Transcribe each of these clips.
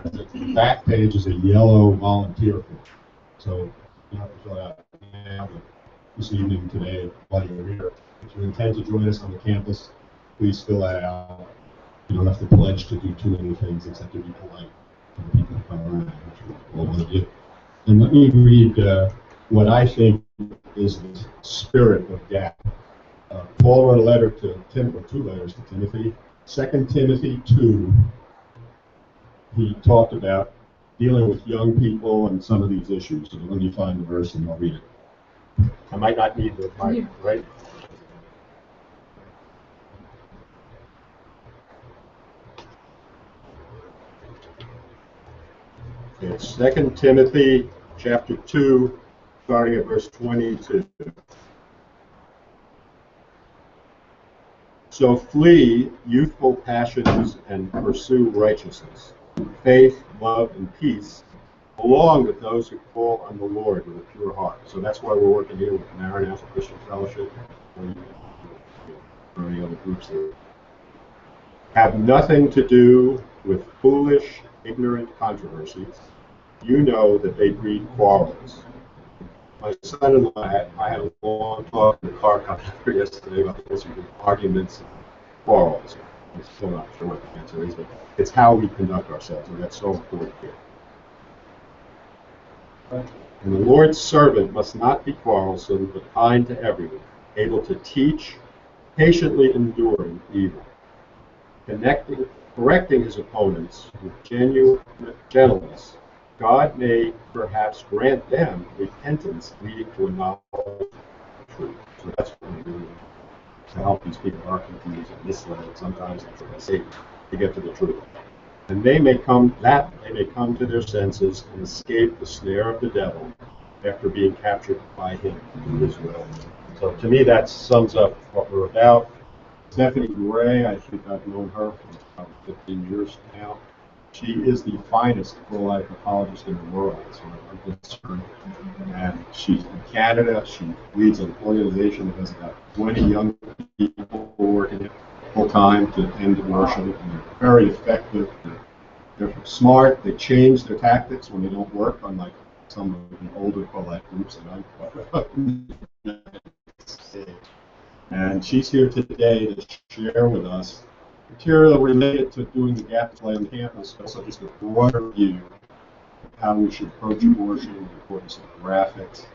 The back page is a yellow volunteer form. So you have to fill out now, this evening, today, while you're here. If you intend to join us on the campus, please fill that out. You don't have to pledge to do too many things except to be polite to the people who come around, which we all want to do. And let me read what I think is the spirit of GAP. Paul wrote a letter to Timothy, or 2 letters to Timothy. 2 Timothy 2, he talked about dealing with young people and some of these issues. So let me find the verse and I'll read it. I might not need the mic, right? It's 2 Timothy chapter 2, starting at verse 22. So flee youthful passions and pursue righteousness, faith, love, and peace, along with those who call on the Lord with a pure heart. So that's why we're working here with Maranatha Christian Fellowship, or any other groups there. Have nothing to do with foolish, ignorant controversies. You know that they breed quarrels. My son-in-law, I had a long talk in the car coming here yesterday about this, arguments and quarrels. I'm still not sure what the answer is, but it's how we conduct ourselves, and that's so important here. And the Lord's servant must not be quarrelsome, but kind to everyone, able to teach, patiently enduring evil, correcting his opponents with genuine gentleness. God may perhaps grant them repentance leading to a knowledge of the truth. So that's what we're doing to help these people who are confused and misled sometimes by Satan to get to the truth. And they may come to their senses and escape the snare of the devil after being captured by him in his will. So to me that sums up what we're about. Stephanie Gray, I think I've known her for about 15 years now. She is the finest pro-life apologist in the world, as far as I'm concerned. And she's in Canada. She leads an organization that has about 20 young people working full time to end abortion. And they're very effective. They're smart. They change their tactics when they don't work, unlike some of the older pro-life groups that I'm part of. And she's here today to share with us material related to doing the GAP display on campus, but also just a broader view of how we should approach abortion, the importance of graphics.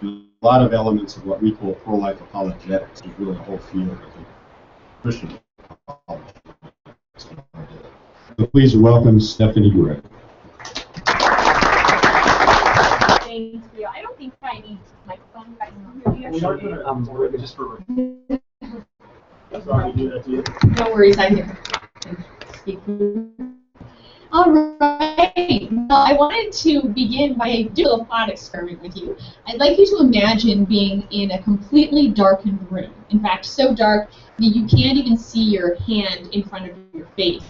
There's a lot of elements of what we call pro-life apologetics, which is really a whole field, I think, Christian apology. So please welcome Stephanie Gray. Thank you. I don't think I need my phone. Just for. Sorry to do that to you. No worries, I'm here. All right. Well, I wanted to begin by doing a little thought experiment with you. I'd like you to imagine being in a completely darkened room. In fact, so dark that you can't even see your hand in front of your face.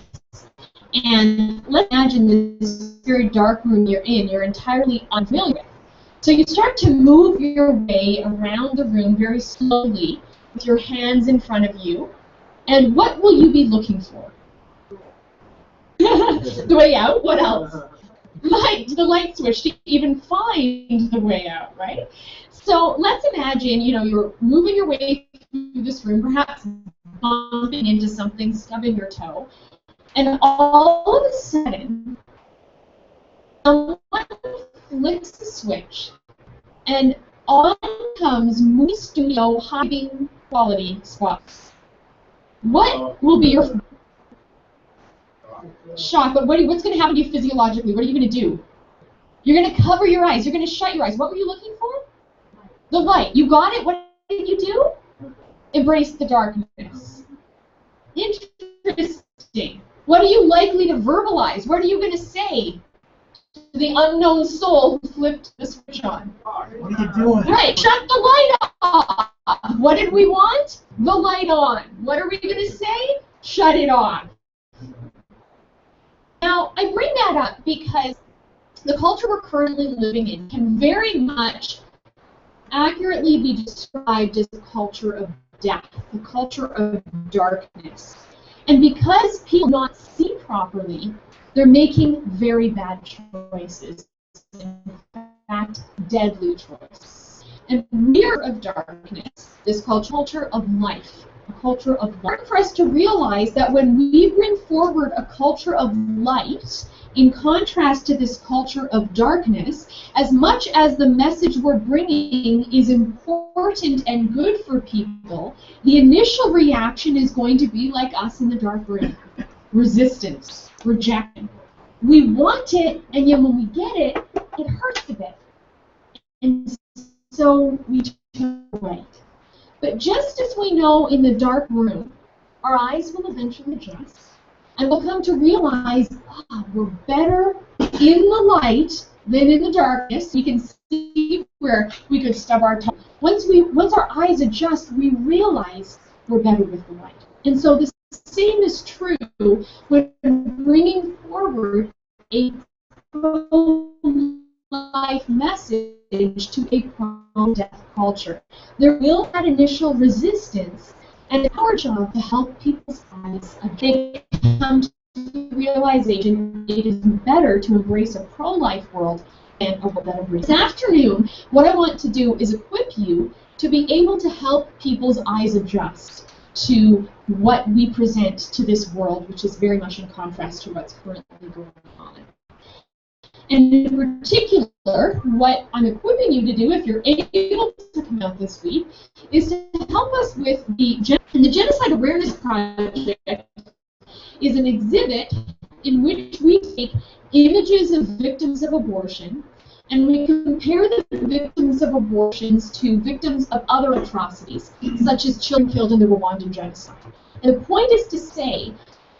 And let's imagine this very dark room you're in, you're entirely unfamiliar with. So you start to move your way around the room very slowly with your hands in front of you. And what will you be looking for? The way out? What else? Light, the light switch to even find the way out, right? So let's imagine, you're moving your way through this room, perhaps bumping into something, stubbing your toe, and all of a sudden, someone flicks the switch, and on comes movie studio high-beam quality spots. What will be your shock? But what's going to happen to you physiologically? What are you going to do? You're going to cover your eyes. You're going to shut your eyes. What were you looking for? The light. You got it? What did you do? Embrace the darkness. Interesting. What are you likely to verbalize? What are you going to say to the unknown soul who flipped the switch on? What are you doing? Right, shut the light off. What did we want? The light on. What are we going to say? Shut it off. Now, I bring that up because the culture we're currently living in can very much accurately be described as the culture of death, the culture of darkness. And because people do not see properly, They're making very bad choices. In fact, deadly choices. And we're of darkness, this culture of life, a culture of light. For us to realize that when we bring forward a culture of light, in contrast to this culture of darkness, as much as the message we're bringing is important and good for people, the initial reaction is going to be like us in the dark room. Resistance, rejection. We want it, and yet when we get it, it hurts a bit. And so we turn away. But just as we know in the dark room, our eyes will eventually adjust, and we'll come to realize, we're better in the light than in the darkness. We can see where we could stub our toe. Once our eyes adjust, we realize we're better with the light. And so the same is true when bringing forward a pro-life message to a pro-death culture. There will be that initial resistance, and it's our job to help people's eyes come to the realization it is better to embrace a pro-life world than a world that embraces. This afternoon, what I want to do is equip you to be able to help people's eyes adjust to what we present to this world, which is very much in contrast to what's currently going on. And in particular, what I'm equipping you to do, if you're able to come out this week, is to help us with the Genocide Awareness Project is an exhibit in which we take images of victims of abortion and we compare the victims of abortions to victims of other atrocities, such as children killed in the Rwandan genocide. And the point is to say,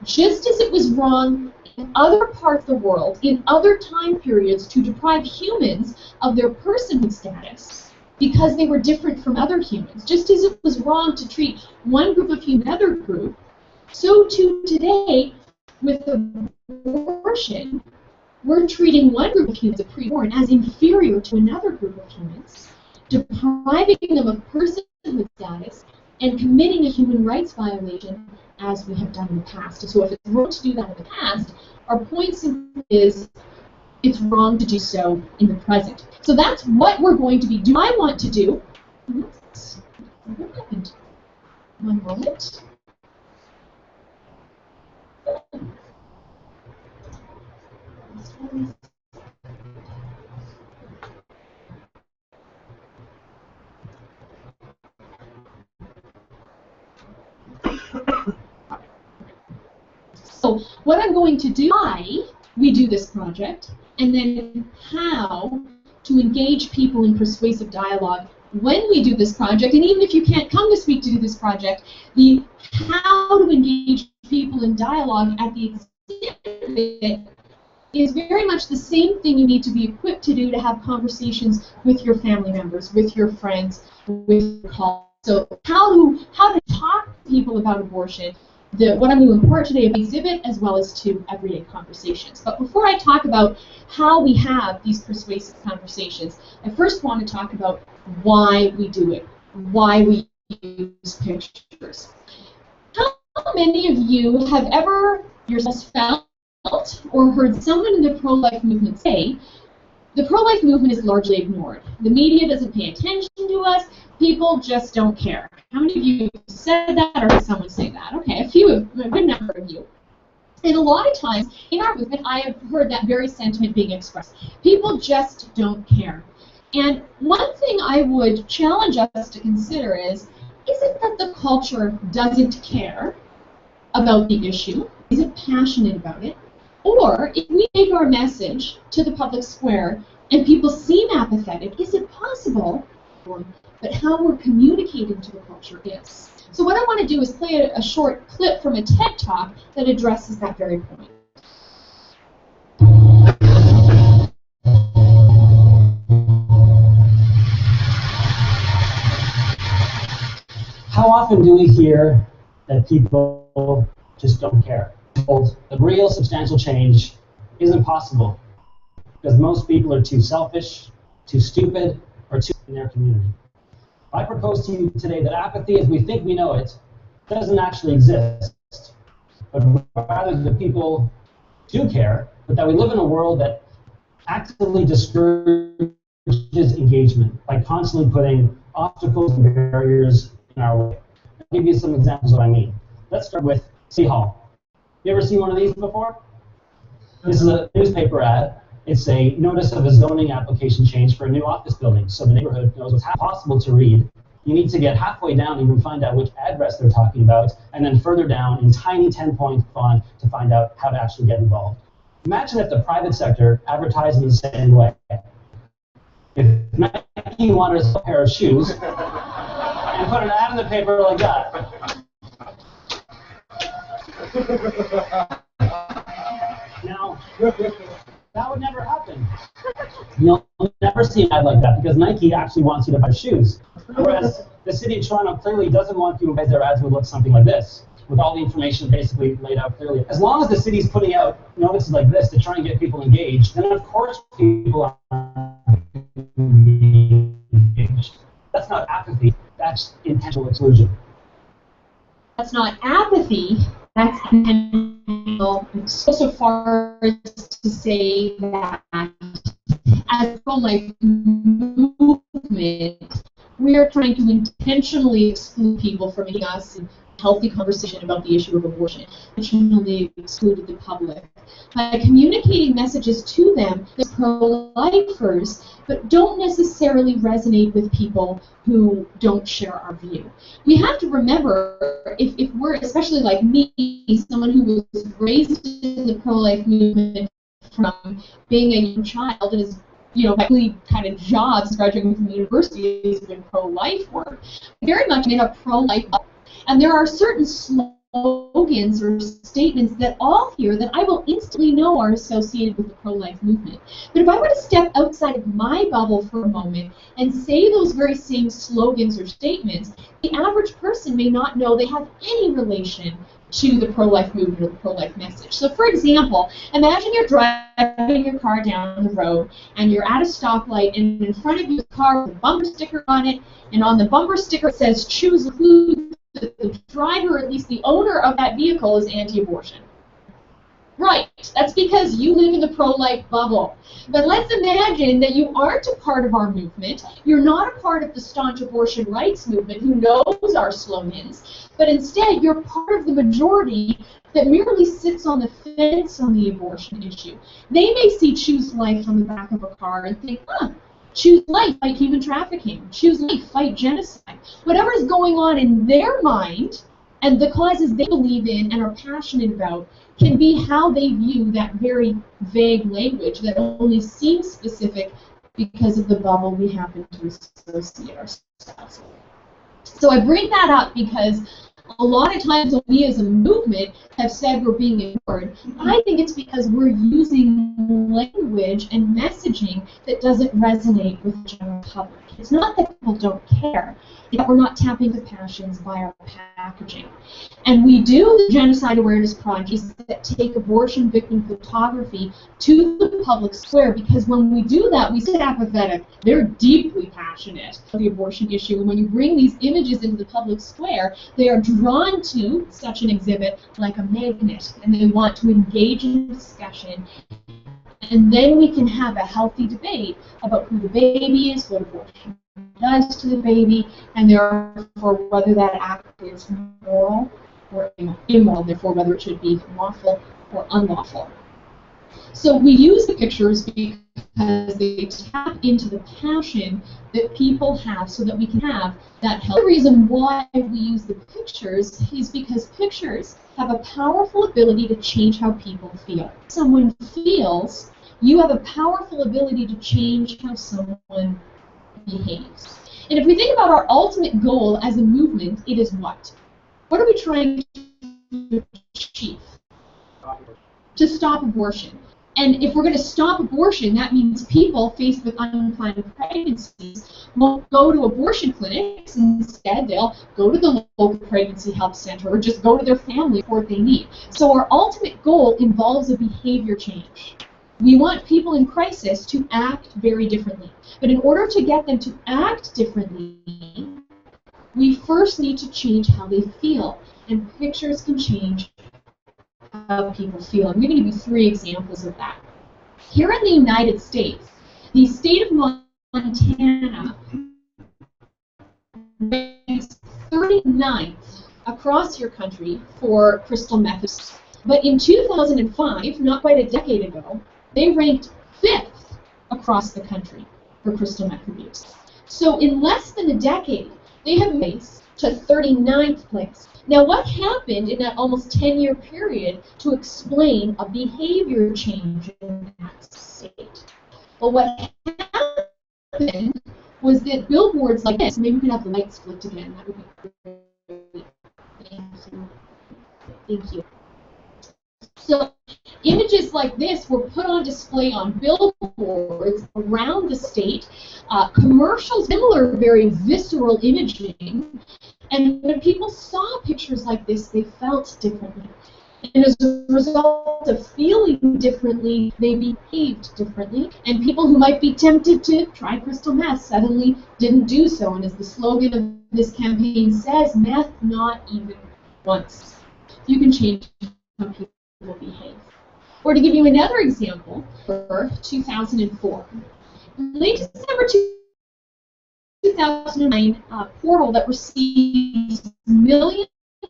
just as it was wrong in other parts of the world, in other time periods, to deprive humans of their personhood status because they were different from other humans, just as it was wrong to treat one group of humans another group, so too today with abortion, we're treating one group of humans, a preborn, as inferior to another group of humans, depriving them of personhood status, and committing a human rights violation as we have done in the past. So if it's wrong to do that in the past, our point simply is it's wrong to do so in the present. So that's what we're going to be doing. I want to do. What happened? One moment. So what I'm going to do, why we do this project, and then how to engage people in persuasive dialogue when we do this project, and even if you can't come this week to do this project, the how to engage people in dialogue at the exhibit is very much the same thing you need to be equipped to do to have conversations with your family members, with your friends, with your colleagues. So how to talk to people about abortion, what I'm going to impart today of the exhibit as well as to everyday conversations. But before I talk about how we have these persuasive conversations, I first want to talk about why we do it, why we use pictures. How many of you have ever yourselves felt or heard someone in the pro-life movement say, the pro-life movement is largely ignored. The media doesn't pay attention to us. People just don't care. How many of you said that or heard someone say that? Okay, a good number of you. And a lot of times in our movement, I have heard that very sentiment being expressed. People just don't care. And one thing I would challenge us to consider is it that the culture doesn't care about the issue? Is it passionate about it? Or if we take our message to the public square and people seem apathetic, is it possible that how we're communicating to the culture is? So what I want to do is play a short clip from a TED Talk that addresses that very point. How often do we hear that people just don't care? The real substantial change isn't possible because most people are too selfish, too stupid, or too in their community. I propose to you today that apathy as we think we know it doesn't actually exist, but rather the people do care, but that we live in a world that actively discourages engagement by constantly putting obstacles and barriers in our way. I'll give you some examples of what I mean. Let's start with City Hall. You ever seen one of these before? This is a newspaper ad. It's a notice of a zoning application change for a new office building, so the neighborhood knows what's possible to read. You need to get halfway down and even find out which address they're talking about, and then further down in tiny 10-point font to find out how to actually get involved. Imagine if the private sector advertised in the same way. If Nike wanted a pair of shoes and put an ad in the paper like that. Now, that would never happen. You'll never see an ad like that because Nike actually wants you to buy shoes. Whereas the city of Toronto clearly doesn't want people to buy their ads would look something like this, with all the information basically laid out clearly. As long as the city's putting out notices like this to try and get people engaged, then of course people are engaged. That's not apathy, that's intentional exclusion. That's not apathy, that's intentional. So far as to say that as a pro-life movement, we are trying to intentionally exclude people from making us a healthy conversation about the issue of abortion, intentionally excluded the public. By communicating messages to them, they're pro-lifers, but don't necessarily resonate with people who don't share our view. We have to remember, if we're, especially like me, someone who was raised in the pro-life movement from being a young child and is, you know, my only kind of job since graduating from university has been pro-life work, very much in a pro-life. And there are certain slogans or statements that all hear that I will instantly know are associated with the pro-life movement. But if I were to step outside of my bubble for a moment and say those very same slogans or statements, the average person may not know they have any relation to the pro-life movement or the pro-life message. So for example, imagine you're driving your car down the road and you're at a stoplight and in front of you is a car with a bumper sticker on it, and on the bumper sticker it says choose food. The driver, or at least the owner of that vehicle, is anti-abortion. Right, that's because you live in the pro-life bubble. But let's imagine that you aren't a part of our movement, you're not a part of the staunch abortion rights movement who knows our slogans, but instead you're part of the majority that merely sits on the fence on the abortion issue. They may see choose life on the back of a car and think, choose life, fight human trafficking. Choose life, fight genocide. Whatever is going on in their mind and the causes they believe in and are passionate about can be how they view that very vague language that only seems specific because of the bubble we happen to associate ourselves with. So I bring that up because a lot of times when we as a movement have said we're being ignored, I think it's because we're using language and messaging that doesn't resonate with the general public. It's not that people don't care, it's that we're not tapping the passions by our packaging. And we do genocide awareness projects that take abortion victim photography to the public square, because when we do that, we sit apathetic. They're deeply passionate about the abortion issue, and when you bring these images into the public square, they are drawn to such an exhibit like a magnet, and they want to engage in discussion. And then we can have a healthy debate about who the baby is, what abortion does to the baby, and therefore whether that act is moral or immoral, therefore whether it should be lawful or unlawful. So we use the pictures because they tap into the passion that people have so that we can have that health. The reason why we use the pictures is because pictures have a powerful ability to change how people feel. If someone feels, you have a powerful ability to change how someone behaves. And if we think about our ultimate goal as a movement, it is what? What are we trying to achieve? To stop abortion. And if we're going to stop abortion, that means people faced with unplanned pregnancies won't go to abortion clinics. Instead, they'll go to the local pregnancy health center or just go to their family for what they need. So our ultimate goal involves a behavior change. We want people in crisis to act very differently. But in order to get them to act differently, we first need to change how they feel. And pictures can change how how people feel. I'm going to give you 3 examples of that. Here in the United States, the state of Montana ranks 39th across your country for crystal meth. But in 2005, not quite a decade ago, they ranked 5th across the country for crystal meth abuse. So in less than a decade, they have raised to 39th place. Now, what happened in that almost 10-year period to explain a behavior change in that state? Well, what happened was that billboards like this, maybe we could have the lights flipped again, that would be great. Thank you. So images like this were put on display on billboards around the state, commercials, similar, very visceral imaging, and when people saw pictures like this, they felt differently. And as a result of feeling differently, they behaved differently, and people who might be tempted to try crystal meth suddenly didn't do so. And as the slogan of this campaign says, meth not even once. You can change how people will behave. Or to give you another example, for 2004. Late December 2009, a portal that receives millions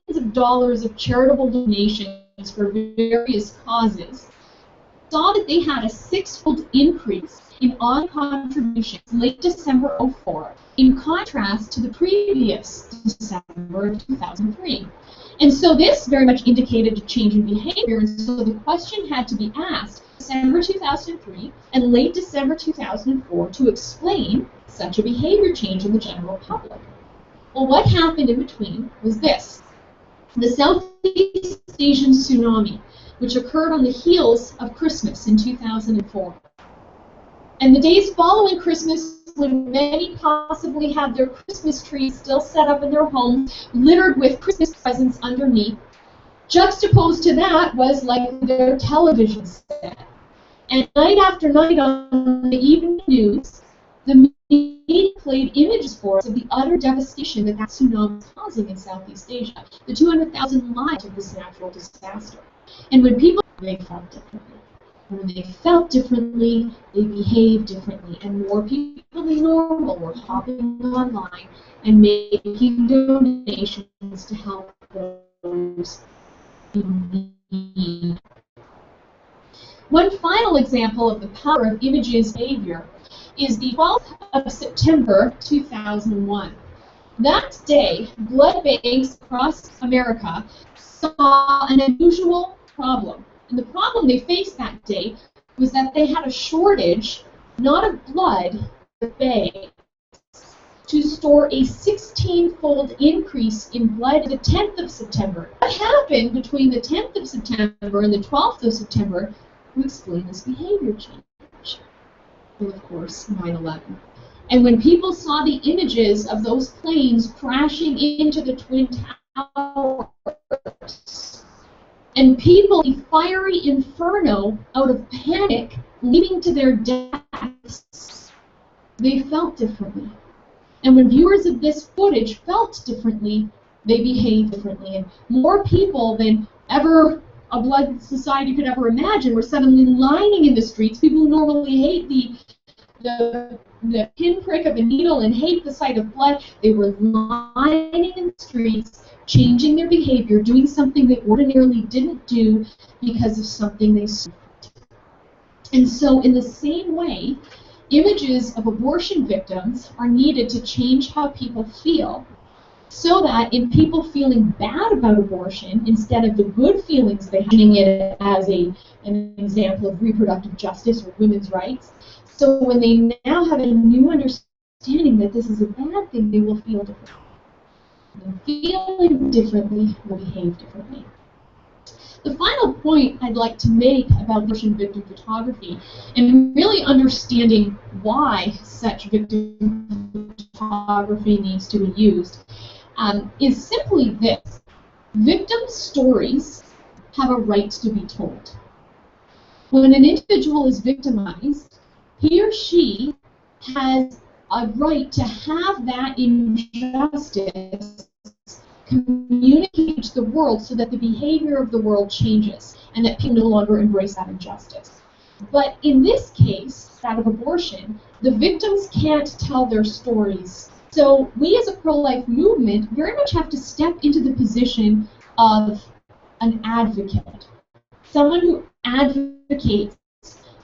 of dollars of charitable donations for various causes saw that they had a 6-fold increase in on contributions late December 2004, in contrast to the previous December of 2003. And so this very much indicated a change in behavior, and so the question had to be asked December 2003 and late December 2004 to explain such a behavior change in the general public. Well, what happened in between was this. The Southeast Asian tsunami, which occurred on the heels of Christmas in 2004. And the days following Christmas, when many possibly had their Christmas trees still set up in their homes, littered with Christmas presents underneath, juxtaposed to that was like their television set. And night after night on the evening news, the media played images for us of the utter devastation that tsunami was causing in Southeast Asia, the 200,000 lives of this natural disaster. And when people, they felt differently. When they felt differently, they behaved differently, and more people than normal were hopping online and making donations to help those in need. One final example of the power of images behavior is the 12th of September 2001. That day, blood banks across America saw an unusual problem. And the problem they faced that day was that they had a shortage, not of blood, but bags, to store a 16-fold increase in blood the 10th of September. What happened between the 10th of September and the 12th of September to explain this behavior change? Well, of course, 9/11. And when people saw the images of those planes crashing into the Twin Towers, and people, the fiery inferno, out of panic, leading to their deaths, they felt differently. And when viewers of this footage felt differently, they behaved differently. And more people than ever a blood society could ever imagine were suddenly lining in the streets. People who normally hate the pinprick of a needle and hate the sight of blood, they were lining in the streets, changing their behavior, doing something they ordinarily didn't do because of something they saw. And so in the same way, images of abortion victims are needed to change how people feel, so that in people feeling bad about abortion, instead of the good feelings they have, it as an example of reproductive justice or women's rights, so when they now have a new understanding that this is a bad thing, they will feel differently. And feeling differently will behave differently. The final point I'd like to make about abortion victim photography, and really understanding why such victim photography needs to be used, is simply this. Victim stories have a right to be told. When an individual is victimized, he or she has a right to have that injustice communicate to the world so that the behavior of the world changes and that people no longer embrace that injustice. But in this case, that of abortion, the victims can't tell their stories. So we as a pro-life movement very much have to step into the position of an advocate, someone who advocates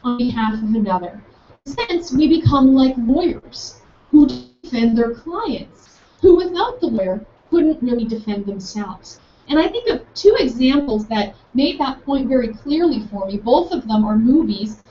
on behalf of another. In a sense, we become like lawyers who defend their clients, who without the lawyer couldn't really defend themselves. And I think of two examples that made that point very clearly for me. Both of them are movies.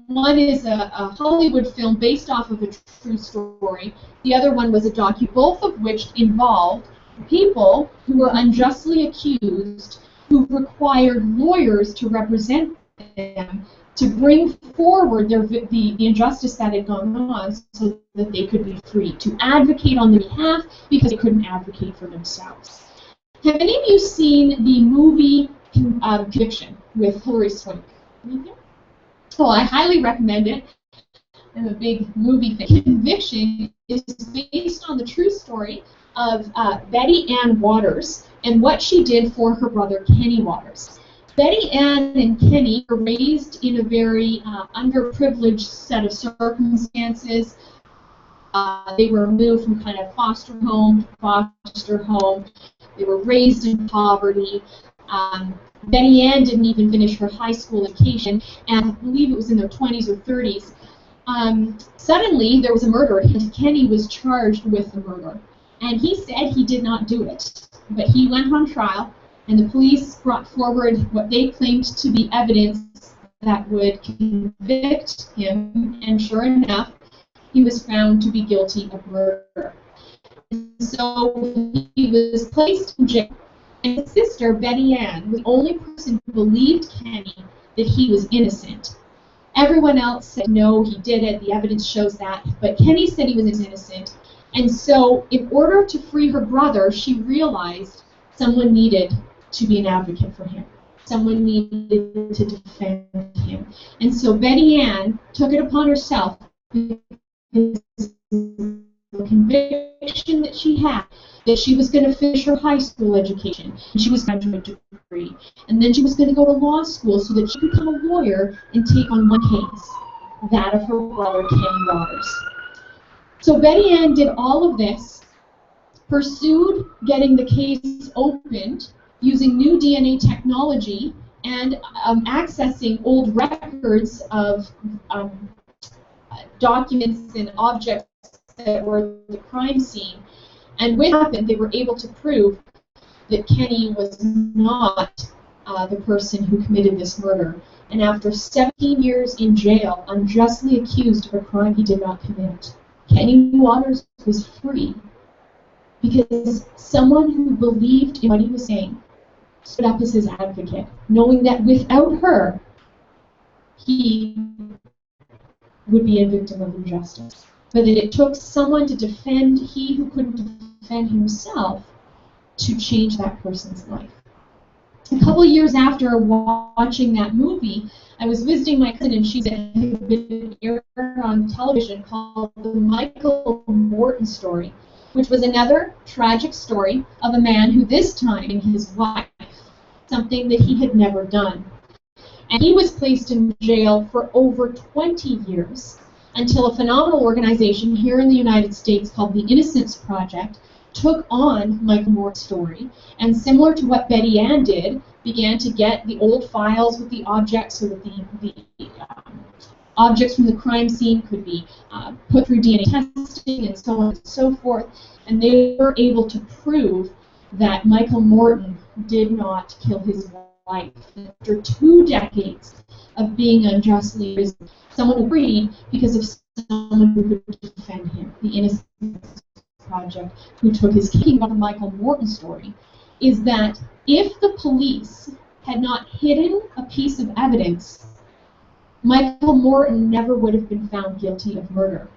One is a Hollywood film based off of a true story. The other one was a docu, both of which involved people who were unjustly accused, who required lawyers to represent them, to bring forward the injustice that had gone on so that they could be free, to advocate on their behalf because they couldn't advocate for themselves. Have any of you seen the movie Conviction with Hilary Swank? Well, I highly recommend it. I'm a big movie fan. Conviction is based on the true story of Betty Ann Waters and what she did for her brother Kenny Waters. Betty Ann and Kenny were raised in a very underprivileged set of circumstances. They were moved from kind of foster home to foster home. They were raised in poverty. Betty Ann didn't even finish her high school education, and I believe it was in their 20s or 30s. Suddenly, there was a murder, and Kenny was charged with the murder. And he said he did not do it, but he went on trial, and the police brought forward what they claimed to be evidence that would convict him, and sure enough, he was found to be guilty of murder. So he was placed in jail, and his sister, Betty Ann, was the only person who believed Kenny that he was innocent. Everyone else said, no, he did it, the evidence shows that, but Kenny said he was innocent. And so in order to free her brother, she realized someone needed to be an advocate for him. Someone needed to defend him. And so Betty Ann took it upon herself, because the conviction that she had, that she was going to finish her high school education, and she was going to get a degree, and then she was going to go to law school so that she could become a lawyer and take on one case, that of her brother Kenny Waters. So Betty Ann did all of this, pursued getting the case opened using new DNA technology and accessing old records of documents and objects that were at the crime scene. And what happened, they were able to prove that Kenny was not the person who committed this murder. And after 17 years in jail, unjustly accused of a crime he did not commit, Kenny Waters was free because someone who believed in what he was saying stood up as his advocate, knowing that without her, he would be a victim of injustice. But that it took someone to defend he who couldn't defend himself to change that person's life. A couple of years after watching that movie, I was visiting my cousin, and she said it had been aired on television called The Michael Morton Story, which was another tragic story of a man who this time his wife, something that he had never done. And he was placed in jail for over 20 years until a phenomenal organization here in the United States called the Innocence Project took on Michael Morton's story, and similar to what Betty Ann did, began to get the old files with the objects so that the objects from the crime scene could be put through DNA testing and so on and so forth, and they were able to prove that Michael Morton did not kill his wife. After 2 decades of being unjustly imprisoned, someone was freed because of someone who could defend him, the Innocence Project, who took his case. About the Michael Morton story is that if the police had not hidden a piece of evidence, Michael Morton never would have been found guilty of murder.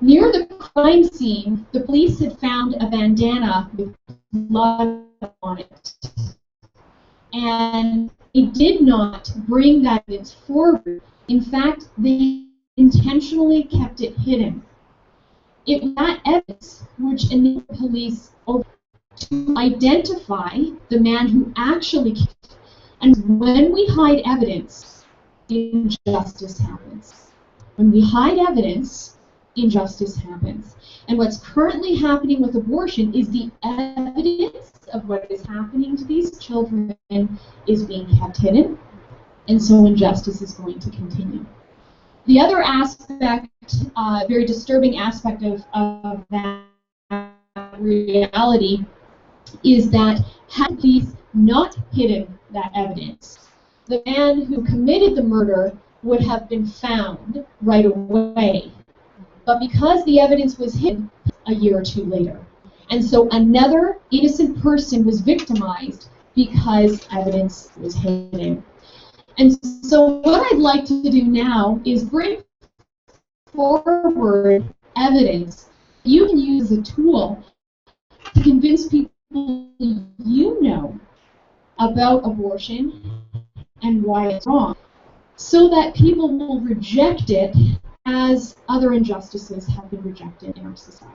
Near the crime scene, the police had found a bandana with blood on it, and they did not bring that evidence forward. In fact, they intentionally kept it hidden. it was that evidence which enabled police to identify the man who actually killed. And when we hide evidence, injustice happens. When we hide evidence, injustice happens. And what's currently happening with abortion is the evidence of what is happening to these children is being kept hidden, and so injustice is going to continue. The other aspect, very disturbing aspect of that reality is that had police not hidden that evidence, the man who committed the murder would have been found right away. But because the evidence was hidden a year or two later, and so another innocent person was victimized because evidence was hidden. And so what I'd like to do now is bring forward evidence you can use as a tool to convince people you know about abortion and why it's wrong, so that people will reject it as other injustices have been rejected in our society.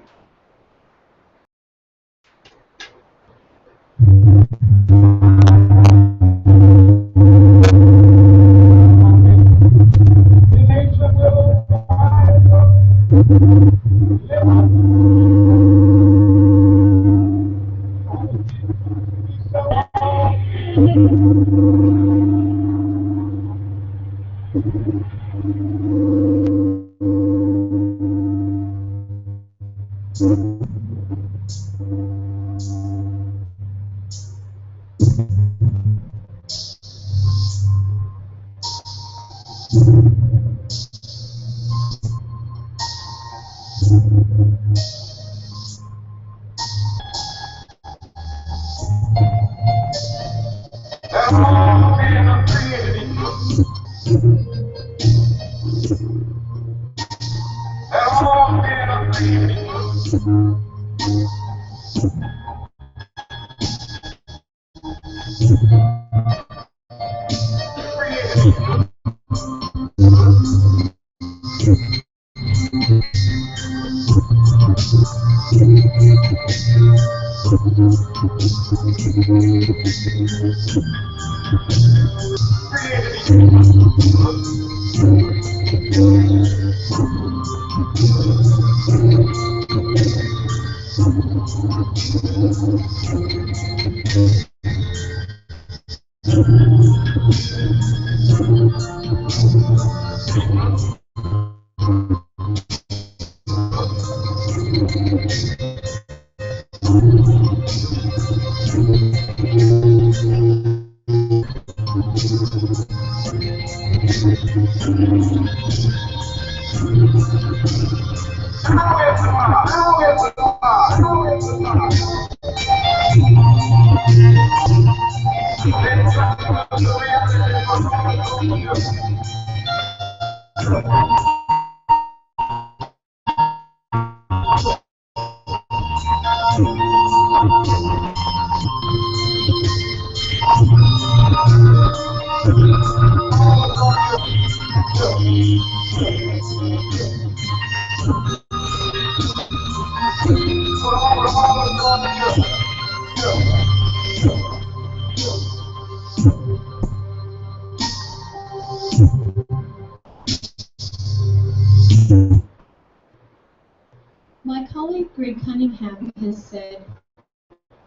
My colleague Greg Cunningham has said,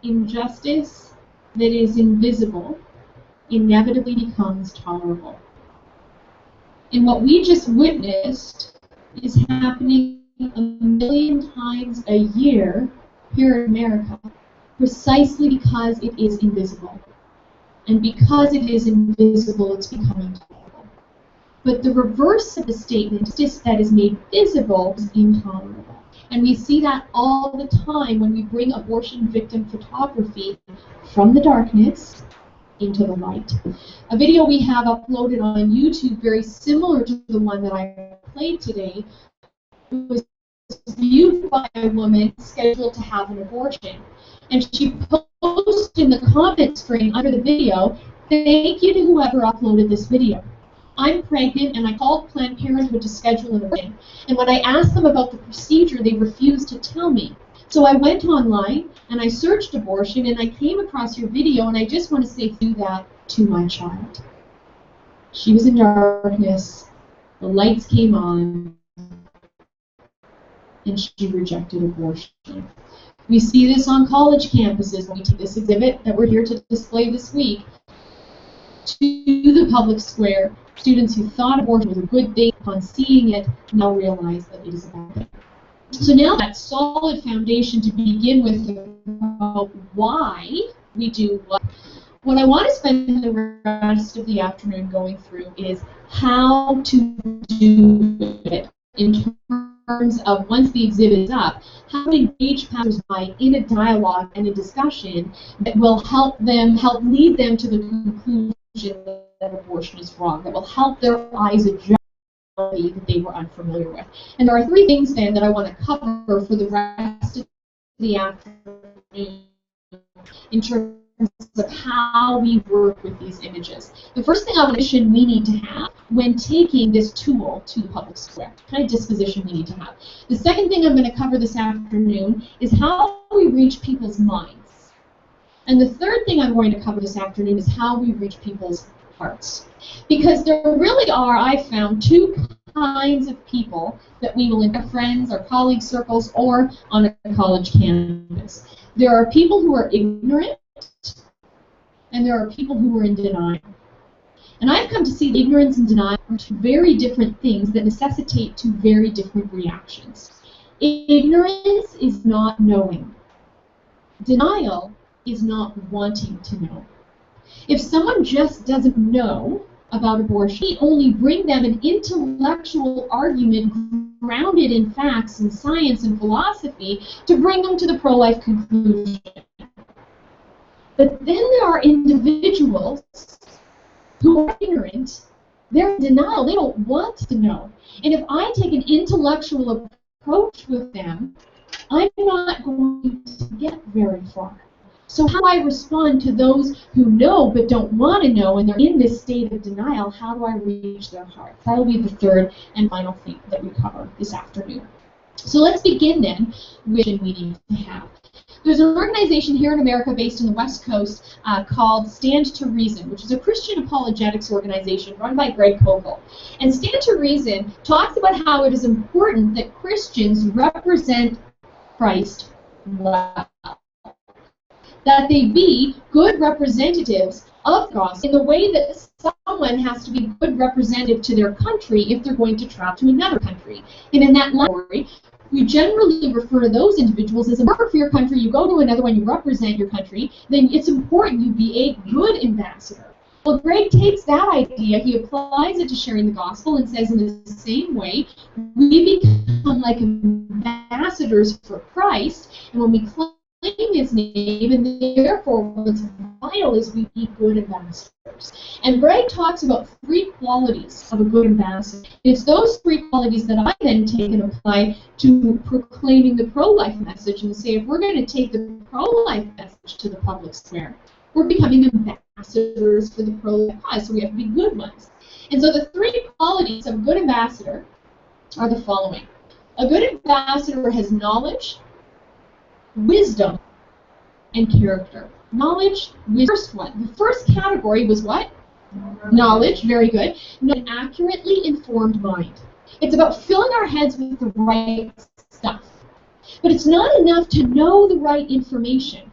injustice that is invisible inevitably becomes tolerable. And what we just witnessed is happening 1 million times a year here in America, precisely because it is invisible. And because it is invisible, it's becoming tolerable. But the reverse of the statement, justice that is made visible, is intolerable. And we see that all the time when we bring abortion victim photography from the darkness into the light. A video we have uploaded on YouTube, very similar to the one that I played today, was viewed by a woman scheduled to have an abortion. And she posted in the comment string under the video, "Thank you to whoever uploaded this video." I'm pregnant, and I called Planned Parenthood to schedule an appointment. And when I asked them about the procedure, they refused to tell me. So I went online, and I searched abortion, and I came across your video, and I just want to say do that to my child. She was in darkness, the lights came on, and she rejected abortion. We see this on college campuses when we take this exhibit that we're here to display this week to the public square. Students who thought abortion was a good thing upon seeing it now realize that it is a bad thing. So now that solid foundation to begin with about why we do what I want to spend the rest of the afternoon going through is how to do it in terms of, once the exhibit is up, how to engage passersby in a dialogue and a discussion that will help lead them to the conclusion that abortion is wrong, that will help their eyes adjust that they were unfamiliar with. And there are three things then that I want to cover for the rest of the afternoon in terms of how we work with these images. The first thing I want to mention we need to have when taking this tool to the public square, what kind of disposition we need to have. The second thing I'm going to cover this afternoon is how we reach people's minds. And the third thing I'm going to cover this afternoon is how we reach people's hearts. Because there really are, I've found, two kinds of people that we will in friends or colleague circles or on a college campus. There are people who are ignorant, and there are people who are in denial. And I've come to see that ignorance and denial are two very different things that necessitate two very different reactions. Ignorance is not knowing. Denial is not wanting to know. If someone just doesn't know about abortion, we only bring them an intellectual argument grounded in facts and science and philosophy to bring them to the pro-life conclusion. But then there are individuals who are ignorant, they're in denial, they don't want to know. And if I take an intellectual approach with them, I'm not going to get very far. So how do I respond to those who know but don't want to know, and they're in this state of denial? How do I reach their hearts? That will be the third and final thing that we cover this afternoon. So let's begin then with what we need to have. There's an organization here in America based in the West Coast called Stand to Reason, which is a Christian apologetics organization run by Greg Koval. And Stand to Reason talks about how it is important that Christians represent Christ well, that they be good representatives of the gospel in the way that someone has to be a good representative to their country if they're going to travel to another country. And in that category, we generally refer to those individuals as a worker for your country. You go to another one, you represent your country, then it's important you be a good ambassador. Well, Greg takes that idea, he applies it to sharing the gospel and says in the same way, we become like ambassadors for Christ, and when we claim his name, and therefore what's vital is we be good ambassadors. And Greg talks about three qualities of a good ambassador. It's those three qualities that I then take and apply to proclaiming the pro-life message and say, if we're going to take the pro-life message to the public square, we're becoming ambassadors for the pro-life cause, so we have to be good ones. And so the three qualities of a good ambassador are the following. A good ambassador has knowledge, wisdom, and character. Knowledge, the first one. The first category was what? Knowledge, very good. An accurately informed mind. It's about filling our heads with the right stuff. But it's not enough to know the right information.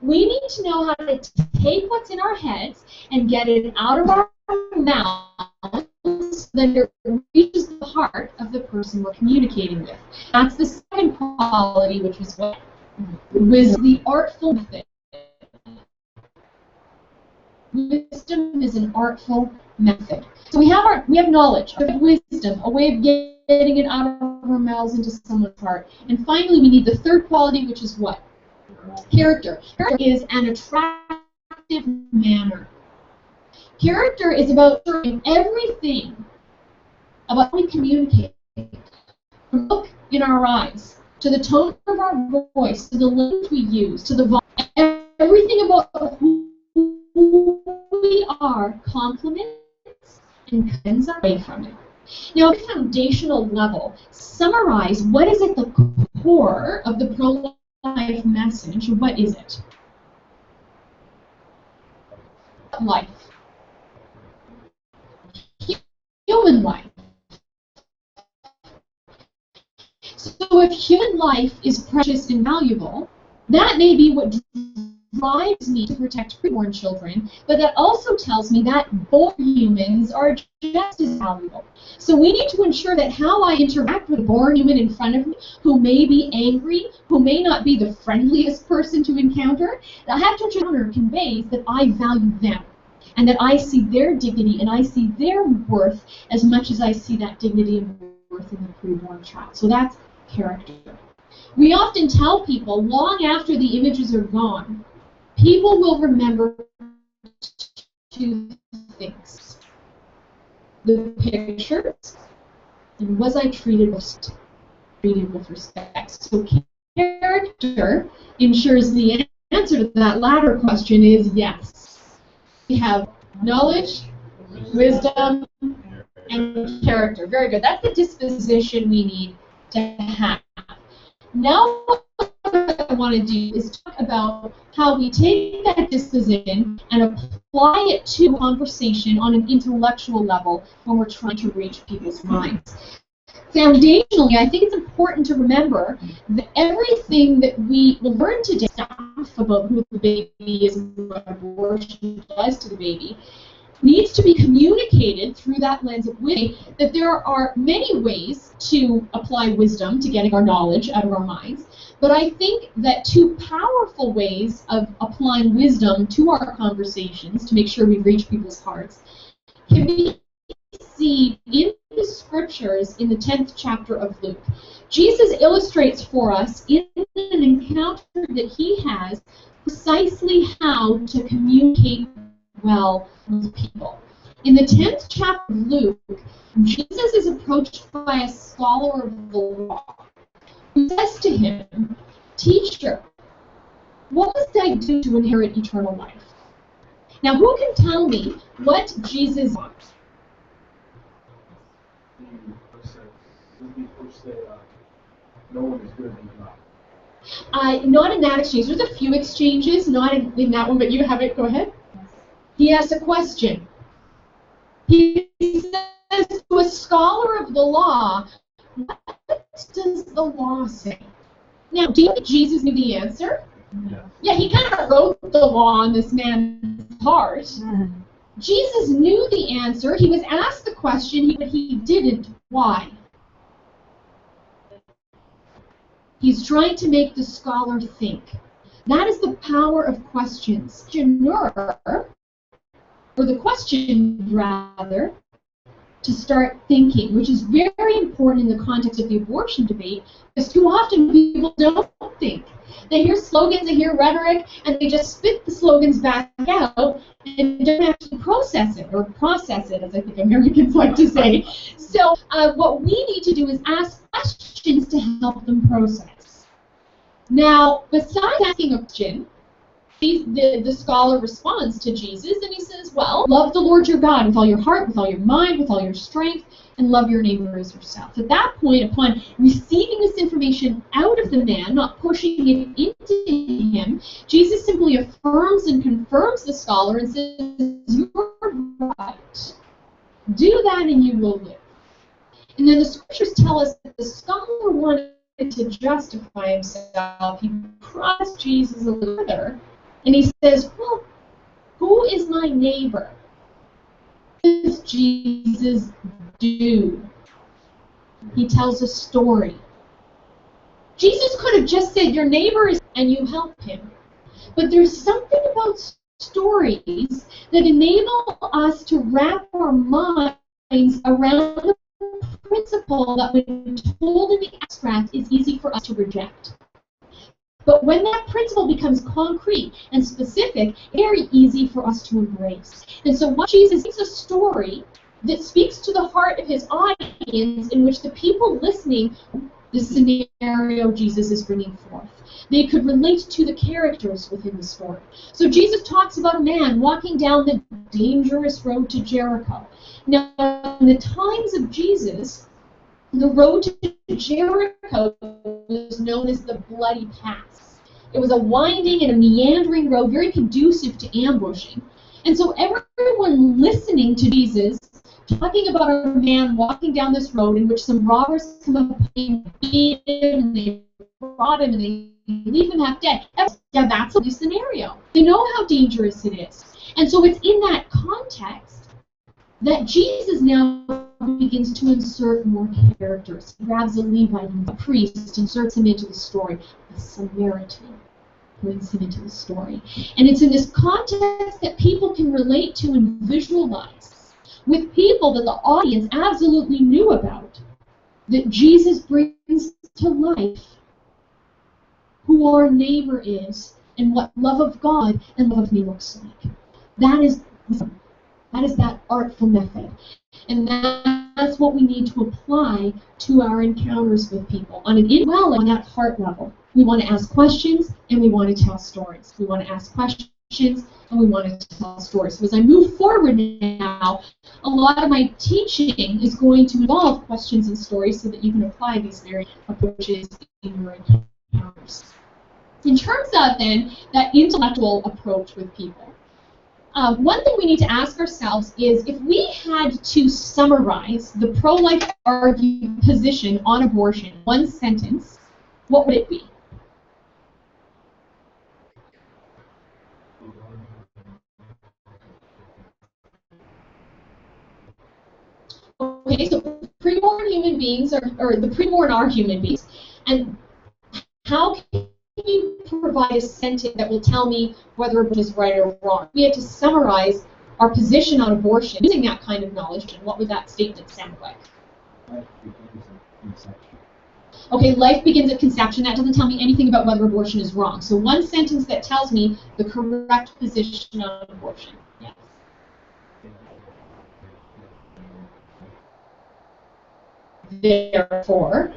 We need to know how to take what's in our heads and get it out of our mouths so that it reaches the heart of the person we're communicating with. That's the second quality, which is what? Wisdom, the artful method. Wisdom is an artful method. So we have knowledge, we have wisdom, a way of getting it out of our mouths into someone's heart. And finally, we need the third quality, which is what? Character. Character is an attractive manner. Character is about showing everything about how we communicate. From the look in our eyes, to the tone of our voice, to the language we use, to the volume, everything about who we are complements and cleanse away from it. Now, at a foundational level, summarize what is at the core of the pro-life message. What is it? Life. Human life. So if human life is precious and valuable, that may be what drives me to protect preborn children, but that also tells me that born humans are just as valuable. So we need to ensure that how I interact with a born human in front of me, who may be angry, who may not be the friendliest person to encounter, I have to ensure conveys that I value them, and that I see their dignity and I see their worth as much as I see that dignity and worth in the preborn child. So that's character. We often tell people, long after the images are gone, people will remember two things: the pictures, and was I treated with respect. So character ensures the answer to that latter question is yes. We have knowledge, wisdom, and character. Very good. That's the disposition we need to have. Now what I want to do is talk about how we take that disposition and apply it to conversation on an intellectual level when we're trying to reach people's minds. Foundationally, I think it's important to remember that everything that we will learn today, stuff about who the baby is and what abortion does to the baby, needs to be communicated through that lens of wisdom, that there are many ways to apply wisdom to getting our knowledge out of our minds. But I think that two powerful ways of applying wisdom to our conversations to make sure we reach people's hearts can be seen in the scriptures in the 10th chapter of Luke. Jesus illustrates for us in an encounter that he has precisely how to communicate well with people. In the 10th chapter of Luke, Jesus is approached by a scholar of the law who says to him, "Teacher, what must I do to inherit eternal life?" Now, who can tell me what Jesus wants? No one is good in God. Not in that exchange. There's a few exchanges, not in that one, but you have it. Go ahead. He asks a question. He says to a scholar of the law, "What does the law say?" Now, do you think Jesus knew the answer? Yeah, he kind of wrote the law on this man's heart. Jesus knew the answer. He was asked the question, but he didn't. Why? He's trying to make the scholar think. That is the power of questions. Or the question, rather, to start thinking, which is very important in the context of the abortion debate, because too often people don't think. They hear slogans, they hear rhetoric, and they just spit the slogans back out and don't actually process it, as I think Americans like to say. So what we need to do is ask questions to help them process. Now, besides asking a question, the scholar responds to Jesus and he says, well, love the Lord your God with all your heart, with all your mind, with all your strength, and love your neighbor as yourself. At that point, upon receiving this information out of the man, not pushing it into him, Jesus simply affirms and confirms the scholar and says, you're right. Do that and you will live. And then the scriptures tell us that the scholar wanted to justify himself. He pressed Jesus a little further. And he says, well, who is my neighbor? What does Jesus do? He tells a story. Jesus could have just said, your neighbor is, and you help him. But there's something about stories that enable us to wrap our minds around the principle that when told in the abstract is easy for us to reject. But when that principle becomes concrete and specific, very easy for us to embrace. And so what Jesus is a story that speaks to the heart of his audience in which the people listening, the scenario Jesus is bringing forth, they could relate to the characters within the story. So Jesus talks about a man walking down the dangerous road to Jericho. Now, in the times of Jesus, the road to Jericho was known as the Bloody Pass. It was a winding and a meandering road, very conducive to ambushing. And so everyone listening to Jesus talking about a man walking down this road in which some robbers come up and beat him and they rob him and they leave him half dead. Yeah, that's a scenario. They know how dangerous it is. And so it's in that context that Jesus now begins to insert more characters. He grabs a Levite, a priest, inserts him into the story. A Samaritan brings him into the story. And it's in this context that people can relate to and visualize with people that the audience absolutely knew about, that Jesus brings to life who our neighbor is and what love of God and love of me looks like. That is that artful method. And that's what we need to apply to our encounters with people on that heart level. We want to ask questions and we want to tell stories. We want to ask questions and we want to tell stories. So as I move forward now, a lot of my teaching is going to involve questions and stories so that you can apply these very approaches in your encounters. In terms of then that intellectual approach with people, one thing we need to ask ourselves is if we had to summarize the pro-life position on abortion in one sentence, what would it be? Okay, so preborn human beings or the preborn are human beings. And how can you provide a sentence that will tell me whether abortion is right or wrong? We had to summarize our position on abortion using that kind of knowledge, and what would that statement sound like? Life begins at conception. Okay, life begins at conception. That doesn't tell me anything about whether abortion is wrong. So one sentence that tells me the correct position on abortion. Yes. Therefore.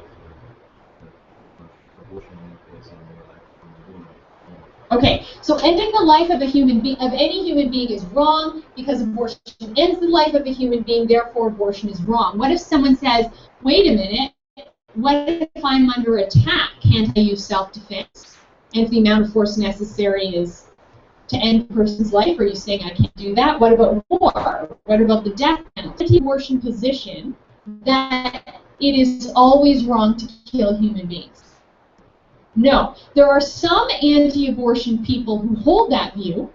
Okay, so ending the life of a human being, of any human being, is wrong because abortion ends the life of a human being. Therefore, abortion is wrong. What if someone says, "Wait a minute. What if I'm under attack? Can't I use self-defense? And if the amount of force necessary is to end a person's life, are you saying I can't do that? What about war? What about the death penalty?" Anti-abortion position that it is always wrong to kill human beings. No, there are some anti-abortion people who hold that view,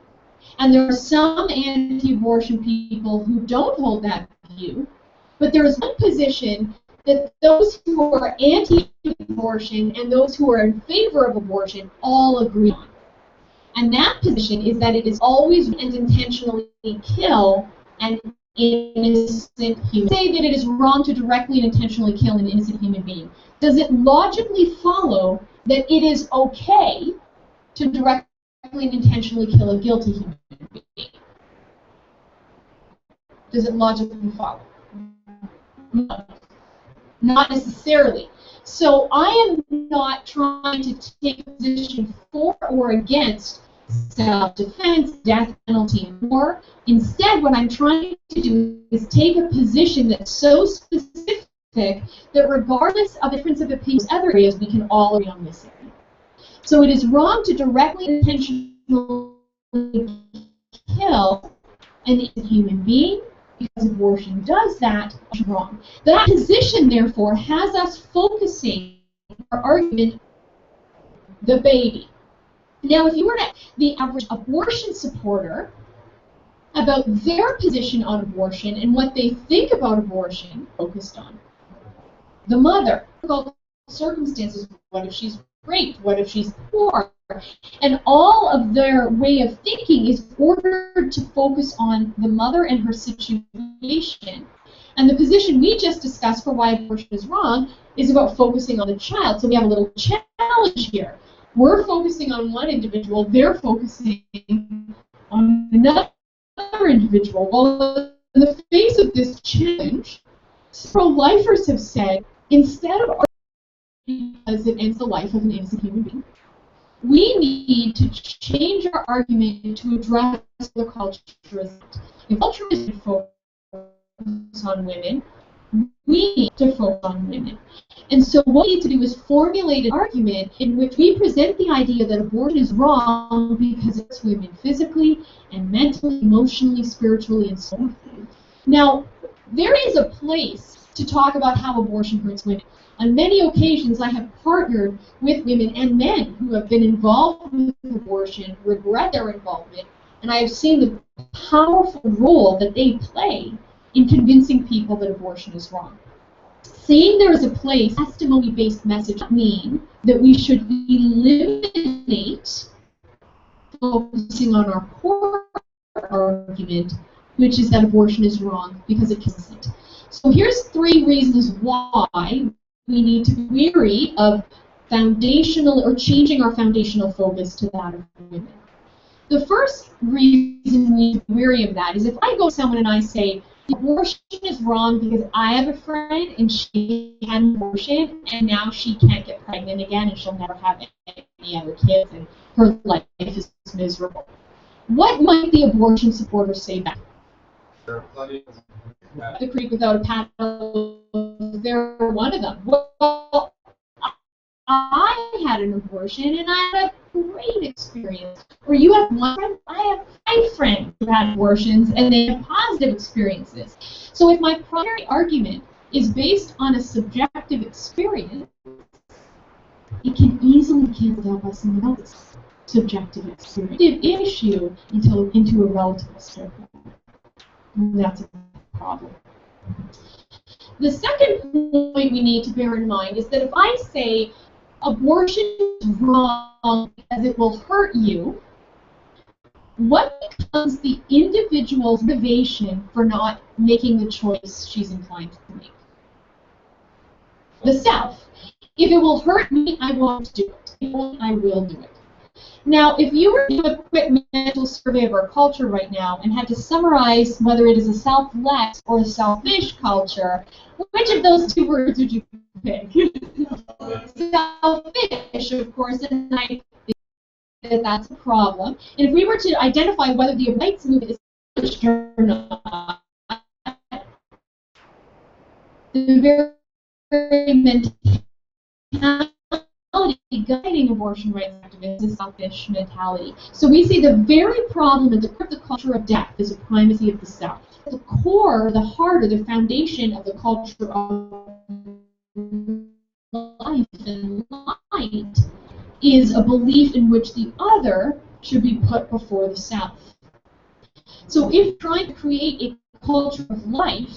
and there are some anti-abortion people who don't hold that view, but there is one position that those who are anti-abortion and those who are in favor of abortion all agree on. And that position is that it is always and intentionally kill an innocent human. Say that it is wrong to directly and intentionally kill an innocent human being. Does it logically follow that it is okay to directly and intentionally kill a guilty human being? Does it logically follow? No. Not necessarily. So I am not trying to take a position for or against self-defense, death penalty, and war. Instead, what I'm trying to do is take a position that's so specific that regardless of the difference of opinions in other areas, we can all agree on this area. So it is wrong to directly and intentionally kill an innocent human being, because abortion does that. It's wrong. That position, therefore, has us focusing our argument the baby. Now, if you were to the average abortion supporter about their position on abortion and what they think about abortion, focused on the mother, circumstances, what if she's raped, what if she's poor, and all of their way of thinking is ordered to focus on the mother and her situation. And the position we just discussed for why abortion is wrong is about focusing on the child. So we have a little challenge here. We're focusing on one individual, they're focusing on another individual. Well, in the face of this challenge, pro-lifers have said, instead of arguing because it ends the life of an innocent human being, we need to change our argument to address the culture. If culture is focused focus on women. We need to focus on women. And so what we need to do is formulate an argument in which we present the idea that abortion is wrong because it hurts women physically and mentally, emotionally, spiritually, and so on. Now, there is a place to talk about how abortion hurts women. On many occasions, I have partnered with women and men who have been involved with abortion, regret their involvement, and I have seen the powerful role that they play in convincing people that abortion is wrong. Saying there is a place, testimony-based message mean that we should eliminate focusing on our core argument, which is that abortion is wrong because it kills it. So here's 3 reasons why we need to be wary of foundational or changing our foundational focus to that of women. The first reason we need to be wary of that is if I go to someone and I say, abortion is wrong because I have a friend and she had an abortion and now she can't get pregnant again and she'll never have any other kids and her life is miserable. What might the abortion supporter say back? The creek without a paddle, they're one of them. Well, I had an abortion and I had a great experience. Or you have one friend, I have 5 friends who had abortions and they have positive experiences. So if my primary argument is based on a subjective experience, it can easily be canceled out by someone else's subjective experience. Issue into a relative experience. And that's a problem. The second point we need to bear in mind is that if I say abortion is wrong because it will hurt you, what becomes the individual's motivation for not making the choice she's inclined to make? The self. If it will hurt me, I won't do it. If it won't, I will do it. Now, if you were to do a quick mental survey of our culture right now and had to summarize whether it is a selfless or a selfish culture, which of those 2 words would you pick? Selfish, of course, and I think that's a problem. And if we were to identify whether the rights movement is selfish or not, the very mentality guiding abortion rights activists is selfish mentality. So we see the very problem at the core of the culture of death is a primacy of the self. The core, the heart, or the foundation of the culture of life and light is a belief in which the other should be put before the self. So if trying to create a culture of life,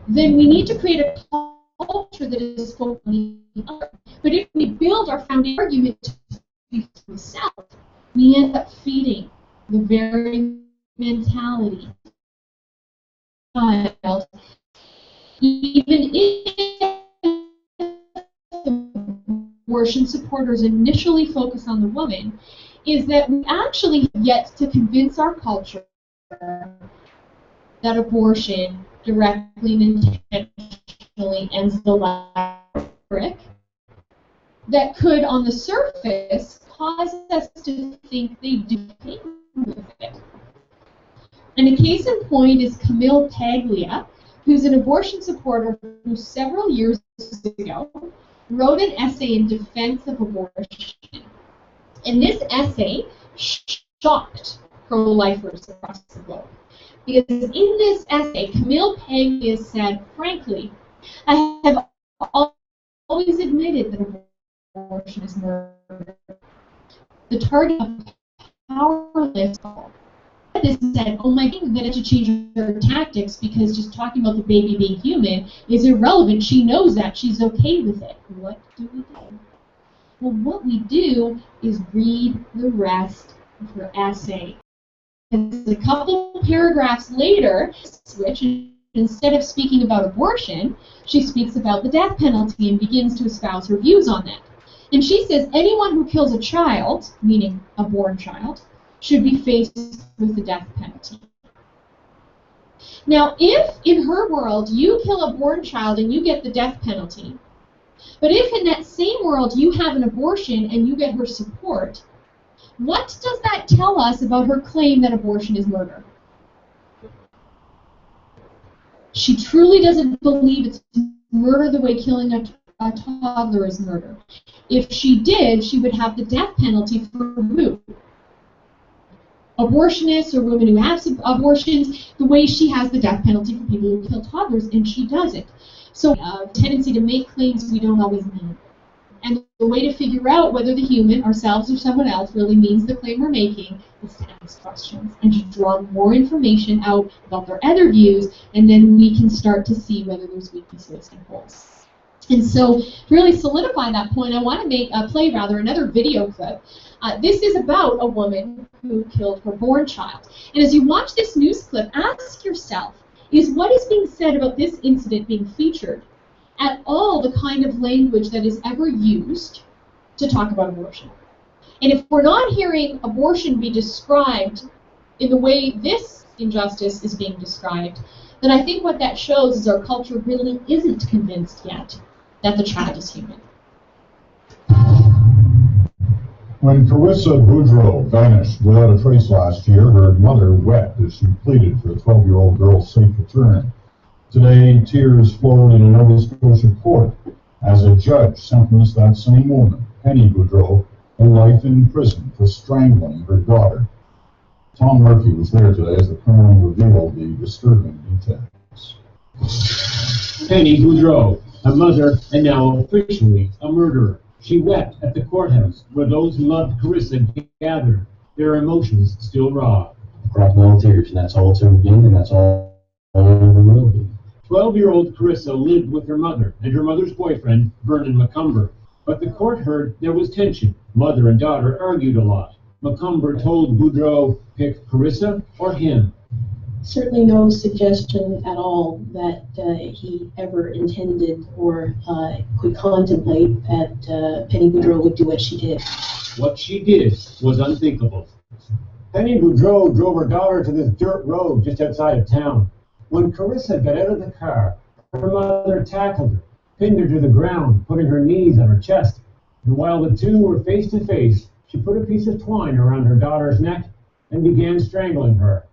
then we need to create a culture that is focused on the other. But if we build our foundation argument to be for the self, we end up feeding the very mentality of the child, even if abortion supporters initially focus on the woman, is that we actually have yet to convince our culture that abortion directly and intentionally ends the life that could, on the surface, cause us to think they do things with it. And a case in point is Camille Paglia, who's an abortion supporter who several years ago wrote an essay in defense of abortion. And this essay shocked pro-lifers across the globe. Because in this essay, Camille Paglia said, frankly, I have always admitted that abortion is murder. The target of powerless this said, oh my God, that to change her tactics because just talking about the baby being human is irrelevant. She knows that. She's okay with it. What do we do? Well, what we do is read the rest of her essay. And a couple paragraphs later, switch, and instead of speaking about abortion, she speaks about the death penalty and begins to espouse her views on that. And she says anyone who kills a child, meaning a born child, should be faced with the death penalty. Now, if in her world you kill a born child and you get the death penalty, but if in that same world you have an abortion and you get her support, what does that tell us about her claim that abortion is murder? She truly doesn't believe it's murder the way killing a toddler is murder. If she did, she would have the death penalty for rape. Abortionists or women who have abortions, the way she has the death penalty for people who kill toddlers, and she doesn't. So a tendency to make claims we don't always mean. And the way to figure out whether the human, ourselves or someone else, really means the claim we're making is to ask questions and to draw more information out about their other views, and then we can start to see whether there's weaknesses and holes. And so, to really solidify that point, I want to play another video clip. This is about a woman who killed her born child. And as you watch this news clip, ask yourself, is what is being said about this incident being featured at all the kind of language that is ever used to talk about abortion? And if we're not hearing abortion be described in the way this injustice is being described, then I think what that shows is our culture really isn't convinced yet that the child is human. When Carissa Boudreau vanished without a trace last year, her mother wept as she pleaded for the 12-year-old girl's safe return. Today, tears flowed in a Nova Scotia court as a judge sentenced that same woman, Penny Boudreau, to life in prison for strangling her daughter. Tom Murphy was there today as the criminal revealed the disturbing details. Penny Boudreau, a mother and now officially a murderer. She wept at the courthouse where those who loved Carissa gathered, their emotions still raw. Crocodile tears, and that's all it's ever been, and that's all it ever will be. 12-year-old Carissa lived with her mother and her mother's boyfriend, Vernon McCumber. But the court heard there was tension. Mother and daughter argued a lot. McCumber told Boudreau, pick Carissa or him. Certainly no suggestion at all that he ever intended or could contemplate that Penny Boudreau would do what she did. What she did was unthinkable. Penny Boudreau drove her daughter to this dirt road just outside of town. When Carissa got out of the car, her mother tackled her, pinned her to the ground, putting her knees on her chest. And while the two were face to face, she put a piece of twine around her daughter's neck and began strangling her.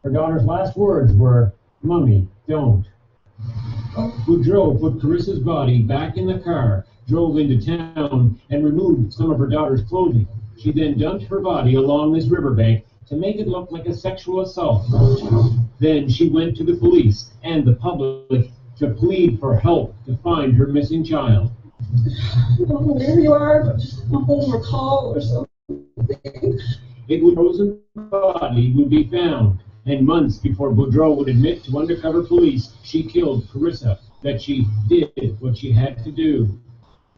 Her daughter's last words were, "Mommy, don't." Boudreau put Carissa's body back in the car, drove into town, and removed some of her daughter's clothing. She then dumped her body along this riverbank to make it look like a sexual assault. Then she went to the police and the public to plead for help to find her missing child. I don't know where you are, but just a home or call or something. Boudreau's body would be found, and months before Boudreau would admit to undercover police she killed Carissa, that she did what she had to do.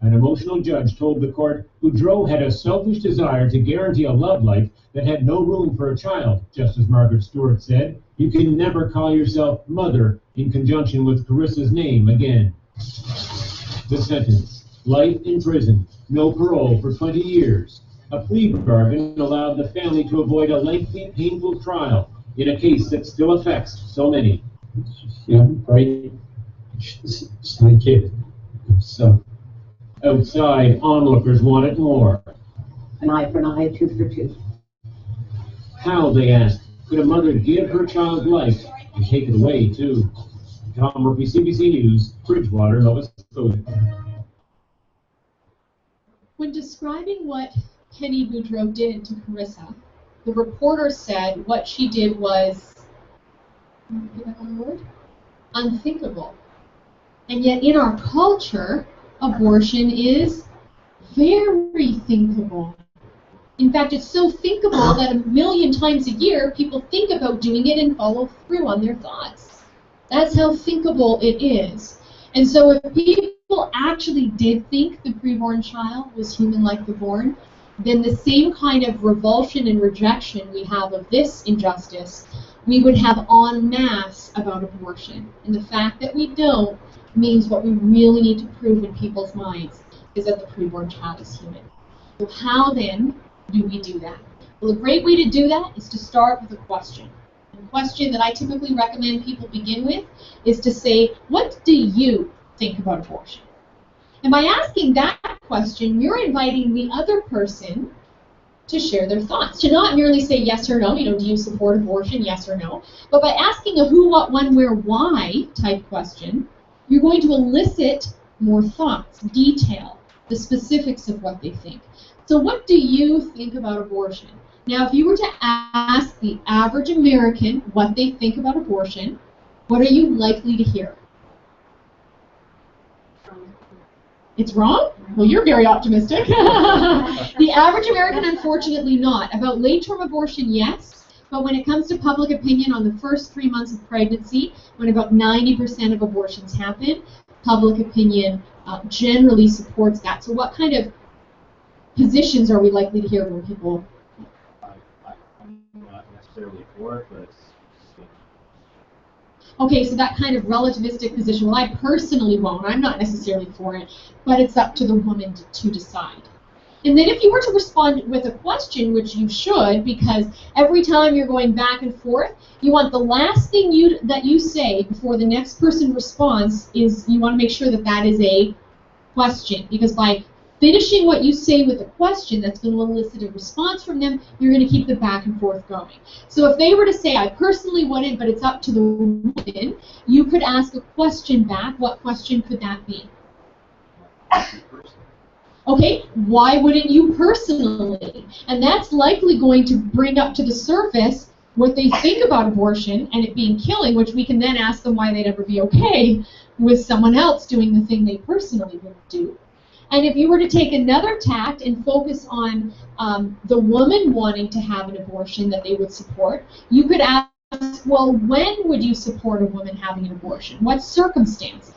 An emotional judge told the court Boudreau had a selfish desire to guarantee a love life that had no room for a child. Justice Margaret Stewart said, "You can never call yourself mother in conjunction with Carissa's name again." The sentence, life in prison, no parole for 20 years. A plea bargain allowed the family to avoid a lengthy, painful trial in a case that still affects so many. Yeah, right. It's my kid. So. Outside, onlookers wanted more. An eye for an eye, a tooth for a tooth. How, they asked, could a mother give her child life and take it away, too? Tom Murphy, CBC News, Bridgewater, Nova Scotia. When describing what Penny Boudreau did to Carissa, the reporter said what she did was, unthinkable. And yet in our culture, abortion is very thinkable. In fact, it's so thinkable that 1 million times a year people think about doing it and follow through on their thoughts. That's how thinkable it is. And so if people actually did think the preborn child was human like the born, then the same kind of revulsion and rejection we have of this injustice, we would have en masse about abortion. And the fact that we don't means what we really need to prove in people's minds is that the preborn child is human. So how then do we do that? Well, a great way to do that is to start with a question. And the question that I typically recommend people begin with is to say, what do you think about abortion? And by asking that question, you're inviting the other person to share their thoughts, to not merely say yes or no, do you support abortion, yes or no, but by asking a who, what, when, where, why type question, you're going to elicit more thoughts, detail, the specifics of what they think. So what do you think about abortion? Now, if you were to ask the average American what they think about abortion, what are you likely to hear? It's wrong? Well, you're very optimistic. The average American, unfortunately, not. About late-term abortion, yes. But when it comes to public opinion on the first 3 months of pregnancy, when about 90% of abortions happen, public opinion generally supports that. So what kind of positions are we likely to hear when people... I'm not necessarily for it, but Okay, so that kind of relativistic position, well, I personally won't. I'm not necessarily for it, but it's up to the woman to decide. And then if you were to respond with a question, which you should, because every time you're going back and forth, you want the last thing that you say before the next person responds is you want to make sure that that is a question, because by finishing what you say with a question that's going to elicit a response from them, you're going to keep the back and forth going. So if they were to say, I personally wouldn't, but it's up to the woman, you could ask a question back. What question could that be? Okay, why wouldn't you personally? And that's likely going to bring up to the surface what they think about abortion and it being killing, which we can then ask them why they'd ever be okay with someone else doing the thing they personally would do. And if you were to take another tact and focus on the woman wanting to have an abortion that they would support, you could ask, well, when would you support a woman having an abortion? What circumstances?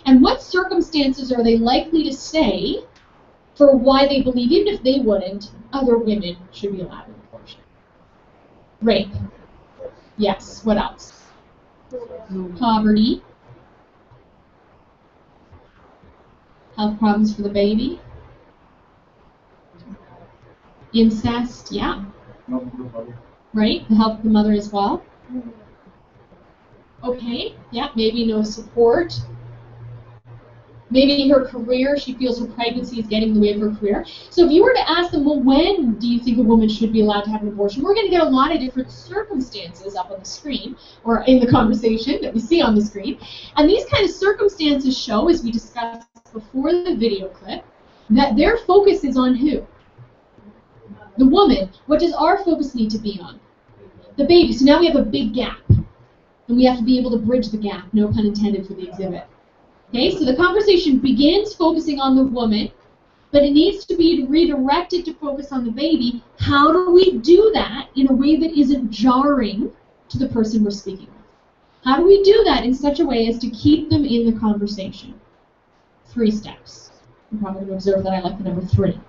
And what circumstances are they likely to say for why they believe, even if they wouldn't, other women should be allowed an abortion? Rape. Yes. What else? Poverty. Health problems for the baby. Incest, yeah. Right, the health of the mother as well. Okay, yeah, maybe no support. Maybe her career, she feels her pregnancy is getting in the way of her career. So if you were to ask them, well, when do you think a woman should be allowed to have an abortion? We're going to get a lot of different circumstances up on the screen, or in the conversation that we see on the screen. And these kind of circumstances show, as we discussed before the video clip, that their focus is on who? The woman. What does our focus need to be on? The baby. So now we have a big gap. And we have to be able to bridge the gap, no pun intended for the exhibit. Okay, so the conversation begins focusing on the woman, but it needs to be redirected to focus on the baby. How do we do that in a way that isn't jarring to the person we're speaking with? How do we do that in such a way as to keep them in the conversation? 3 steps. You're probably going to observe that I like the number 3.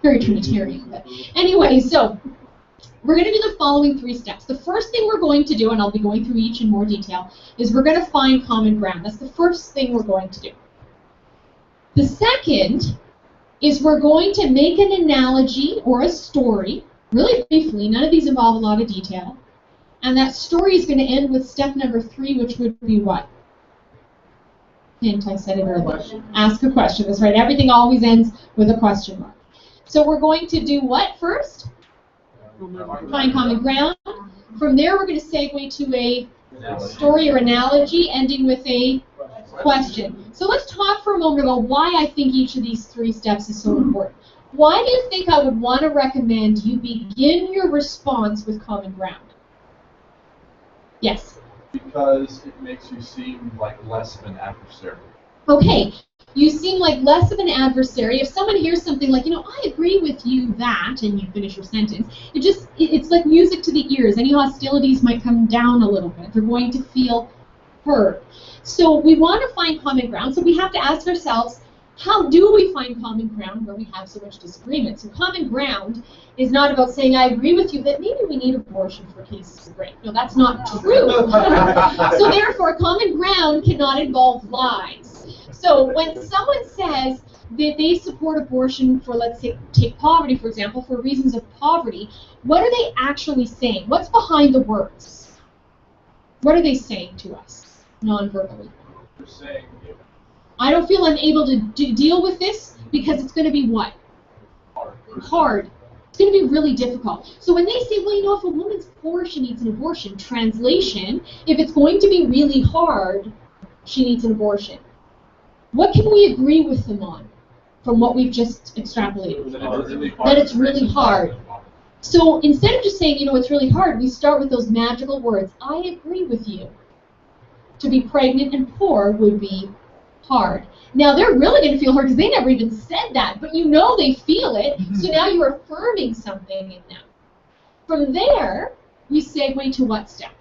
Very Trinitarian. But anyway, so we're going to do the following 3 steps. The first thing we're going to do, and I'll be going through each in more detail, is we're going to find common ground. That's the first thing we're going to do. The second is we're going to make an analogy or a story, really briefly. None of these involve a lot of detail. And that story is going to end with step number 3, which would be what? Hint, I said it earlier. Ask a question. That's right. Everything always ends with a question mark. So we're going to do what first? Find common ground. From there, we're going to segue to a story or analogy, ending with a question. So let's talk for a moment about why I think each of these 3 steps is so important. Why do you think I would want to recommend you begin your response with common ground? Yes? Because it makes you seem like less of an adversary. Okay. You seem like less of an adversary. If someone hears something like, I agree with you that, and you finish your sentence, it's like music to the ears. Any hostilities might come down a little bit. They're going to feel heard. So we want to find common ground. So we have to ask ourselves, how do we find common ground where we have so much disagreement? So common ground is not about saying, I agree with you that maybe we need abortion for cases of rape. No, that's not true. So therefore, common ground cannot involve lies. So when someone says that they support abortion for, let's say, take poverty, for example, for reasons of poverty, what are they actually saying? What's behind the words? What are they saying to us, non-verbally? They're saying, I don't feel I'm able to deal with this because it's going to be what? hard. Hard. It's going to be really difficult. So when they say, well, you know, if a woman's poor, she needs an abortion, translation, if it's going to be really hard, she needs an abortion. What can we agree with them on from what we've just extrapolated? That it's really hard. So instead of just saying, you know, it's really hard, we start with those magical words. I agree with you. To be pregnant and poor would be hard. Now, they're really going to feel hurt because they never even said that, but you know they feel it, so now you're affirming something in them. From there, you segue to what step?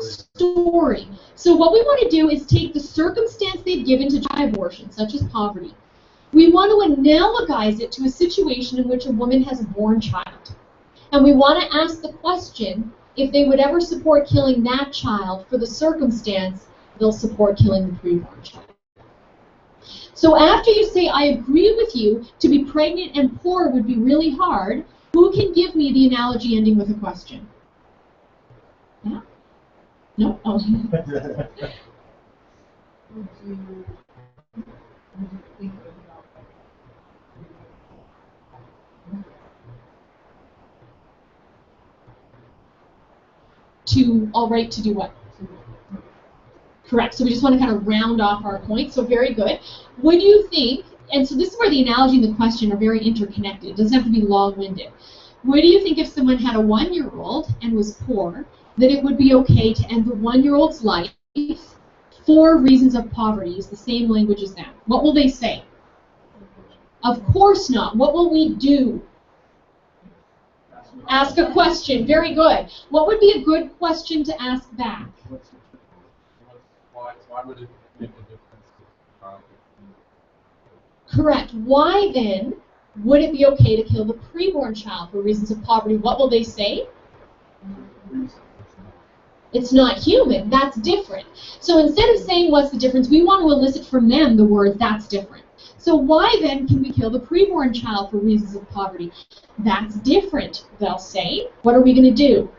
Story. So what we want to do is take the circumstance they've given to child abortion, such as poverty. We want to analogize it to a situation in which a woman has a born child. And we want to ask the question if they would ever support killing that child for the circumstance they'll support killing the preborn child. So after you say, I agree with you, to be pregnant and poor would be really hard, who can give me the analogy ending with a question? Yeah? No? Oh. All right, to do what? Correct. So we just want to kind of round off our point. So very good. Would you think, and so this is where the analogy and the question are very interconnected. It doesn't have to be long-winded. Would you think if someone had a 1-year-old and was poor, that it would be okay to end the 1-year-old's life for reasons of poverty? Use the same language as them. What will they say? Of course not. What will we do? Ask a question. Very good. What would be a good question to ask back? Why would it make a difference? Correct. Why then would it be okay to kill the preborn child for reasons of poverty? What will they say? It's not human. That's different. So instead of saying what's the difference, we want to elicit from them the word that's different. So why then can we kill the preborn child for reasons of poverty? That's different, they'll say. What are we going to do?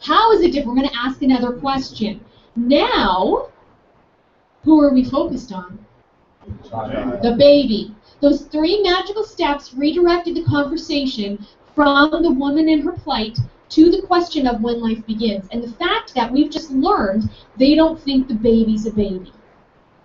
How is it different? We're going to ask another question. Now, who are we focused on? The baby. Those 3 magical steps redirected the conversation from the woman and her plight to the question of when life begins. And the fact that we've just learned they don't think the baby's a baby.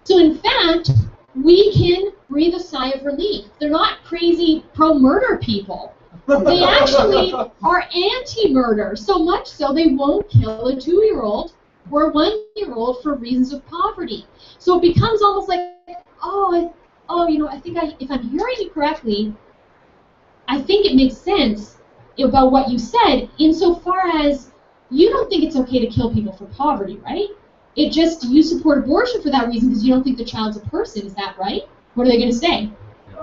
So in fact, we can breathe a sigh of relief. They're not crazy pro-murder people. They actually are anti-murder, so much so they won't kill a 2-year-old or a 1-year-old for reasons of poverty. So it becomes almost like, you know, I think if I'm hearing you correctly, I think it makes sense about what you said insofar as you don't think it's okay to kill people for poverty, right? It just, you support abortion for that reason because you don't think the child's a person, is that right? What are they going to say?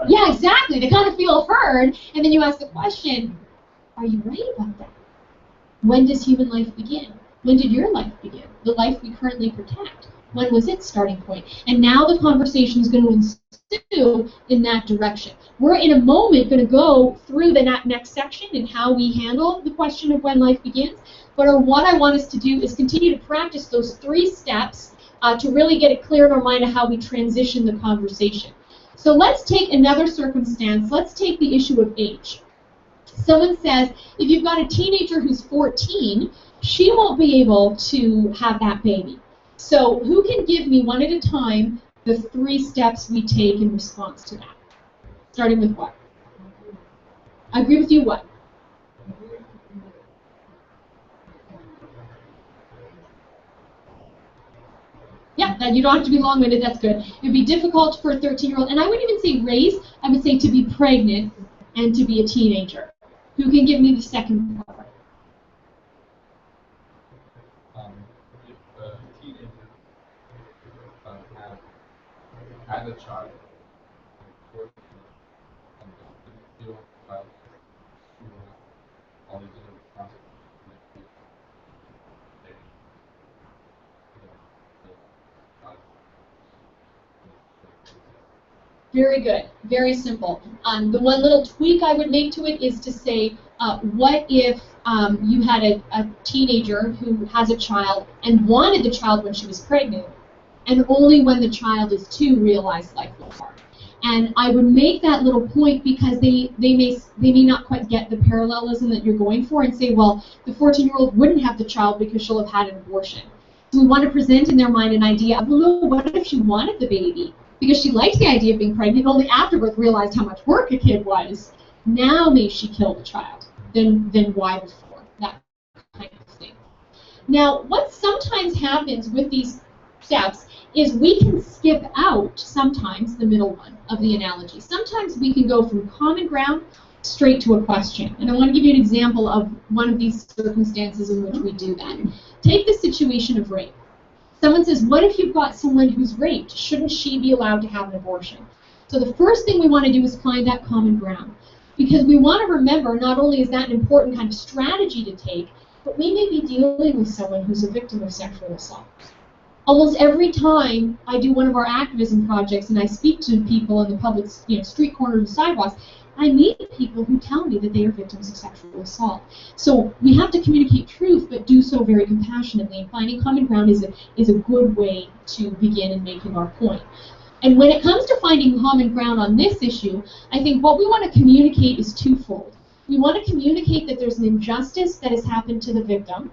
Yeah, exactly. They kind of feel heard, and then you ask the question, are you right about that? When does human life begin? When did your life begin? The life we currently protect. When was its starting point? And now the conversation is going to ensue in that direction. We're in a moment going to go through the next section and how we handle the question of when life begins. But what I want us to do is continue to practice those 3 steps to really get it clear in our mind of how we transition the conversation. So let's take another circumstance. Let's take the issue of age. Someone says, if you've got a teenager who's 14, she won't be able to have that baby. So who can give me one at a time the 3 steps we take in response to that? Starting with what? I agree with you, what? Yeah, you don't have to be long-winded, that's good. It would be difficult for a 13-year-old, and I wouldn't even say raise, I would say to be pregnant and to be a teenager. Who can give me the second part? If the teenager had a child, and didn't feel about all these other responsibilities, Very good. Very simple. The one little tweak I would make to it is to say, what if you had a teenager who has a child and wanted the child when she was pregnant, and only when the child is 2 realized life was hard? And I would make that little point because they may not quite get the parallelism that you're going for and say, well, the 14-year-old wouldn't have the child because she'll have had an abortion. So we want to present in their mind an idea of, well, what if she wanted the baby because she liked the idea of being pregnant and only after birth realized how much work a kid was. Now may she kill the child. Then why before? That kind of thing. Now, what sometimes happens with these steps is we can skip out sometimes the middle one of the analogy. Sometimes we can go from common ground straight to a question. And I want to give you an example of one of these circumstances in which we do that. Take the situation of rape. Someone says, what if you've got someone who's raped? Shouldn't she be allowed to have an abortion? So the first thing we want to do is find that common ground. Because we want to remember, not only is that an important kind of strategy to take, but we may be dealing with someone who's a victim of sexual assault. Almost every time I do one of our activism projects and I speak to people in the public, street corners and sidewalks, I meet people who tell me that they are victims of sexual assault. So we have to communicate truth, but do so very compassionately. And finding common ground is a good way to begin in making our point. And when it comes to finding common ground on this issue, I think what we want to communicate is twofold. We want to communicate that there's an injustice that has happened to the victim.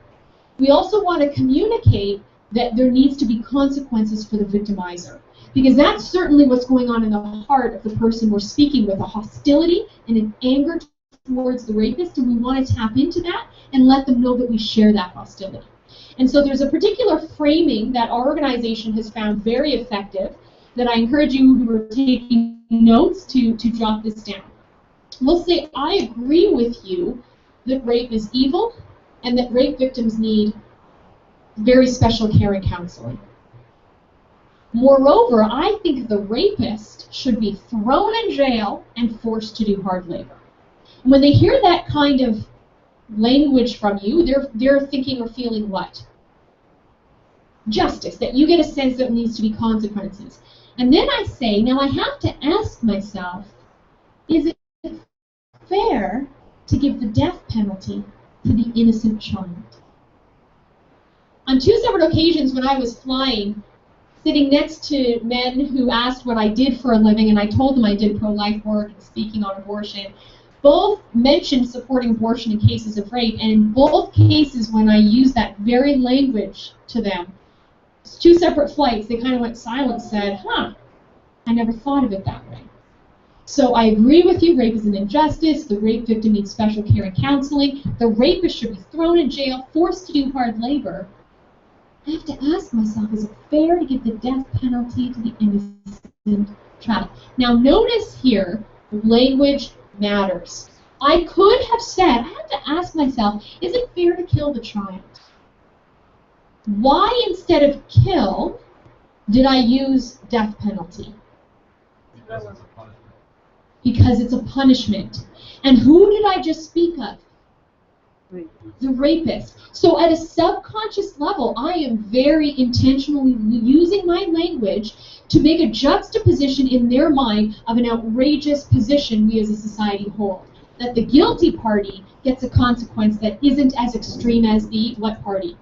We also want to communicate that there needs to be consequences for the victimizer. Because that's certainly what's going on in the heart of the person we're speaking with, a hostility and an anger towards the rapist, and we want to tap into that and let them know that we share that hostility. And so there's a particular framing that our organization has found very effective that I encourage you who are taking notes to jot this down. We'll say, I agree with you that rape is evil and that rape victims need very special care and counseling. Moreover, I think the rapist should be thrown in jail and forced to do hard labor. And when they hear that kind of language from you, they're thinking or feeling what? Justice, that you get a sense that there needs to be consequences. And then I say, now I have to ask myself, is it fair to give the death penalty to the innocent child? On 2 separate occasions when I was flying, sitting next to men who asked what I did for a living, and I told them I did pro-life work and speaking on abortion, both mentioned supporting abortion in cases of rape, and in both cases when I used that very language to them, 2 separate flights, they kind of went silent and said, I never thought of it that way. So I agree with you, rape is an injustice, the rape victim needs special care and counseling, the rapist should be thrown in jail, forced to do hard labor. I have to ask myself, is it fair to give the death penalty to the innocent child? Now notice here, language matters. I could have said, I have to ask myself, is it fair to kill the child? Why instead of kill did I use death penalty? Because it's a punishment. And who did I just speak of? The rapist. So at a subconscious level, I am very intentionally using my language to make a juxtaposition in their mind of an outrageous position we as a society hold. That the guilty party gets a consequence that isn't as extreme as the what party?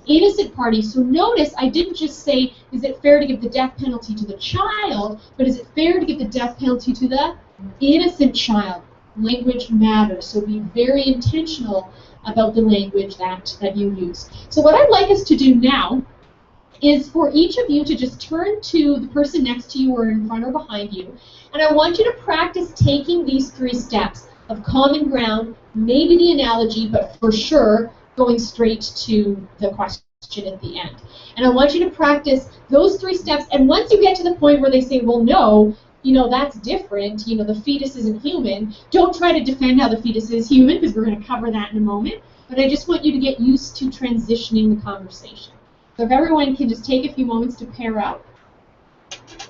Innocent party. So notice I didn't just say, is it fair to give the death penalty to the child, but is it fair to give the death penalty to the innocent child? Language matters, so be very intentional about the language that you use. So what I'd like us to do now is for each of you to just turn to the person next to you or in front or behind you, and I want you to practice taking these 3 steps of common ground, maybe the analogy, but for sure going straight to the question at the end. And I want you to practice those 3 steps, and once you get to the point where they say, well, no, that's different, the fetus isn't human, don't try to defend how the fetus is human, because we're going to cover that in a moment, but I just want you to get used to transitioning the conversation. So if everyone can just take a few moments to pair up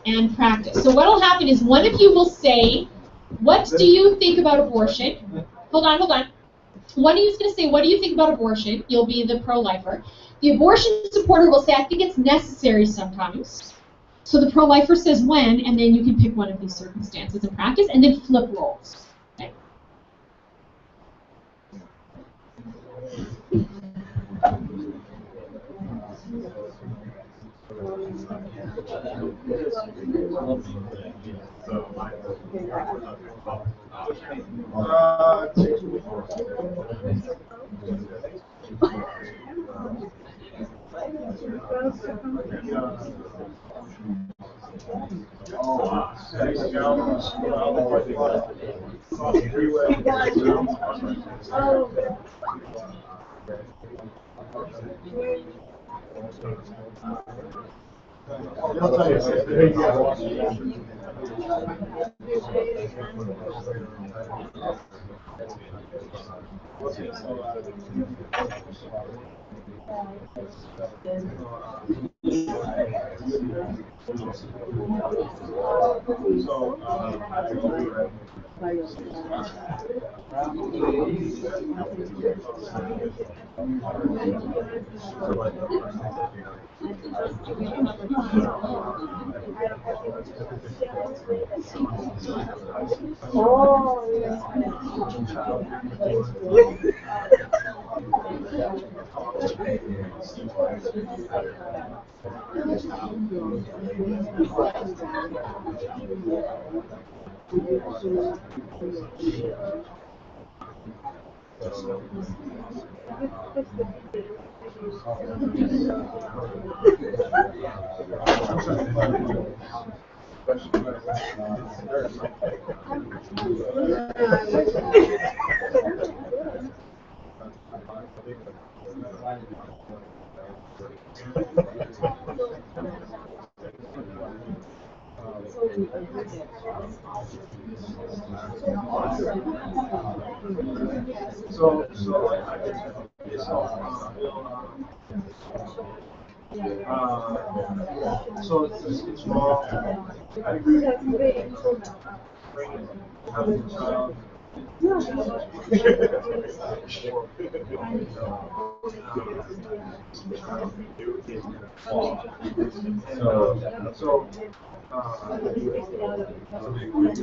and practice. So what will happen is one of you will say, what do you think about abortion? Hold on. One of you is going to say, what do you think about abortion? You'll be the pro-lifer. The abortion supporter will say, I think it's necessary sometimes. So the pro-lifer says when, and then you can pick one of these circumstances in practice, and then flip roles. Okay?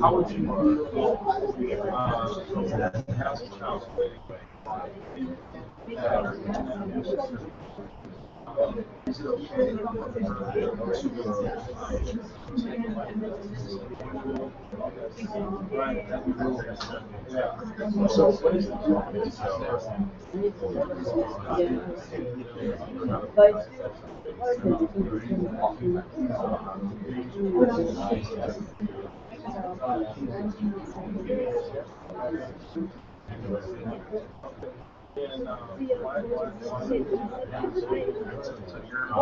How would you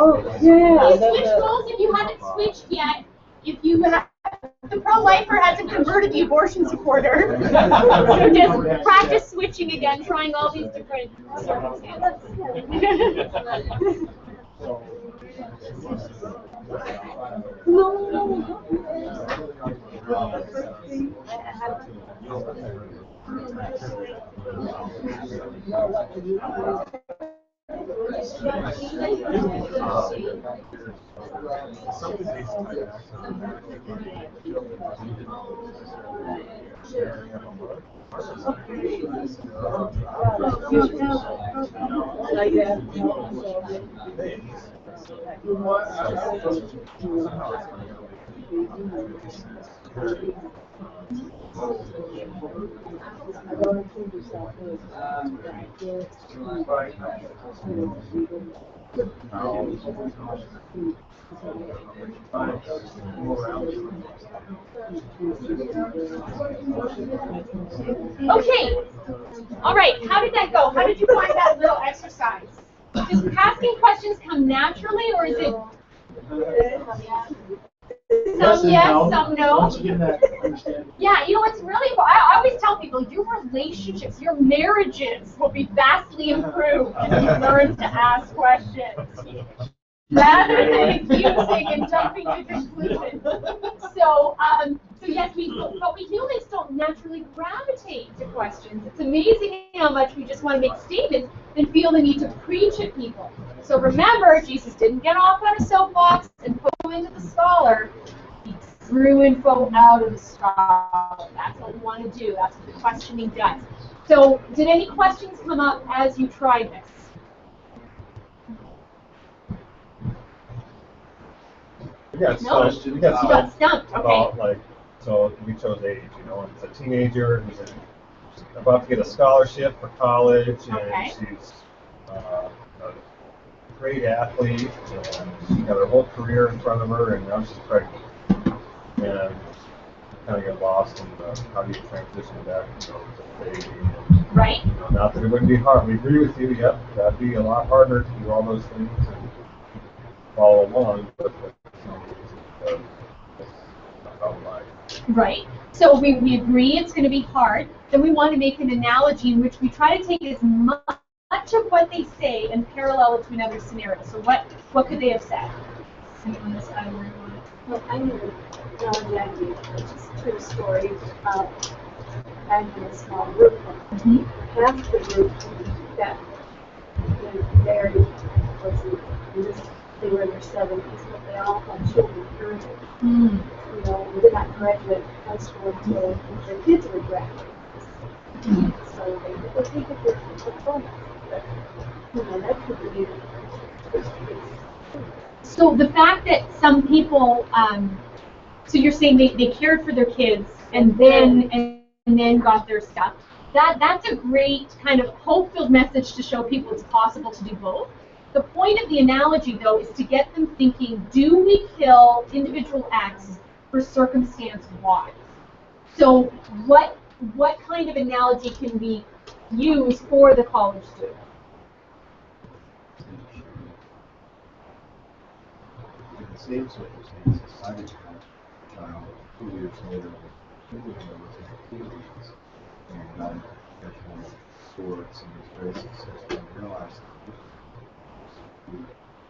Please switch roles if you haven't switched yet. If you have, the pro-lifer hasn't converted the abortion supporter. So just practice switching again, trying all these different circumstances. Okay. All right. How did that go? How did you find that little exercise? Does asking questions come naturally, or is it some yes, some no? Yeah, you know, it's really important. I always tell people your relationships, your marriages will be vastly improved if you learn to ask questions rather than accusing and jumping to conclusions. So yes, but we humans don't naturally gravitate to questions. It's amazing how much we just want to make statements and feel the need to preach at people. So remember, Jesus didn't get off on a soapbox and put you into the scholar. He drew info out of the scholar. That's what we want to do. That's what the questioning does. So did any questions come up as you tried this? got No. stumped. We got You got stumped stumped. Okay. about, like, so we chose age, you know, and it's a teenager who's about to get a scholarship for college, and Okay. she's a great athlete, and she got her whole career in front of her, and now she's pregnant. And kind of get lost in how do you transition back, you know, to baby. And, Right. you know, not that it wouldn't be hard. We agree with you. Yep, that'd be a lot harder to do all those things and follow along, but it's not easy. That's not how life. Right. So we agree it's going to be hard. Then we want to make an analogy in which we try to take as much of what they say and parallel it to another scenario. So what could they have said? Anyone decide where you want it? Well, I knew analogy I do, which is a true story. I'm in a small group. Mm-hmm. Half the group that when married was they were in their 70s, but they all had children early. Mm. You know, they did not graduate high school until their kids were graduating. So they think of their performance. But, you know, that could be So the fact that some people, so you're saying they cared for their kids and then got their stuff. That's a great kind of hope-filled message to show people it's possible to do both. The point of the analogy, though, is to get them thinking, do we kill individual X for circumstance Y? So what kind of analogy can we use for the college student? In the same circumstances, I would have a child 2 years later with was in the teenagers and got into professional sports and was very successful and realized that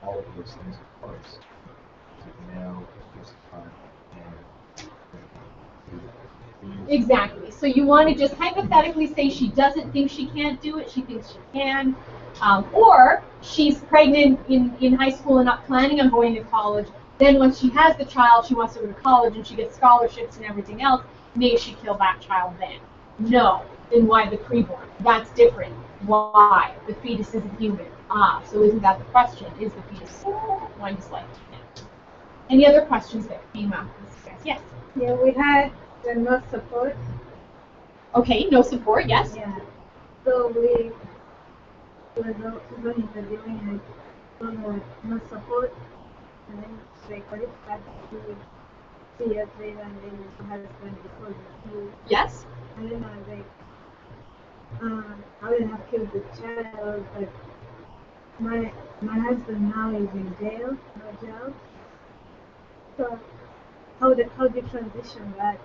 all of those things at once. So now is the time and Exactly. So you want to just hypothetically say she doesn't think she can't do it, she thinks she can. Or she's pregnant in high school and not planning on going to college. Then once she has the child, she wants to go to college and she gets scholarships and everything else. May she kill that child then? No. Then why the preborn? That's different. Why? The fetus isn't human. So isn't that the question? Is the fetus going to like it? Any other questions that came up? Yes? Yeah, we had no support. Okay, no support, yes? Yeah. So we were interviewing and no support. And then they got it back to 3 years later and then my husband because he Yes? I don't know I would have killed the child but my husband now is in jail, no job. So how do you transition that?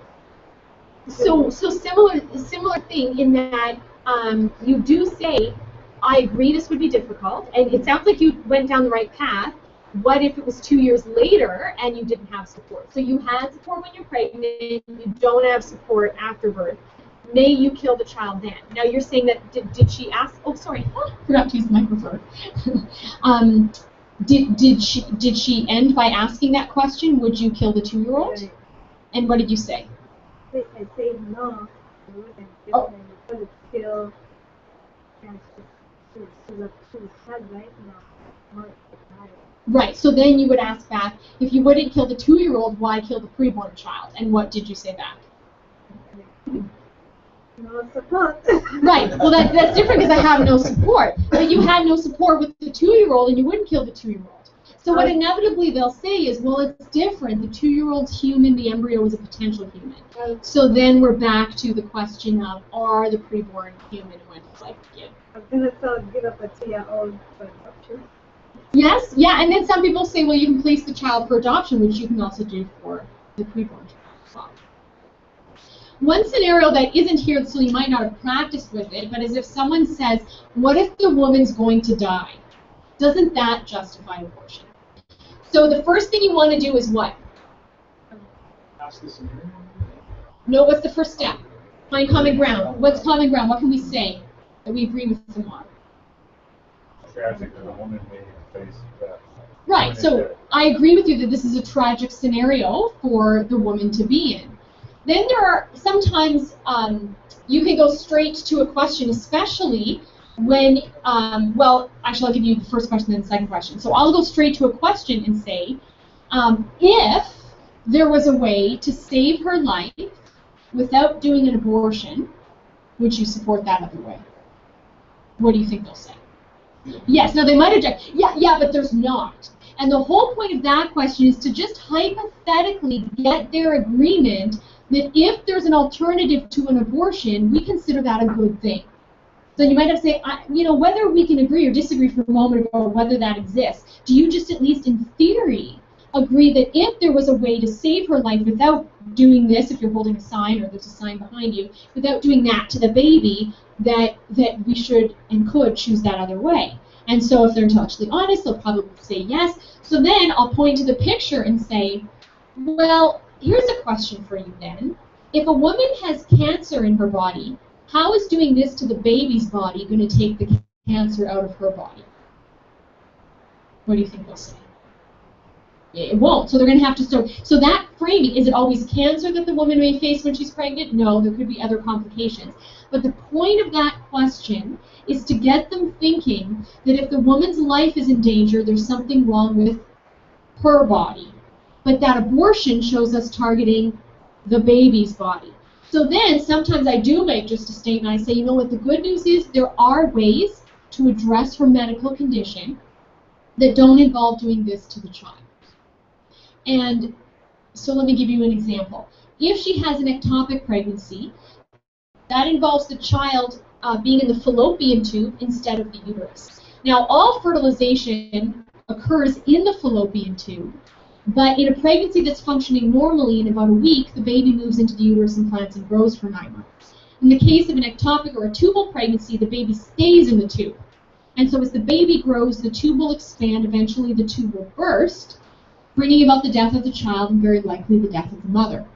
So similar thing in that you do say, I agree this would be difficult, and it sounds like you went down the right path. What if it was 2 years later and you didn't have support? So you had support when you're pregnant, you don't have support after birth. May you kill the child then? Now you're saying that, did she ask, oh sorry, forgot to use the microphone. Did she end by asking that question, would you kill the 2-year-old? Right. And what did you say? I said no, I wouldn't kill Oh. him because it's still and she's sad right now. Right, so then you would ask back, if you wouldn't kill the 2-year-old, why kill the preborn child? And what did you say back? No support. Right, well that's different because I have no support. But you had no support with the 2-year-old and you wouldn't kill the 2-year-old. So what inevitably they'll say is, well, it's different. The 2-year-old's human, the embryo is a potential human. So then we're back to the question of, are the preborn human when it's like begin? I'm going to give up a 2-year-old for adoption. Yes, yeah, and then some people say, well, you can place the child for adoption, which you can also do for the preborn child. One scenario that isn't here, so you might not have practiced with it, but is if someone says, what if the woman's going to die? Doesn't that justify abortion? So the first thing you want to do is what? Ask the scenario. No, what's the first step? Find common ground. What's common ground? What can we say that we agree with someone? Tragic that a woman may face death. Right, so I agree with you that this is a tragic scenario for the woman to be in. Then there are sometimes you can go straight to a question, especially when, well, actually I'll give you the first question and the second question. So I'll go straight to a question and say, If there was a way to save her life without doing an abortion, would you support that other way? What do you think they'll say? Yes. Now, they might object. Yeah, but there's not. And the whole point of that question is to just hypothetically get their agreement that if there's an alternative to an abortion, we consider that a good thing. So you might have to say, whether we can agree or disagree for a moment about whether that exists, do you just at least in theory agree that if there was a way to save her life without doing this, if you're holding a sign or there's a sign behind you, without doing that to the baby, that we should and could choose that other way? And so if they're intellectually honest, they'll probably say yes. So then I'll point to the picture and say, well, here's a question for you then. If a woman has cancer in her body, how is doing this to the baby's body going to take the cancer out of her body? What do you think they'll say? It won't. So they're going to have to so that framing, is it always cancer that the woman may face when she's pregnant? No, there could be other complications. But the point of that question is to get them thinking that if the woman's life is in danger, there's something wrong with her body. But that abortion shows us targeting the baby's body. So then sometimes I do make just a statement. I say, you know what, the good news is there are ways to address her medical condition that don't involve doing this to the child. And so let me give you an example. If she has an ectopic pregnancy, that involves the child being in the fallopian tube instead of the uterus. Now, all fertilization occurs in the fallopian tube, but in a pregnancy that's functioning normally, in about a week, the baby moves into the uterus and plants and grows for 9 months. In the case of an ectopic or a tubal pregnancy, the baby stays in the tube. And so as the baby grows, the tube will expand. Eventually, the tube will burst, bringing about the death of the child and very likely the death of the mother.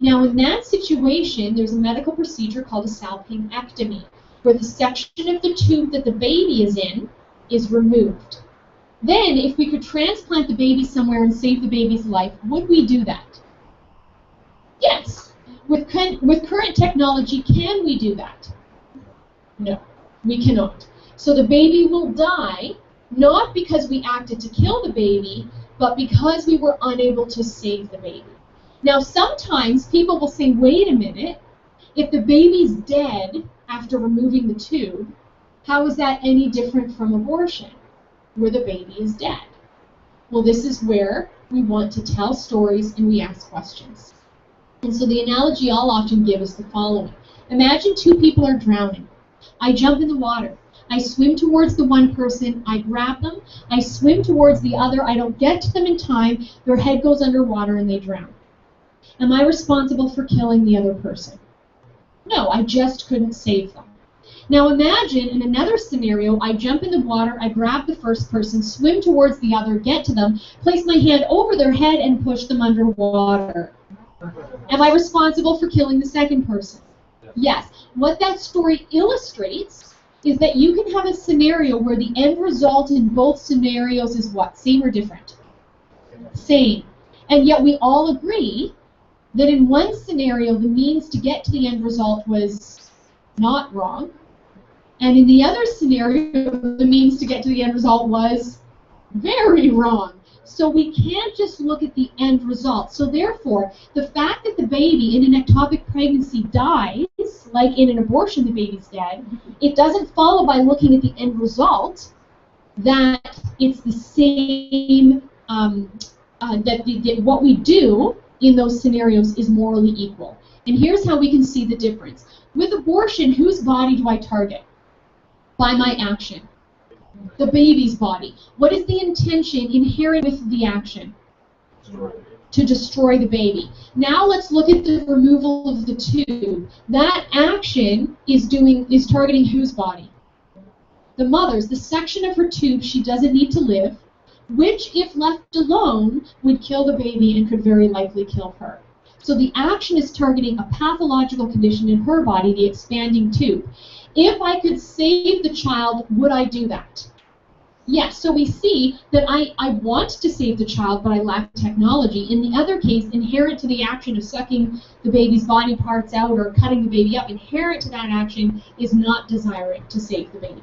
Now, in that situation, there's a medical procedure called a salpingectomy, where the section of the tube that the baby is in is removed. Then, if we could transplant the baby somewhere and save the baby's life, would we do that? Yes. With current technology, can we do that? No, we cannot. So the baby will die, not because we acted to kill the baby, but because we were unable to save the baby. Now, sometimes people will say, wait a minute, if the baby's dead after removing the tube, how is that any different from abortion, where the baby is dead? Well, this is where we want to tell stories and we ask questions. And so the analogy I'll often give is the following. Imagine two people are drowning. I jump in the water. I swim towards the one person, I grab them, I swim towards the other, I don't get to them in time, their head goes underwater and they drown. Am I responsible for killing the other person? No, I just couldn't save them. Now imagine in another scenario, I jump in the water, I grab the first person, swim towards the other, get to them, place my hand over their head and push them underwater. Am I responsible for killing the second person? Yes. What that story illustrates is that you can have a scenario where the end result in both scenarios is what? Same or different? Same. And yet we all agree that in one scenario the means to get to the end result was not wrong, and in the other scenario the means to get to the end result was very wrong. So we can't just look at the end result. So therefore, the fact that the baby in an ectopic pregnancy dies, like in an abortion the baby's dead, it doesn't follow by looking at the end result that it's the same, that what we do in those scenarios is morally equal. And here's how we can see the difference. With abortion, whose body do I target? By my action. The baby's body. What is the intention inherent with the action? To destroy the baby. Now let's look at the removal of the tube. That action is targeting whose body? The mother's. The section of her tube she doesn't need to live, which, if left alone, would kill the baby and could very likely kill her. So the action is targeting a pathological condition in her body, the expanding tube. If I could save the child, would I do that? Yes, so we see that I want to save the child, but I lack technology. In the other case, inherent to the action of sucking the baby's body parts out or cutting the baby up, inherent to that action is not desiring to save the baby.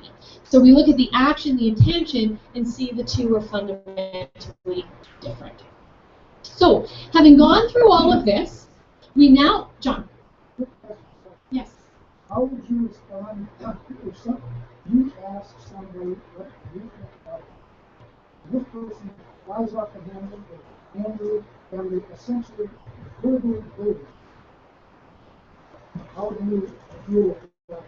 So we look at the action, the intention, and see the two are fundamentally different. So, having gone through all of this, we now, John. Yes. How would you respond if you ask somebody what you think about this person flies off the handle or angry and they essentially verbally bully? How do you deal with that?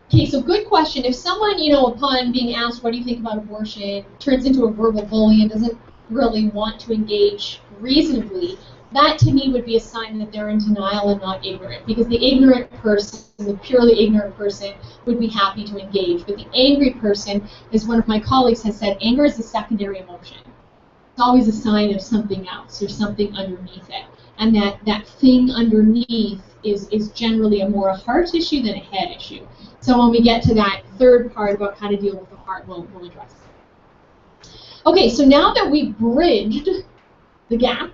Okay, so good question. If someone, upon being asked, what do you think about abortion, turns into a verbal bully and doesn't really want to engage reasonably, that to me would be a sign that they're in denial and not ignorant. Because the ignorant person, the purely ignorant person, would be happy to engage. But the angry person, as one of my colleagues has said, anger is a secondary emotion. It's always a sign of something else or something underneath it. And that thing underneath is generally more a heart issue than a head issue. So when we get to that third part about how to deal with the heart, we'll address it. Okay, so now that we've bridged the gap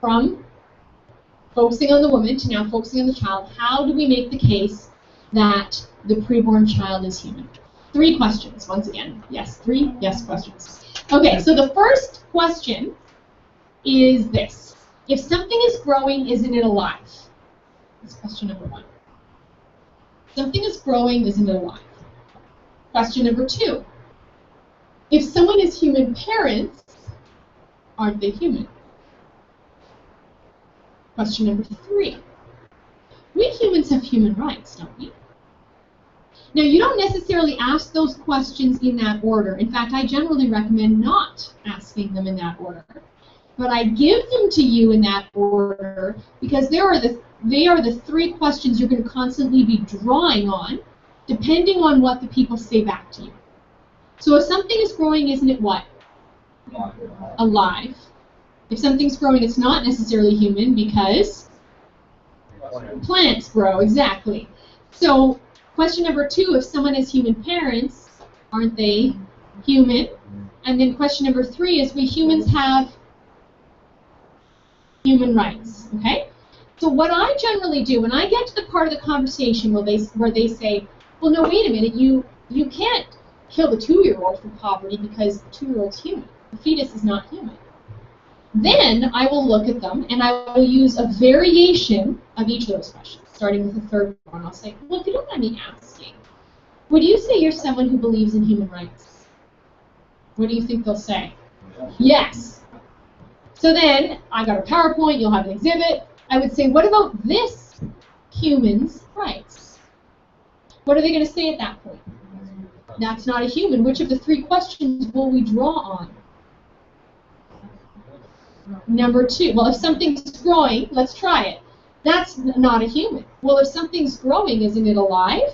from focusing on the woman to now focusing on the child, how do we make the case that the preborn child is human? 3 questions, once again. Yes, 3 yes questions. Okay, so the first question is this. If something is growing, isn't it alive? That's question number 1. Something is growing, isn't it alive? Question number 2. If someone is human parents, aren't they human? Question number 3. We humans have human rights, don't we? Now, you don't necessarily ask those questions in that order. In fact, I generally recommend not asking them in that order. But I give them to you in that order because they are the 3 questions you're going to constantly be drawing on, depending on what the people say back to you. So if something is growing, isn't it what? Alive. If something's growing, it's not necessarily human because plants grow, exactly. So question number 2, if someone has human parents, aren't they human? And then question number 3 is we humans have human rights, okay? So what I generally do, when I get to the part of the conversation where they say, well, no, wait a minute, you can't kill the 2-year-old for poverty because the 2-year-old's human. The fetus is not human. Then I will look at them and I will use a variation of each of those questions, starting with the third one. I'll say, well, if you don't mind me asking, would you say you're someone who believes in human rights? What do you think they'll say? Yes. So then, I got a PowerPoint, you'll have an exhibit. I would say, what about this human's rights? What are they going to say at that point? That's not a human. Which of the 3 questions will we draw on? Number 2. Well, if something's growing, let's try it. That's not a human. Well, if something's growing, isn't it alive?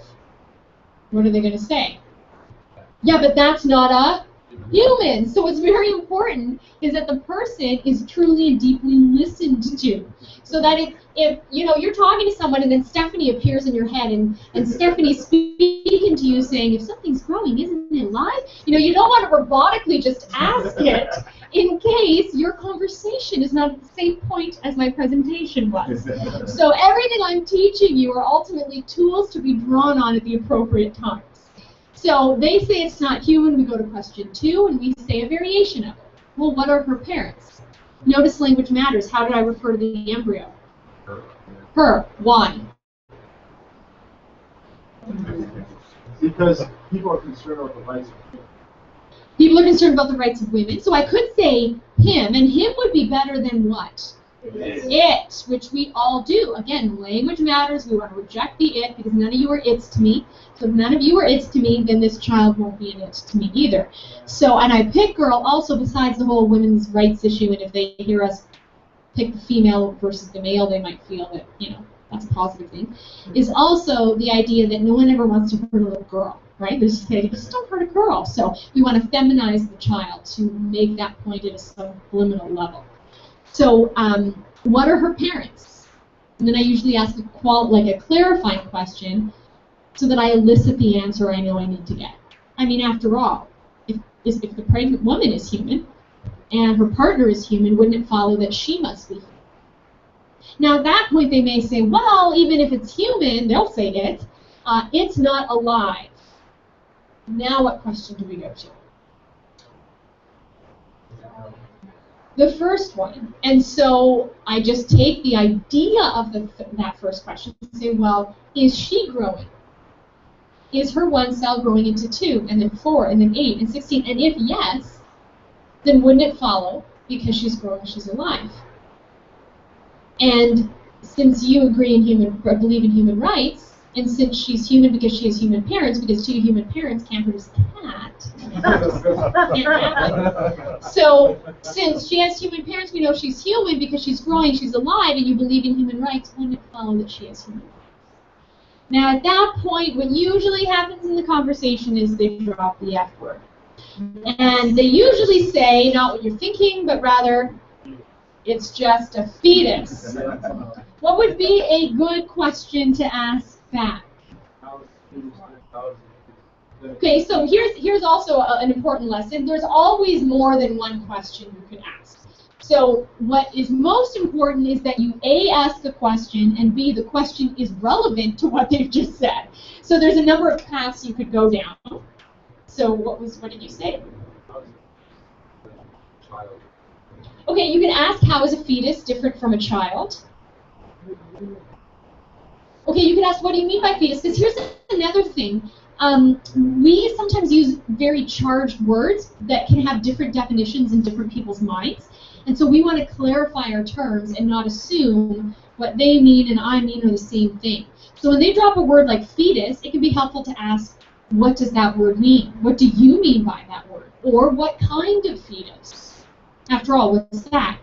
What are they going to say? Yeah, but that's not a human. So what's very important is that the person is truly and deeply listened to. So that if you're talking to someone and then Stephanie appears in your head and Stephanie's speaking to you saying, if something's growing, isn't it alive? You don't want to robotically just ask it in case your conversation is not at the same point as my presentation was. So everything I'm teaching you are ultimately tools to be drawn on at the appropriate times. So they say it's not human, we go to question 2, and we say a variation of it. Well, what are her parents? Notice language matters. How did I refer to the embryo? Her. Why? Because people are concerned about the rights of women. People are concerned about the rights of women. So I could say him, and him would be better than what? It, which we all do. Again, language matters. We want to reject the it because none of you are its to me. So if none of you are its to me, then this child won't be an it to me either. So, and I pick girl also besides the whole women's rights issue, and if they hear us pick the female versus the male, they might feel that, that's a positive thing, is also the idea that no one ever wants to hurt a little girl, right? They just say, just don't hurt a girl. So we want to feminize the child to make that point at a subliminal level. So what are her parents? And then I usually ask a clarifying question so that I elicit the answer I know I need to get. I mean, after all, if the pregnant woman is human and her partner is human, wouldn't it follow that she must be human? Now, at that point, they may say, well, even if it's human, they'll say it's not alive. Now what question do we go to? The first one. And so I just take the idea of that first question and say, well, is she growing? Is her one cell growing into 2, and then 4, and then 8, and 16? And if yes, then wouldn't it follow, because she's growing, she's alive? And since you believe in human rights, and since she's human because she has human parents, because 2 human parents can't produce a cat, can't happen. So since she has human parents, we know she's human because she's growing, she's alive, and you believe in human rights, wouldn't it follow that she has human rights? Now at that point, what usually happens in the conversation is they drop the F word. And they usually say, not what you're thinking, but rather, it's just a fetus. What would be a good question to ask back? Okay, so here's also an important lesson. There's always more than one question you could ask. So what is most important is that you A, ask the question, and B, the question is relevant to what they've just said. So there's a number of paths you could go down. So what did you say? Okay, you can ask, how is a fetus different from a child? Okay, you can ask, what do you mean by fetus? Because here's another thing. We sometimes use very charged words that can have different definitions in different people's minds. And so we want to clarify our terms and not assume what they mean and I mean are the same thing. So when they drop a word like fetus, it can be helpful to ask, what does that word mean? What do you mean by that word? Or what kind of fetus? After all, what's that?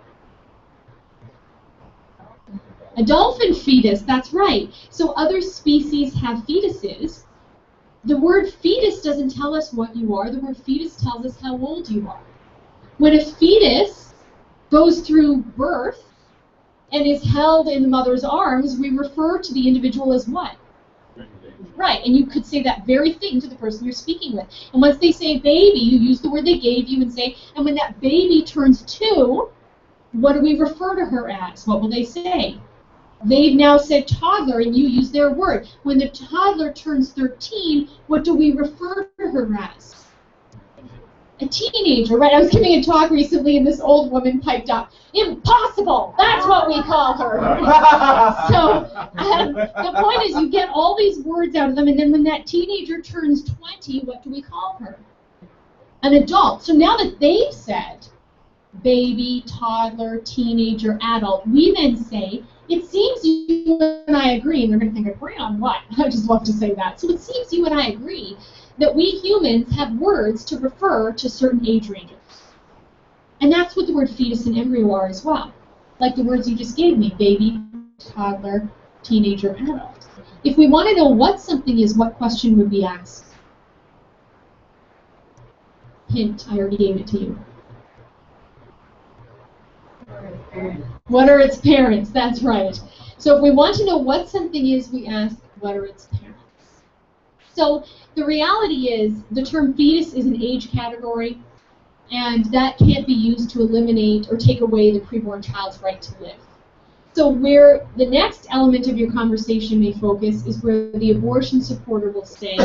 A dolphin fetus, that's right. So other species have fetuses. The word fetus doesn't tell us what you are. The word fetus tells us how old you are. When a fetus goes through birth and is held in the mother's arms, we refer to the individual as what? Right, and you could say that very thing to the person you're speaking with. And once they say baby, you use the word they gave you and say, and when that baby turns 2, what do we refer to her as? What will they say? They've now said toddler, and you use their word. When the toddler turns 13, what do we refer to her as? A teenager, right? I was giving a talk recently, and this old woman piped up, impossible! That's what we call her. So the point is, you get all these words out of them, and then when that teenager turns 20, what do we call her? An adult. So now that they've said baby, toddler, teenager, adult, we then say, it seems you and I agree, and they're going to think, agree on what? I just love to say that. So it seems you and I agree that we humans have words to refer to certain age ranges. And that's what the word fetus and embryo are as well. Like the words you just gave me, baby, toddler, teenager, adult. If we want to know what something is, what question would be asked? Hint, I already gave it to you. What are its parents? That's right. So if we want to know what something is, we ask, what are its parents? So the reality is, the term fetus is an age category, and that can't be used to eliminate or take away the preborn child's right to live. So where the next element of your conversation may focus is where the abortion supporter will say,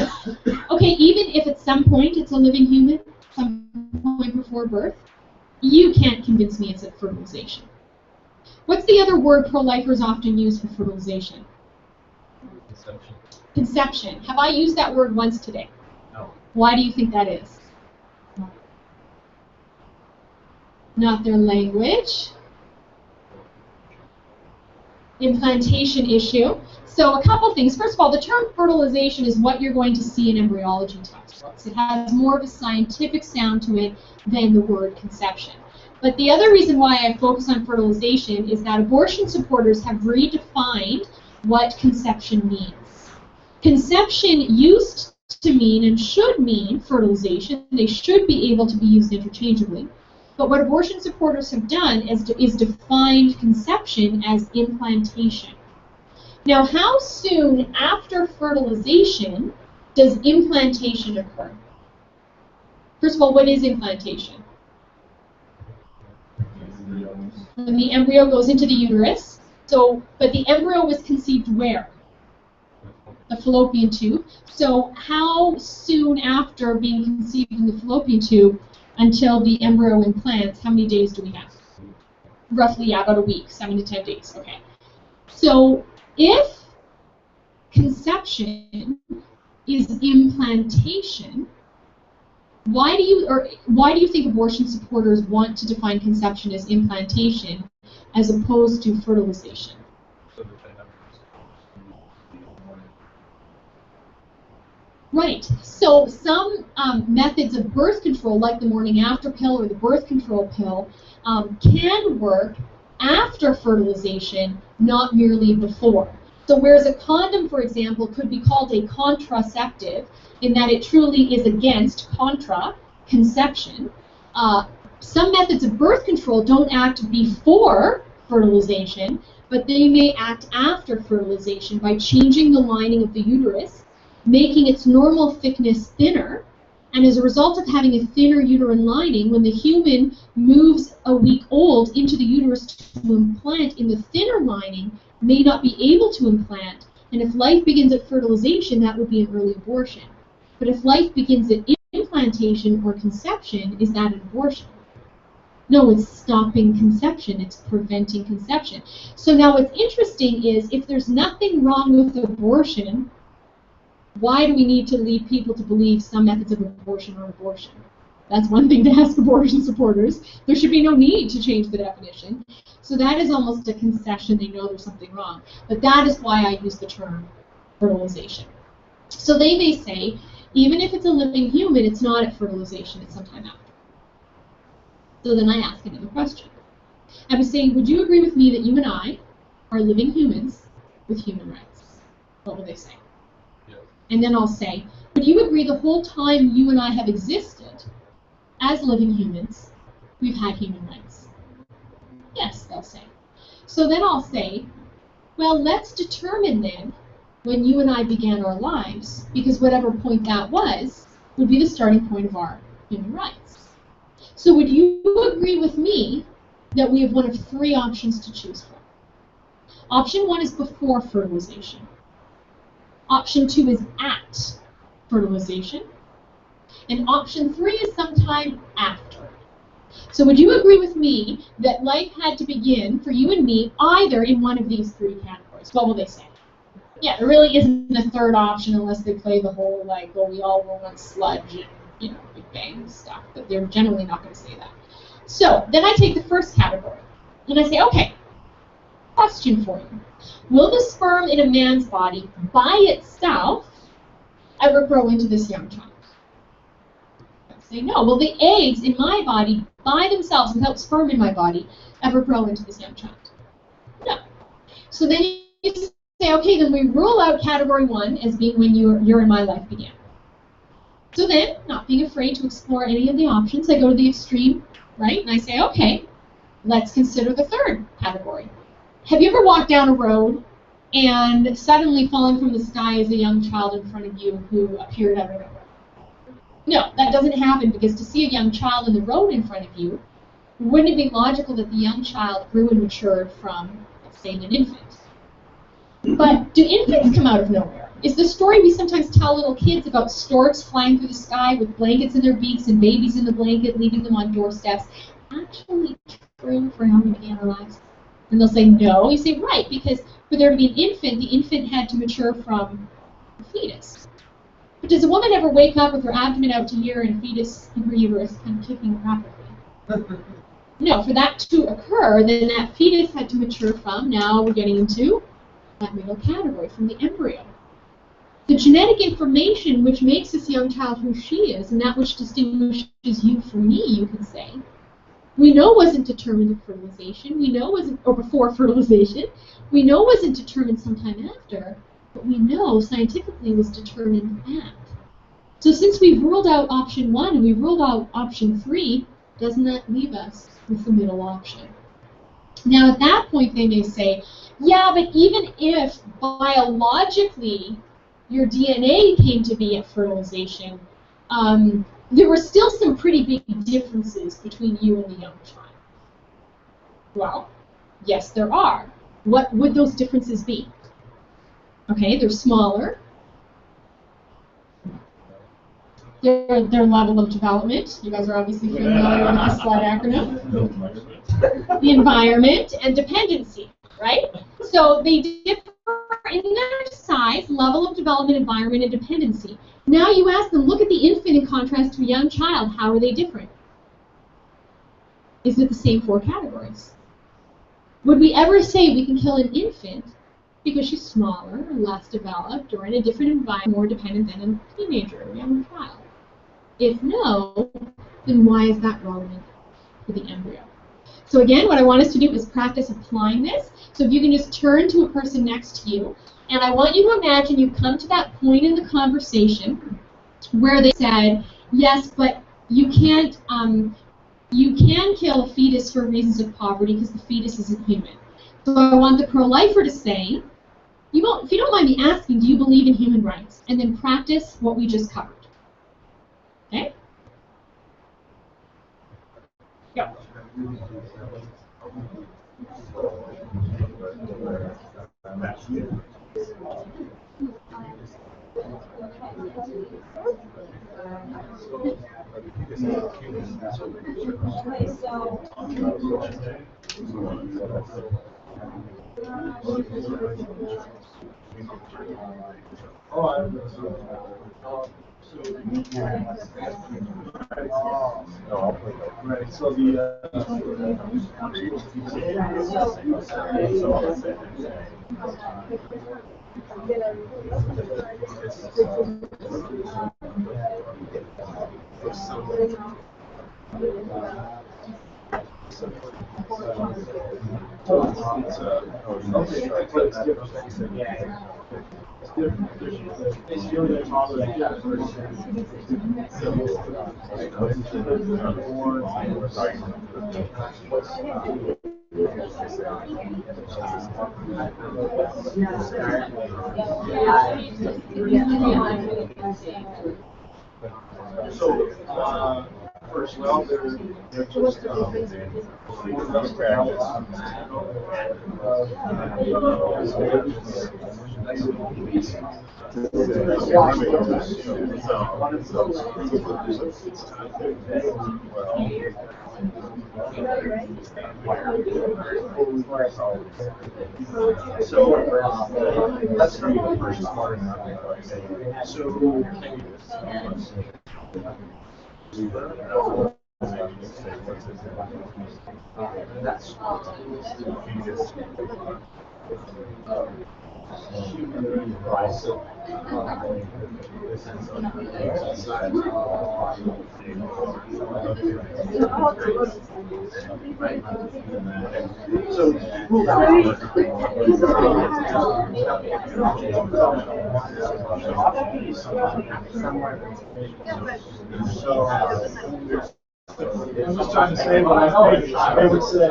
okay, even if at some point it's a living human, some point before birth, you can't convince me it's a fertilization. What's the other word pro-lifers often use for fertilization? Conception. Conception. Have I used that word once today? No. Why do you think that is? Not their language. Implantation issue. So a couple things. First of all, the term fertilization is what you're going to see in embryology textbooks. It has more of a scientific sound to it than the word conception. But the other reason why I focus on fertilization is that abortion supporters have redefined what conception means. Conception used to mean and should mean fertilization. They should be able to be used interchangeably. But what abortion supporters have done is defined conception as implantation. Now, how soon after fertilization does implantation occur? First of all, what is implantation? When the embryo goes into the uterus. So, but the embryo was conceived where? the fallopian tube. So how soon after being conceived in the fallopian tube until the embryo implants, how many days do we have? Roughly, yeah, about a week, 7 to 10 days. Okay. So if conception is implantation, why do you think abortion supporters want to define conception as implantation as opposed to fertilization? Right. So some methods of birth control, like the morning after pill or the birth control pill, can work after fertilization, not merely before. So whereas a condom, for example, could be called a contraceptive in that it truly is against conception, some methods of birth control don't act before fertilization, but they may act after fertilization by changing the lining of the uterus, making its normal thickness thinner, and as a result of having a thinner uterine lining, when the human moves a week old into the uterus to implant in the thinner lining, may not be able to implant, and if life begins at fertilization, that would be an early abortion. But if life begins at implantation or conception, is that an abortion? No, it's stopping conception, it's preventing conception. So now what's interesting is, if there's nothing wrong with abortion, why do we need to lead people to believe some methods of abortion are abortion? That's one thing to ask abortion supporters. There should be no need to change the definition. So that is almost a concession. They know there's something wrong. But that is why I use the term fertilization. So they may say, even if it's a living human, it's not at fertilization, it's sometime after. So then I ask another question. I would say, would you agree with me that you and I are living humans with human rights? What would they say? And then I'll say, would you agree the whole time you and I have existed as living humans, we've had human rights? Yes, they'll say. So then I'll say, well, let's determine then when you and I began our lives, because whatever point that was would be the starting point of our human rights. So would you agree with me that we have one of 3 options to choose from? Option 1 is before fertilization. Option 2 is at fertilization. And option 3 is sometime after. So would you agree with me that life had to begin for you and me either in one of these 3 categories? What will they say? Yeah, there really isn't a third option unless they play the whole, like, well, we all were once sludge and, you know, Big Bang stuff. But they're generally not going to say that. So then I take the first category. And I say, okay, question for you. Will the sperm in a man's body by itself ever grow into this young child? I say no. Will the eggs in my body by themselves, without sperm in my body, ever grow into this young child? No. So then you say, okay, then we rule out category 1 as being when your and my life began. So then, not being afraid to explore any of the options, I go to the extreme, right? And I say, okay, let's consider the third category. Have you ever walked down a road and suddenly falling from the sky is a young child in front of you who appeared out of nowhere? No, that doesn't happen, because to see a young child in the road in front of you, wouldn't it be logical that the young child grew and matured from, let's say, an infant? But do infants come out of nowhere? Is the story we sometimes tell little kids about storks flying through the sky with blankets in their beaks and babies in the blanket, leaving them on doorsteps, actually true for how we began our lives? And they'll say, no. You say, right, because for there to be an infant, the infant had to mature from a fetus. But does a woman ever wake up with her abdomen out to here and a fetus in her uterus kind of kicking rapidly? No, for that to occur, then that fetus had to mature from, now we're getting into that middle category, from the embryo. The genetic information which makes this young child who she is, and that which distinguishes you from me, you could say, we know wasn't determined at fertilization, we know wasn't, or before fertilization, we know wasn't determined sometime after, but we know scientifically was determined at. So since we've ruled out option 1 and we've ruled out option 3, doesn't that leave us with the middle option? Now at that point they may say, yeah, but even if biologically your DNA came to be at fertilization, there were still some pretty big differences between you and the young child. Well, yes, there are. What would those differences be? Okay, they're smaller, their level of development. You guys are obviously familiar with the SLED acronym. The environment and dependency, right? So they differ in their size, level of development, environment, and dependency. Now you ask them, look at the infant in contrast to a young child. How are they different? Is it the same 4 categories? Would we ever say we can kill an infant because she's smaller or less developed or in a different environment, more dependent than a teenager or a young child? If no, then why is that relevant for the embryo? So again, what I want us to do is practice applying this. So if you can just turn to a person next to you, and I want you to imagine you've come to that point in the conversation where they said, yes, but you can kill a fetus for reasons of poverty because the fetus isn't human. So I want the pro-lifer to say, if you don't mind me asking, do you believe in human rights? And then practice what we just covered. Okay? Go. First, well, they're just so that's the first part. So that's I'm just trying to say what I would say.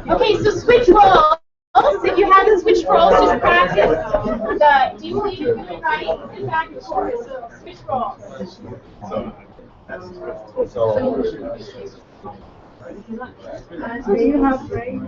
Okay, so switch roles. If you haven't switched roles, just practice do you believe in human rights and back and forth. So switch roles. Do you have brain?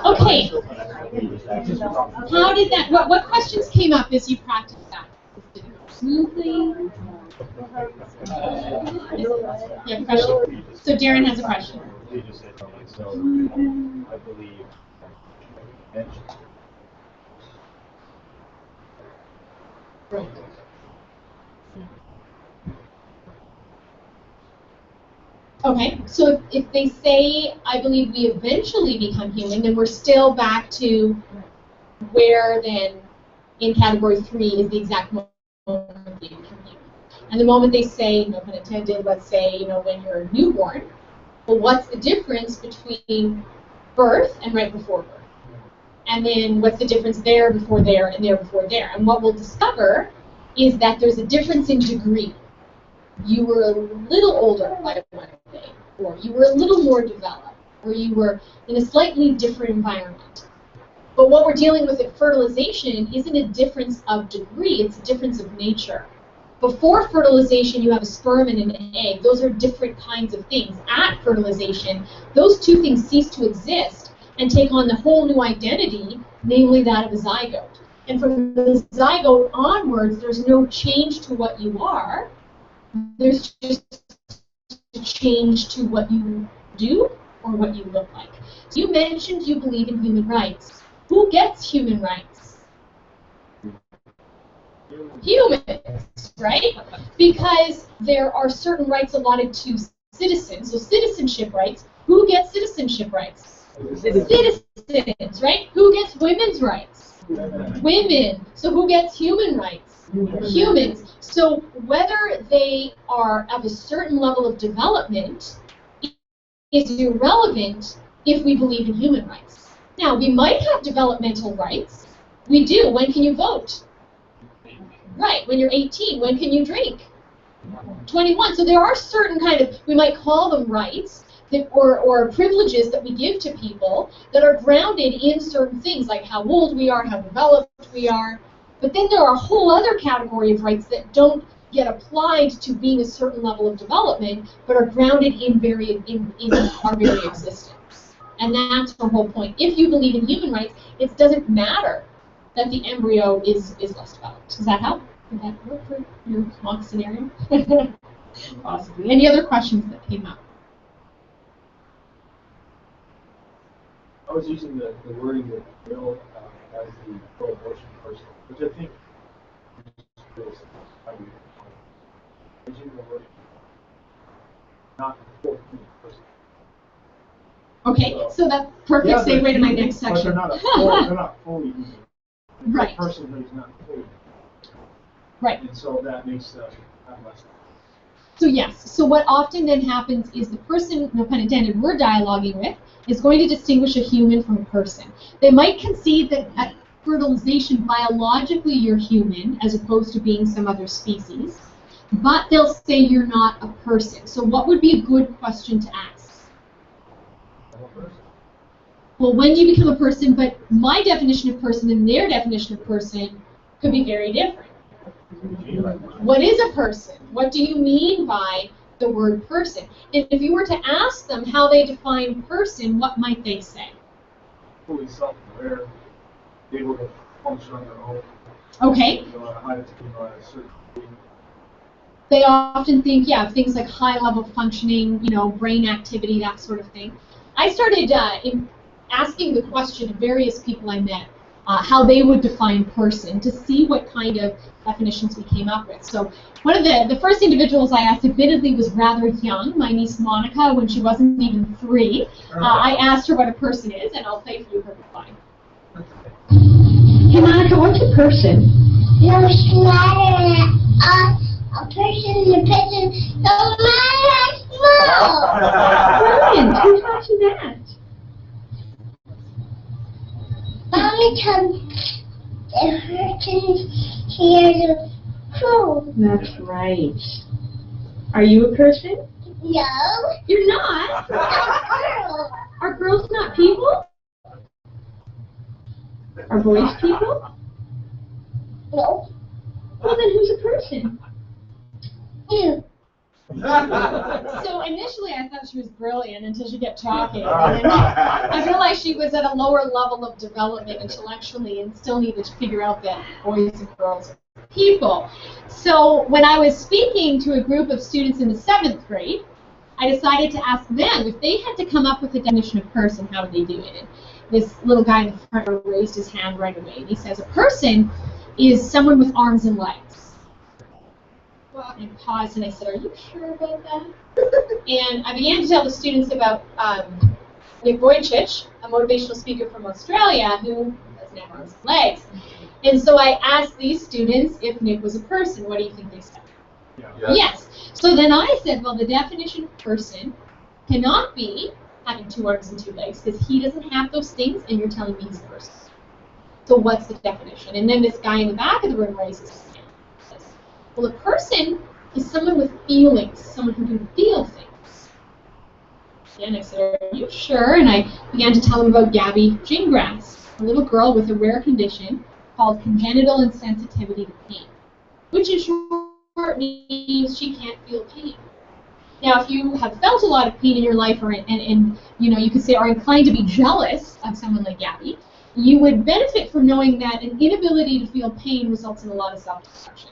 Okay. How did that? What questions came up as you practiced that? Did it go smoothly? Yeah, question. So Darren has a question. So I believe Right. Okay, so if they say, I believe we eventually become human, then we're still back to where then in category 3 is the exact moment they become human. And the moment they say, no pun intended, let's say, when you're a newborn, well, what's the difference between birth and right before birth? And then what's the difference there before there and there before there? And what we'll discover is that there's a difference in degree. You were a little older by one day, or you were a little more developed, or you were in a slightly different environment. But what we're dealing with at fertilization isn't a difference of degree, it's a difference of nature. Before fertilization, you have a sperm and an egg. Those are different kinds of things. At fertilization, those two things cease to exist and take on the whole new identity, namely that of a zygote. And from the zygote onwards, there's no change to what you are. There's just a change to what you do or what you look like. So you mentioned you believe in human rights. Who gets human rights? Humans, right? Because there are certain rights allotted to citizens. So citizenship rights. Who gets citizenship rights? Citizens, right? Who gets women's rights? Women. So who gets human rights? Humans. So whether they are of a certain level of development is irrelevant if we believe in human rights. Now, we might have developmental rights. We do. When can you vote? Right, when you're 18. When can you drink? 21. So there are certain kind of, we might call them rights, that, or privileges that we give to people that are grounded in certain things, like how old we are, how developed we are. But then there are a whole other category of rights that don't get applied to being a certain level of development, but are grounded in our very existence. And that's the whole point. If you believe in human rights, it doesn't matter that the embryo is less developed. Does that help? Did that work for your mock scenario? Possibly. Any other questions that came up? I was using the wording that Bill as the pro-abortion person, which I think is how we using the wording not for the person. Okay, so that's perfect segue to my next section. But they're not fully human. Right. The person who's not fully. Right. And so that makes less. So yes, so what often then happens is the person, no pun intended, we're dialoguing with is going to distinguish a human from a person. They might concede that at fertilization, biologically you're human as opposed to being some other species, but they'll say you're not a person. So what would be a good question to ask? Well, when do you become a person? But my definition of person and their definition of person could be very different. What is a person? What do you mean by the word person? And if you were to ask them how they define person, what might they say? Fully self-aware, able to function on their own. Okay. They often think, yeah, things like high-level functioning, brain activity, that sort of thing. I started asking the question of various people I met how they would define person to see what kind of definitions we came up with. So one of the first individuals I asked, admittedly, was rather young, my niece Monica, when she wasn't even 3. I asked her what a person is, and I'll play for you her reply. Hey Monica, what's a person? No, it's not a person is a person no matter how small. Brilliant. Who taught you that? Mommy told the person here the crew. That's right. Are you a person? No. You're not? Girl. Are girls not people? Are boys people? No. Well, then who's a person? You. So initially I thought she was brilliant until she kept talking. And I realized she was at a lower level of development intellectually and still needed to figure out that boys and girls are people. So when I was speaking to a group of students in the 7th grade, I decided to ask them if they had to come up with a definition of person, how would they do it? And this little guy in the front row raised his hand right away. And he says, a person is someone with arms and legs. Well, I paused and I said, are you sure about that? And I began to tell the students about Nick Vujicic, a motivational speaker from Australia who doesn't have arms and legs. And so I asked these students if Nick was a person. What do you think they said? Yeah. Yes. So then I said, well, the definition of person cannot be having 2 arms and 2 legs, because he doesn't have those things, and you're telling me he's a person. So what's the definition? And then this guy in the back of the room raises his hand and says, well, a person is someone with feelings, someone who can feel things. And I said, are you sure? And I began to tell him about Gabby Gingras, a little girl with a rare condition called congenital insensitivity to pain, which in short means she can't feel pain. Now, if you have felt a lot of pain in your life, and you know, you could say are inclined to be jealous of someone like Gabby, you would benefit from knowing that an inability to feel pain results in a lot of self-destruction.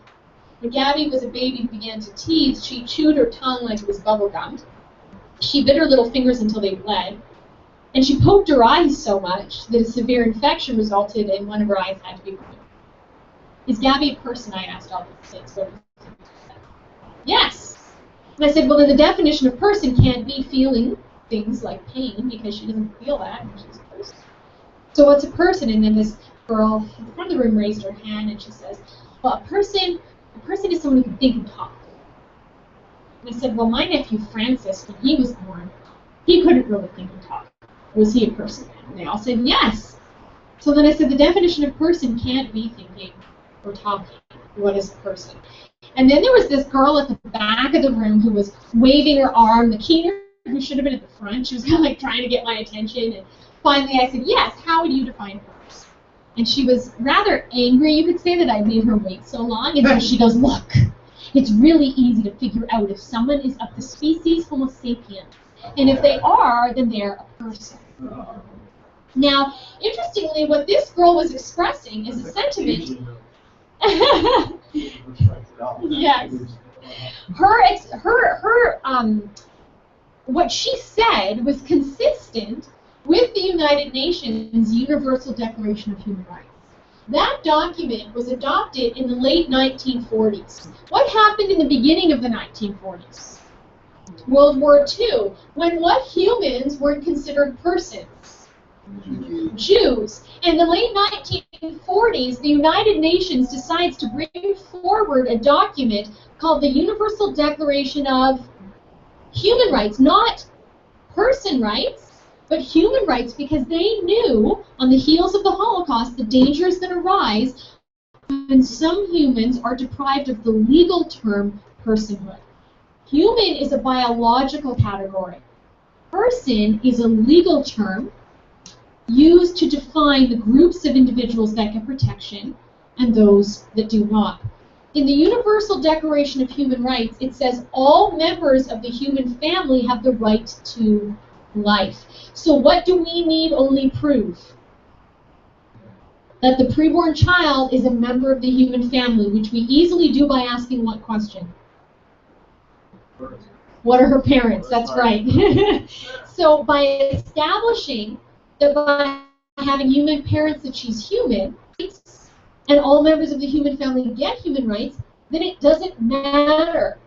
When Gabby was a baby and began to teeth, she chewed her tongue like it was bubblegum. She bit her little fingers until they bled. And she poked her eyes so much that a severe infection resulted in one of her eyes had to be removed. Is Gabby a person? I asked all the kids. What do you think she said? Yes. And I said, well, then the definition of person can't be feeling things like pain, because she doesn't feel that, and she's a person. So what's a person? And then this girl in the front of the room raised her hand, and she says, well, a person is someone who can think and talk. And I said, well, my nephew Francis, when he was born, he couldn't really think and talk. Was he a person? And they all said yes. So then I said, the definition of person can't be thinking or talking. What is a person? And then there was this girl at the back of the room who was waving her arm, the keener, who should have been at the front. She was kind of like trying to get my attention. And finally I said, yes, how would you define a person? And she was rather angry, you could say, that I made her wait so long. And so she goes, look, it's really easy to figure out if someone is of the species Homo sapiens. And if they are, then they're a person. Now, interestingly, what this girl was expressing is a sentiment. Yes. What she said was consistent with the United Nations Universal Declaration of Human Rights. That document was adopted in the late 1940s. What happened in the beginning of the 1940s? World War II, when what humans weren't considered persons? Jews. In the late 1940s, the United Nations decides to bring forward a document called the Universal Declaration of Human Rights, not person rights, but human rights, because they knew on the heels of the Holocaust the dangers that arise when some humans are deprived of the legal term personhood. Human is a biological category. Person is a legal term used to define the groups of individuals that get protection and those that do not. In the Universal Declaration of Human Rights, it says all members of the human family have the right to life. So what do we need only prove? That the preborn child is a member of the human family, which we easily do by asking what question? What are her parents? That's right. So by establishing that by having human parents that she's human, and all members of the human family get human rights, then it doesn't matter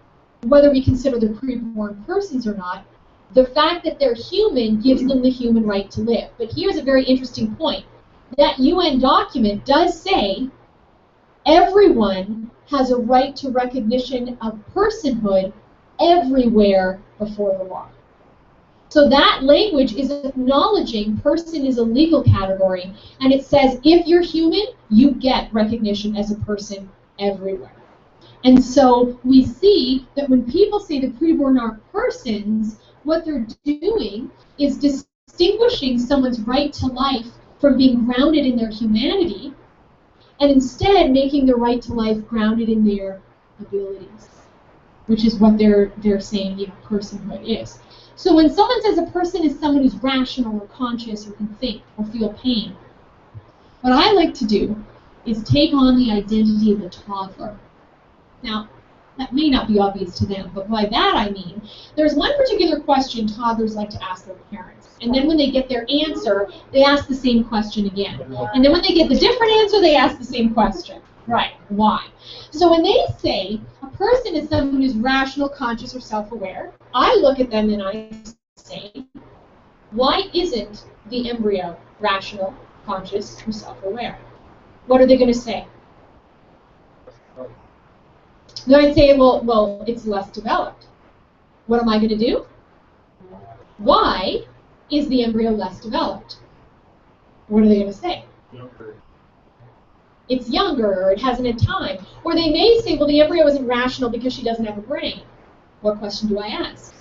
whether we consider them preborn persons or not. The fact that they're human gives them the human right to live. But here's a very interesting point. That UN document does say everyone has a right to recognition of personhood everywhere before the law. So that language is acknowledging person is a legal category, and it says if you're human, you get recognition as a person everywhere. And so we see that when people say the preborn aren't persons, what they're doing is distinguishing someone's right to life from being grounded in their humanity, and instead making the right to life grounded in their abilities, which is what they're saying, you know, personhood is. So when someone says a person is someone who's rational or conscious or can think or feel pain, what I like to do is take on the identity of a toddler. Now, that may not be obvious to them, but by that I mean there's one particular question toddlers like to ask their parents. And then when they get their answer, they ask the same question again. And then when they get the different answer, they ask the same question. Right. Why? So when they say a person is someone who's rational, conscious, or self-aware, I look at them and I say, why isn't the embryo rational, conscious, or self-aware? What are they going to say? They might say, well, it's less developed. What am I going to do? Why is the embryo less developed? What are they going to say? Younger. It's younger, or it hasn't had time. Or they may say, well, the embryo isn't rational because she doesn't have a brain. What question do I ask?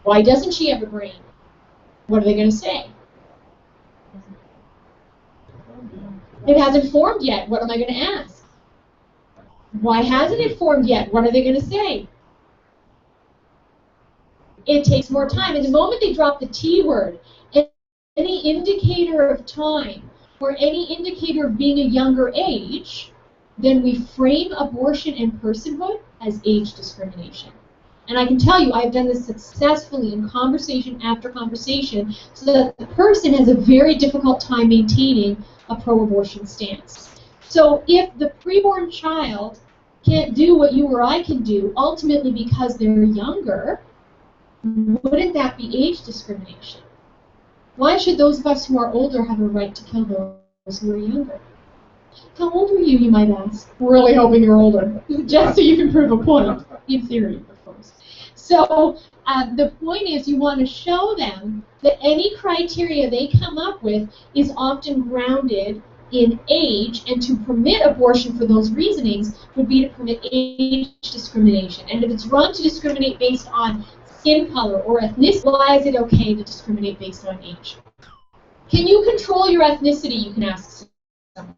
Why doesn't she have a brain? What are they going to say? It hasn't formed yet. What am I going to ask? Why hasn't it formed yet? What are they going to say? It takes more time. And the moment they drop the T word, any indicator of time or any indicator of being a younger age, then we frame abortion and personhood as age discrimination. And I can tell you, I've done this successfully in conversation after conversation, so that the person has a very difficult time maintaining a pro-abortion stance. So if the preborn child can't do what you or I can do, ultimately because they're younger, wouldn't that be age discrimination? Why should those of us who are older have a right to kill those who are younger? How old are you might ask? Really hoping you're older, just so you can prove a point, in theory, of course. So the point is, you want to show them that any criteria they come up with is often grounded in age, and to permit abortion for those reasonings would be to permit age discrimination. And if it's wrong to discriminate based on skin color or ethnicity, why is it okay to discriminate based on age? Can you control your ethnicity, you can ask someone.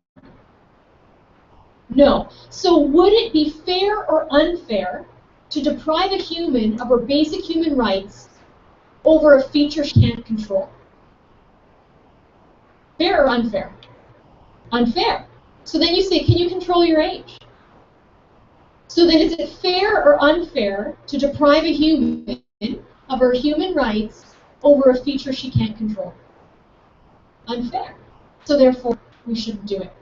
No. So would it be fair or unfair to deprive a human of her basic human rights over a feature she can't control? Fair or unfair? Unfair. So then you say, can you control your age? So then is it fair or unfair to deprive a human of her human rights over a feature she can't control? Unfair. So therefore, we shouldn't do it.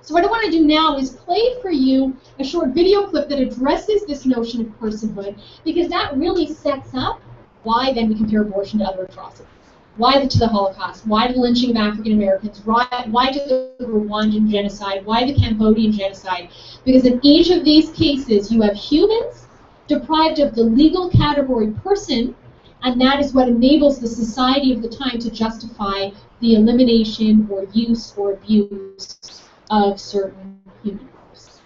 So what I want to do now is play for you a short video clip that addresses this notion of personhood, because that really sets up why then we compare abortion to other atrocities. Why to the Holocaust? Why to the lynching of African Americans? Why to the Rwandan genocide? Why the Cambodian genocide? Because in each of these cases, you have humans deprived of the legal category person, and that is what enables the society of the time to justify the elimination or use or abuse of certain human groups.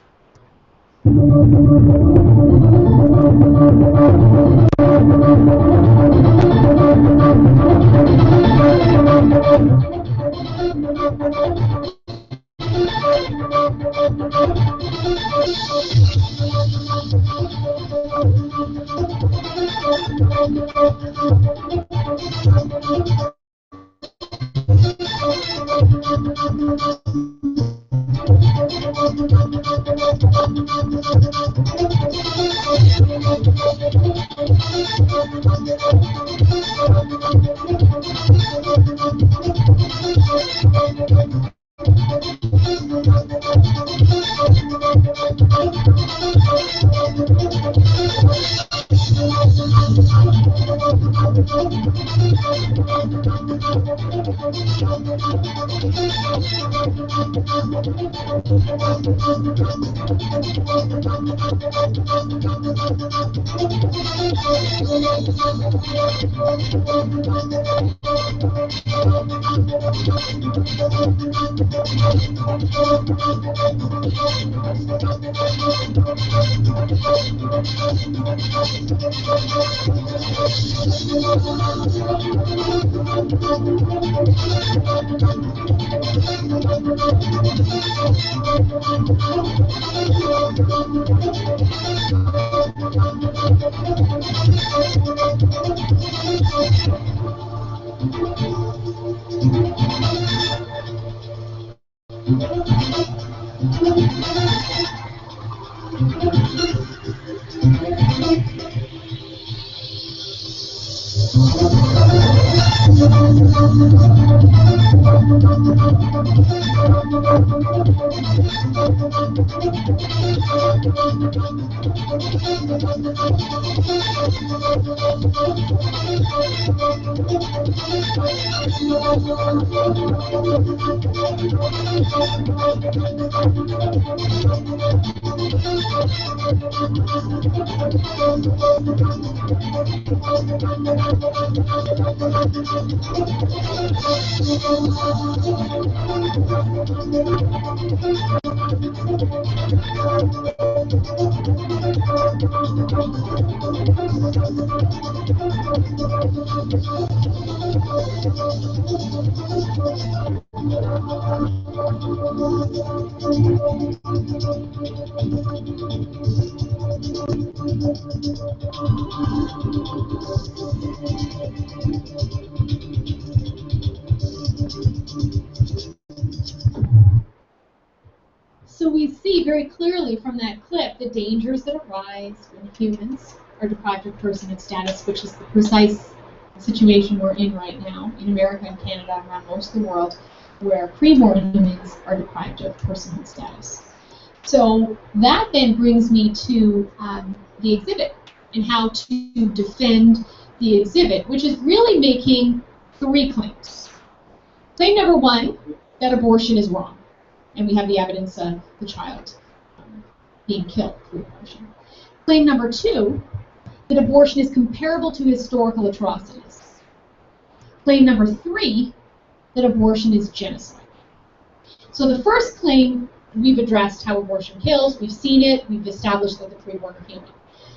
So we see very clearly from that clip the dangers that arise when humans are deprived of personhood status, which is the precise situation we're in right now in America and Canada and around most of the world, where preborn humans are deprived of personhood status. So that then brings me to the exhibit and how to defend the exhibit, which is really making 3 claims. Claim number 1, that abortion is wrong. And we have the evidence of the child being killed through abortion. Claim number 2, that abortion is comparable to historical atrocities. Claim number 3, that abortion is genocide. So the first claim, we've addressed how abortion kills, we've seen it, we've established that the preborn are human.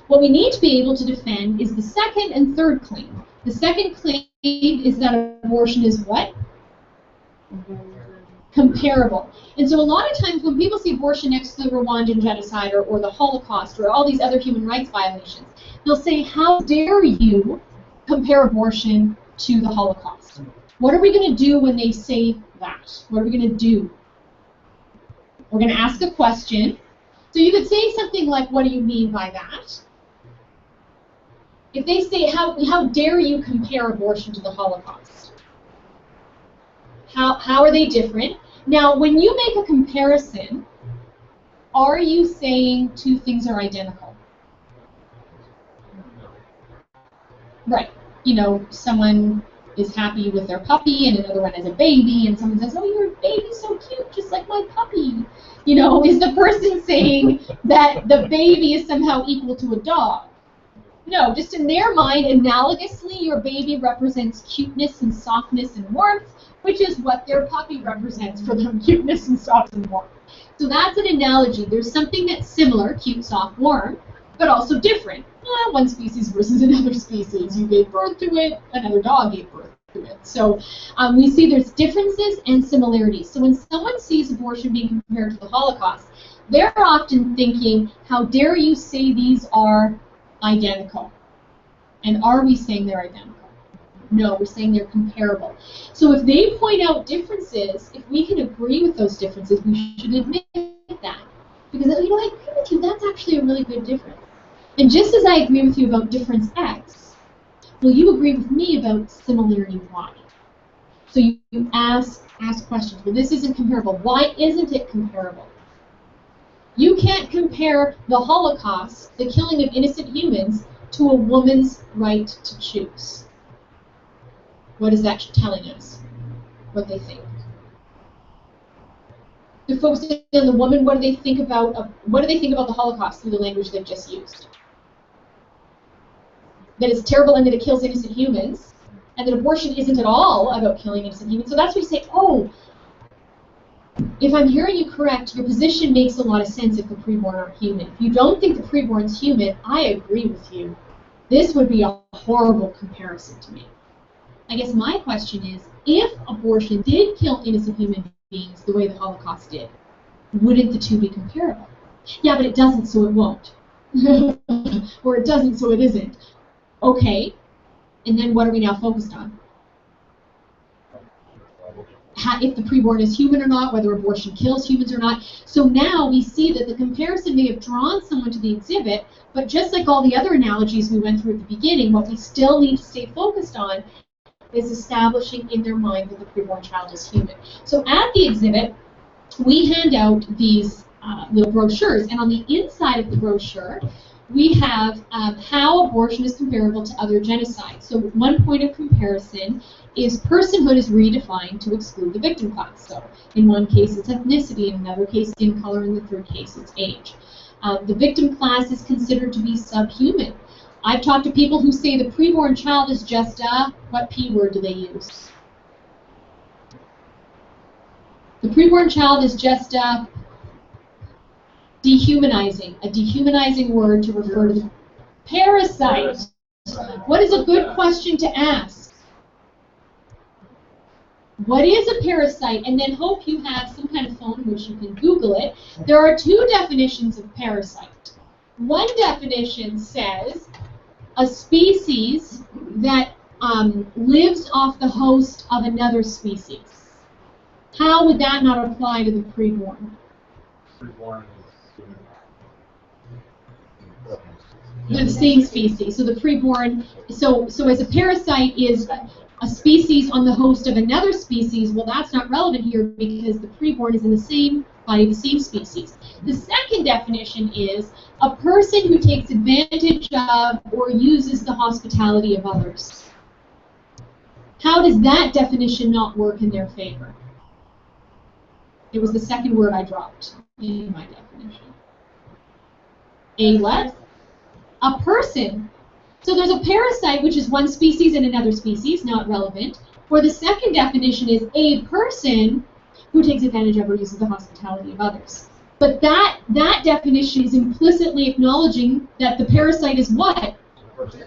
What we need to be able to defend is the second and third claim. The second claim is that abortion is what? Comparable. And so a lot of times when people see abortion next to the Rwandan genocide or the Holocaust or all these other human rights violations, they'll say, how dare you compare abortion to the Holocaust? What are we going to do when they say that? What are we going to do? We're going to ask a question. So you could say something like, what do you mean by that? If they say, how dare you compare abortion to the Holocaust? How are they different? Now, when you make a comparison, are you saying 2 things are identical? Right. You know, someone is happy with their puppy and another one has a baby, and someone says, oh, your baby's so cute, just like my puppy. You know, is the person saying that the baby is somehow equal to a dog? No, just in their mind, analogously, your baby represents cuteness and softness and warmth, which is what their puppy represents for them, cuteness and soft and warm. So that's an analogy. There's something that's similar, cute, soft, warm, but also different. One species versus another species. You gave birth to it, another dog gave birth to it. So we see there's differences and similarities. So when someone sees abortion being compared to the Holocaust, they're often thinking, how dare you say these are identical? And are we saying they're identical? No, we're saying they're comparable. So if they point out differences, if we can agree with those differences, we should admit that. Because, you know, I agree with you, that's actually a really good difference. And just as I agree with you about difference X, will you agree with me about similarity Y? So you ask questions. Well, this isn't comparable. Why isn't it comparable? You can't compare the Holocaust, the killing of innocent humans, to a woman's right to choose. What is that telling us? What they think. They're focusing on the woman. What do they think about? What do they think about the Holocaust through the language they've just used? That it's terrible and that it kills innocent humans, and that abortion isn't at all about killing innocent humans. So that's what you say. Oh, if I'm hearing you correct, your position makes a lot of sense if the preborn aren't human. If you don't think the preborn's human, I agree with you. This would be a horrible comparison to me. I guess my question is, if abortion did kill innocent human beings the way the Holocaust did, wouldn't the two be comparable? Yeah, but it doesn't, so it won't. Or it doesn't, so it isn't. Okay, and then what are we now focused on? If the preborn is human or not, whether abortion kills humans or not. So now we see that the comparison may have drawn someone to the exhibit, but just like all the other analogies we went through at the beginning, what we still need to stay focused on is establishing in their mind that the preborn child is human. So at the exhibit, we hand out these little brochures, and on the inside of the brochure, we have how abortion is comparable to other genocides. So one point of comparison is personhood is redefined to exclude the victim class. So in one case it's ethnicity, in another case skin color, in the third case it's age. The victim class is considered to be subhuman. I've talked to people who say the preborn child is just a, what P word do they use? The preborn child is just a dehumanizing word to refer to the parasite. What is a good question to ask? What is a parasite? And then hope you have some kind of phone in which you can Google it. There are two definitions of parasite. One definition says a species that lives off the host of another species. How would that not apply to the preborn? Preborn They're the same species. So the preborn, so as a parasite is a species on the host of another species, well, that's not relevant here because the preborn is in the same body of the same species. The second definition is a person who takes advantage of or uses the hospitality of others. How does that definition not work in their favor? It was the second word I dropped in my definition. A what? A person. So there's a parasite, which is one species and another species, not relevant. Or the second definition is a person who takes advantage of or uses the hospitality of others. But that definition is implicitly acknowledging that the parasite is what?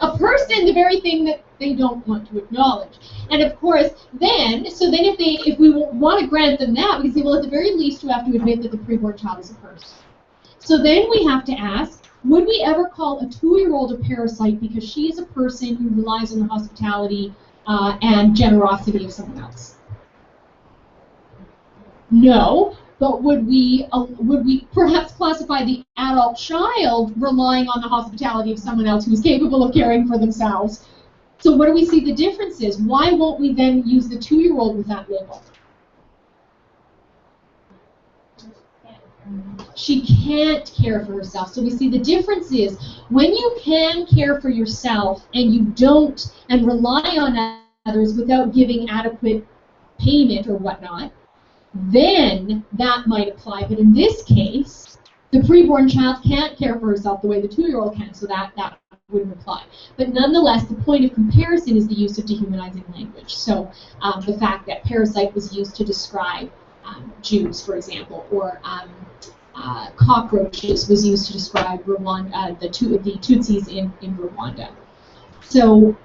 A person, the very thing that they don't want to acknowledge. And of course, if we want to grant them that, we can say, well, at the very least, you have to admit that the preborn child is a person. So then we have to ask, would we ever call a 2-year-old a parasite because she is a person who relies on the hospitality and generosity of someone else? No, but would we perhaps classify the adult child relying on the hospitality of someone else who is capable of caring for themselves? So what do we see the difference is? Why won't we then use the 2-year-old with that label? She can't care for herself. So we see the difference is when you can care for yourself and you don't and rely on others without giving adequate payment or whatnot, then that might apply. But in this case, the preborn child can't care for herself the way the 2-year-old can, so that wouldn't apply. But nonetheless, the point of comparison is the use of dehumanizing language. So the fact that parasite was used to describe Jews, for example, or cockroaches was used to describe Rwanda, the Tutsis in Rwanda. So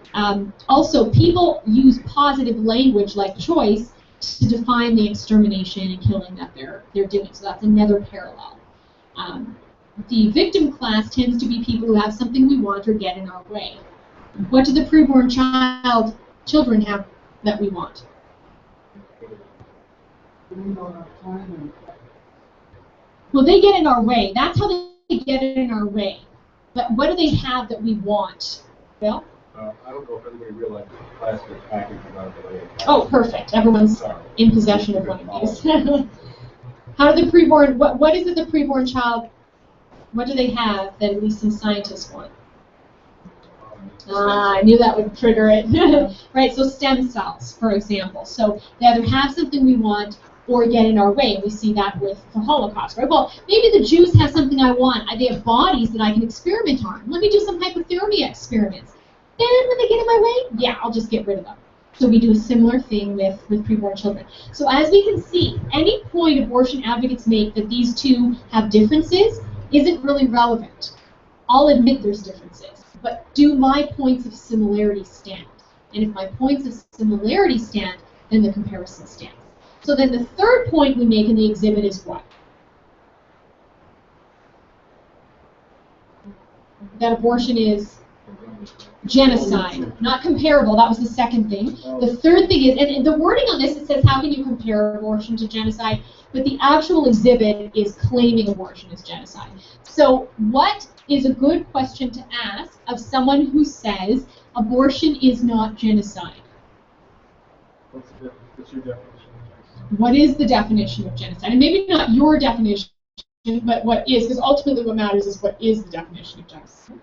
also, people use positive language like choice to define the extermination and killing that they're doing. So that's another parallel. The victim class tends to be people who have something we want or get in our way. What do the preborn children have that we want? Well, they get in our way. That's how they get in our way. But what do they have that we want? Bill? I don't know if everybody realizes the plastic package around the way. Oh, perfect. Everyone's in possession of one of these. How do the preborn, what is it the preborn child, what do they have that at least some scientists want? I knew that would trigger it. Right, so stem cells, for example. So they either have something we want or get in our way. We see that with the Holocaust, right? Well, maybe the Jews have something I want. They have bodies that I can experiment on. Let me do some hypothermia experiments. Then when they get in my way, yeah, I'll just get rid of them. So we do a similar thing with preborn children. So as we can see, any point abortion advocates make that these two have differences isn't really relevant. I'll admit there's differences, but do my points of similarity stand? And if my points of similarity stand, then the comparison stands. So then the third point we make in the exhibit is what? That abortion is genocide, not comparable. That was the second thing. The third thing is, and the wording on this, it says, how can you compare abortion to genocide? But the actual exhibit is claiming abortion is genocide. So what is a good question to ask of someone who says abortion is not genocide? What's your definition of genocide? What is the definition of genocide? And maybe not your definition, but what is, because ultimately what matters is what is the definition of genocide.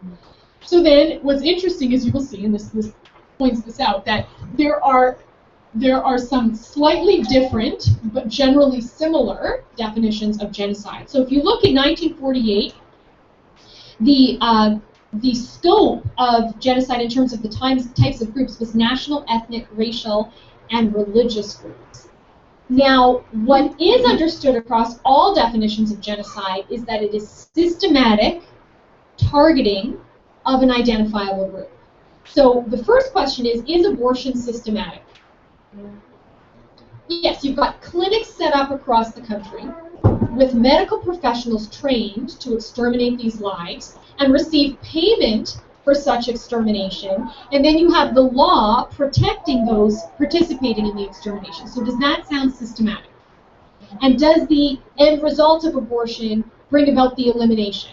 So then, what's interesting is you will see, and this points this out, that there are some slightly different but generally similar definitions of genocide. So if you look in 1948, the scope of genocide in terms of the types of groups was national, ethnic, racial, and religious groups. Now, what is understood across all definitions of genocide is that it is systematic targeting of an identifiable group. So the first question is abortion systematic? Yes, you've got clinics set up across the country with medical professionals trained to exterminate these lives and receive payment for such extermination, and then you have the law protecting those participating in the extermination. So does that sound systematic? And does the end result of abortion bring about the elimination?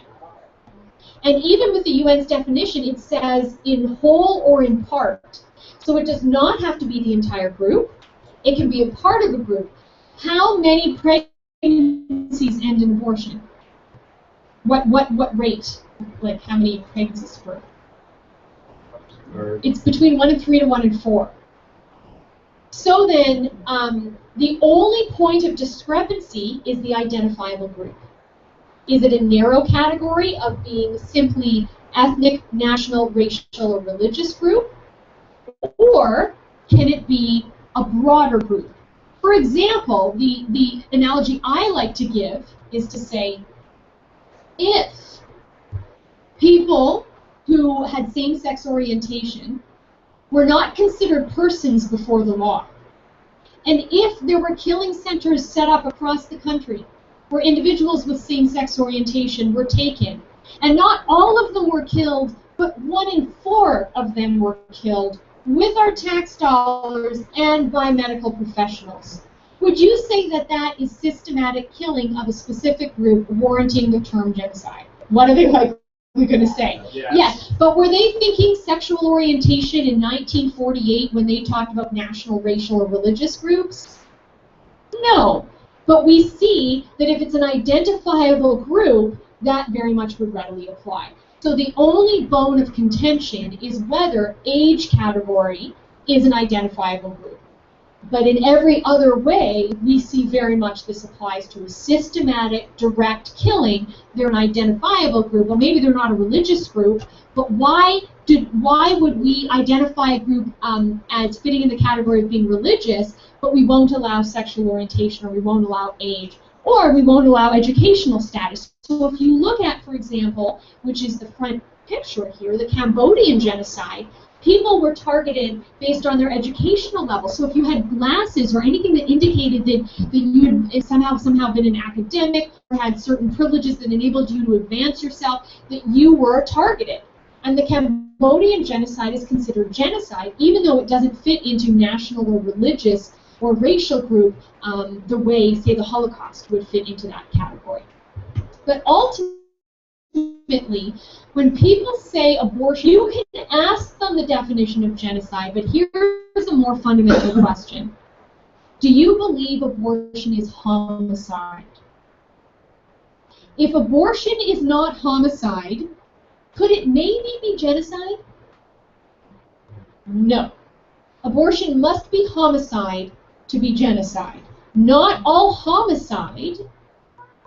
And even with the UN's definition, it says in whole or in part. So it does not have to be the entire group. It can be a part of a group. How many pregnancies end in abortion? What rate? Like how many pregnancies per? It's between 1 in 3 to 1 in 4. So then, the only point of discrepancy is the identifiable group. Is it a narrow category of being simply ethnic, national, racial, or religious group? Or can it be a broader group? For example, the analogy I like to give is to say, if people who had same-sex orientation were not considered persons before the law, and if there were killing centers set up across the country where individuals with same-sex orientation were taken, and not all of them were killed, but 1 in 4 of them were killed with our tax dollars and by medical professionals, would you say that that is systematic killing of a specific group warranting the term genocide? What are they likely going to say? Yes. But were they thinking sexual orientation in 1948 when they talked about national, racial, or religious groups? No. But we see that if it's an identifiable group, that very much would readily apply. So the only bone of contention is whether age category is an identifiable group. But in every other way, we see very much this applies to a systematic, direct killing. They're an identifiable group. Well, maybe they're not a religious group, but why would we identify a group as fitting in the category of being religious, but we won't allow sexual orientation, or we won't allow age, or we won't allow educational status? So if you look at, for example, which is the front picture here, the Cambodian genocide, people were targeted based on their educational level. So if you had glasses or anything that indicated that you had somehow been an academic or had certain privileges that enabled you to advance yourself, that you were targeted. And the Cambodian genocide is considered genocide, even though it doesn't fit into national or religious or racial group the way, say, the Holocaust would fit into that category. But ultimately, when people say abortion, you can ask them the definition of genocide, but here's a more fundamental question. Do you believe abortion is homicide? If abortion is not homicide, could it maybe be genocide? No. Abortion must be homicide to be genocide. Not all homicide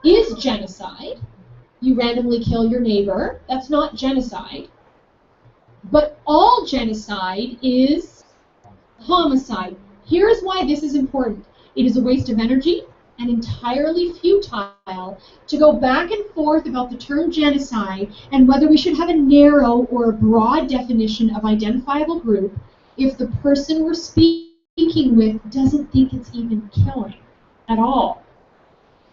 is genocide. You randomly kill your neighbor, that's not genocide. But all genocide is homicide. Here's why this is important. It is a waste of energy and entirely futile to go back and forth about the term genocide and whether we should have a narrow or a broad definition of identifiable group if the person we're speaking with doesn't think it's even killing at all.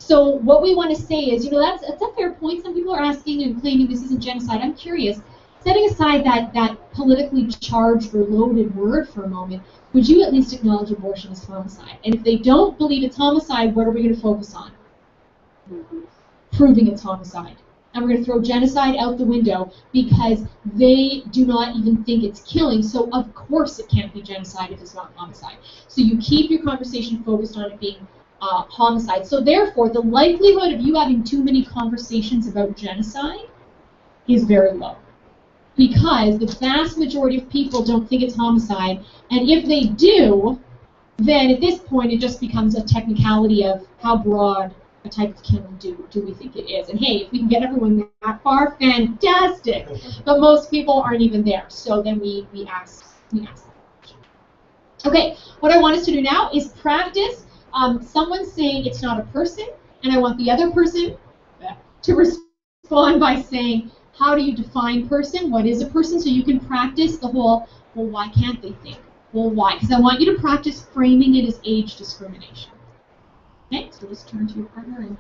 So what we want to say is, that's a fair point. Some people are asking and claiming this isn't genocide. I'm curious, setting aside that politically charged or loaded word for a moment, would you at least acknowledge abortion as homicide? And if they don't believe it's homicide, what are we going to focus on? Proving it's homicide. and we're going to throw genocide out the window because they do not even think it's killing. So of course it can't be genocide if it's not homicide. So you keep your conversation focused on it being homicide. So therefore, the likelihood of you having too many conversations about genocide is very low, because the vast majority of people don't think it's homicide, and if they do, then at this point it just becomes a technicality of how broad a type of killing do we think it is. And hey, if we can get everyone that far, fantastic. But most people aren't even there. So then we ask that question. Okay, what I want us to do now is practice someone saying it's not a person, and I want the other person to respond by saying, how do you define person? What is a person? So you can practice the whole, well, why can't they think? Well, why? Because I want you to practice framing it as age discrimination. Okay, so just turn to your partner and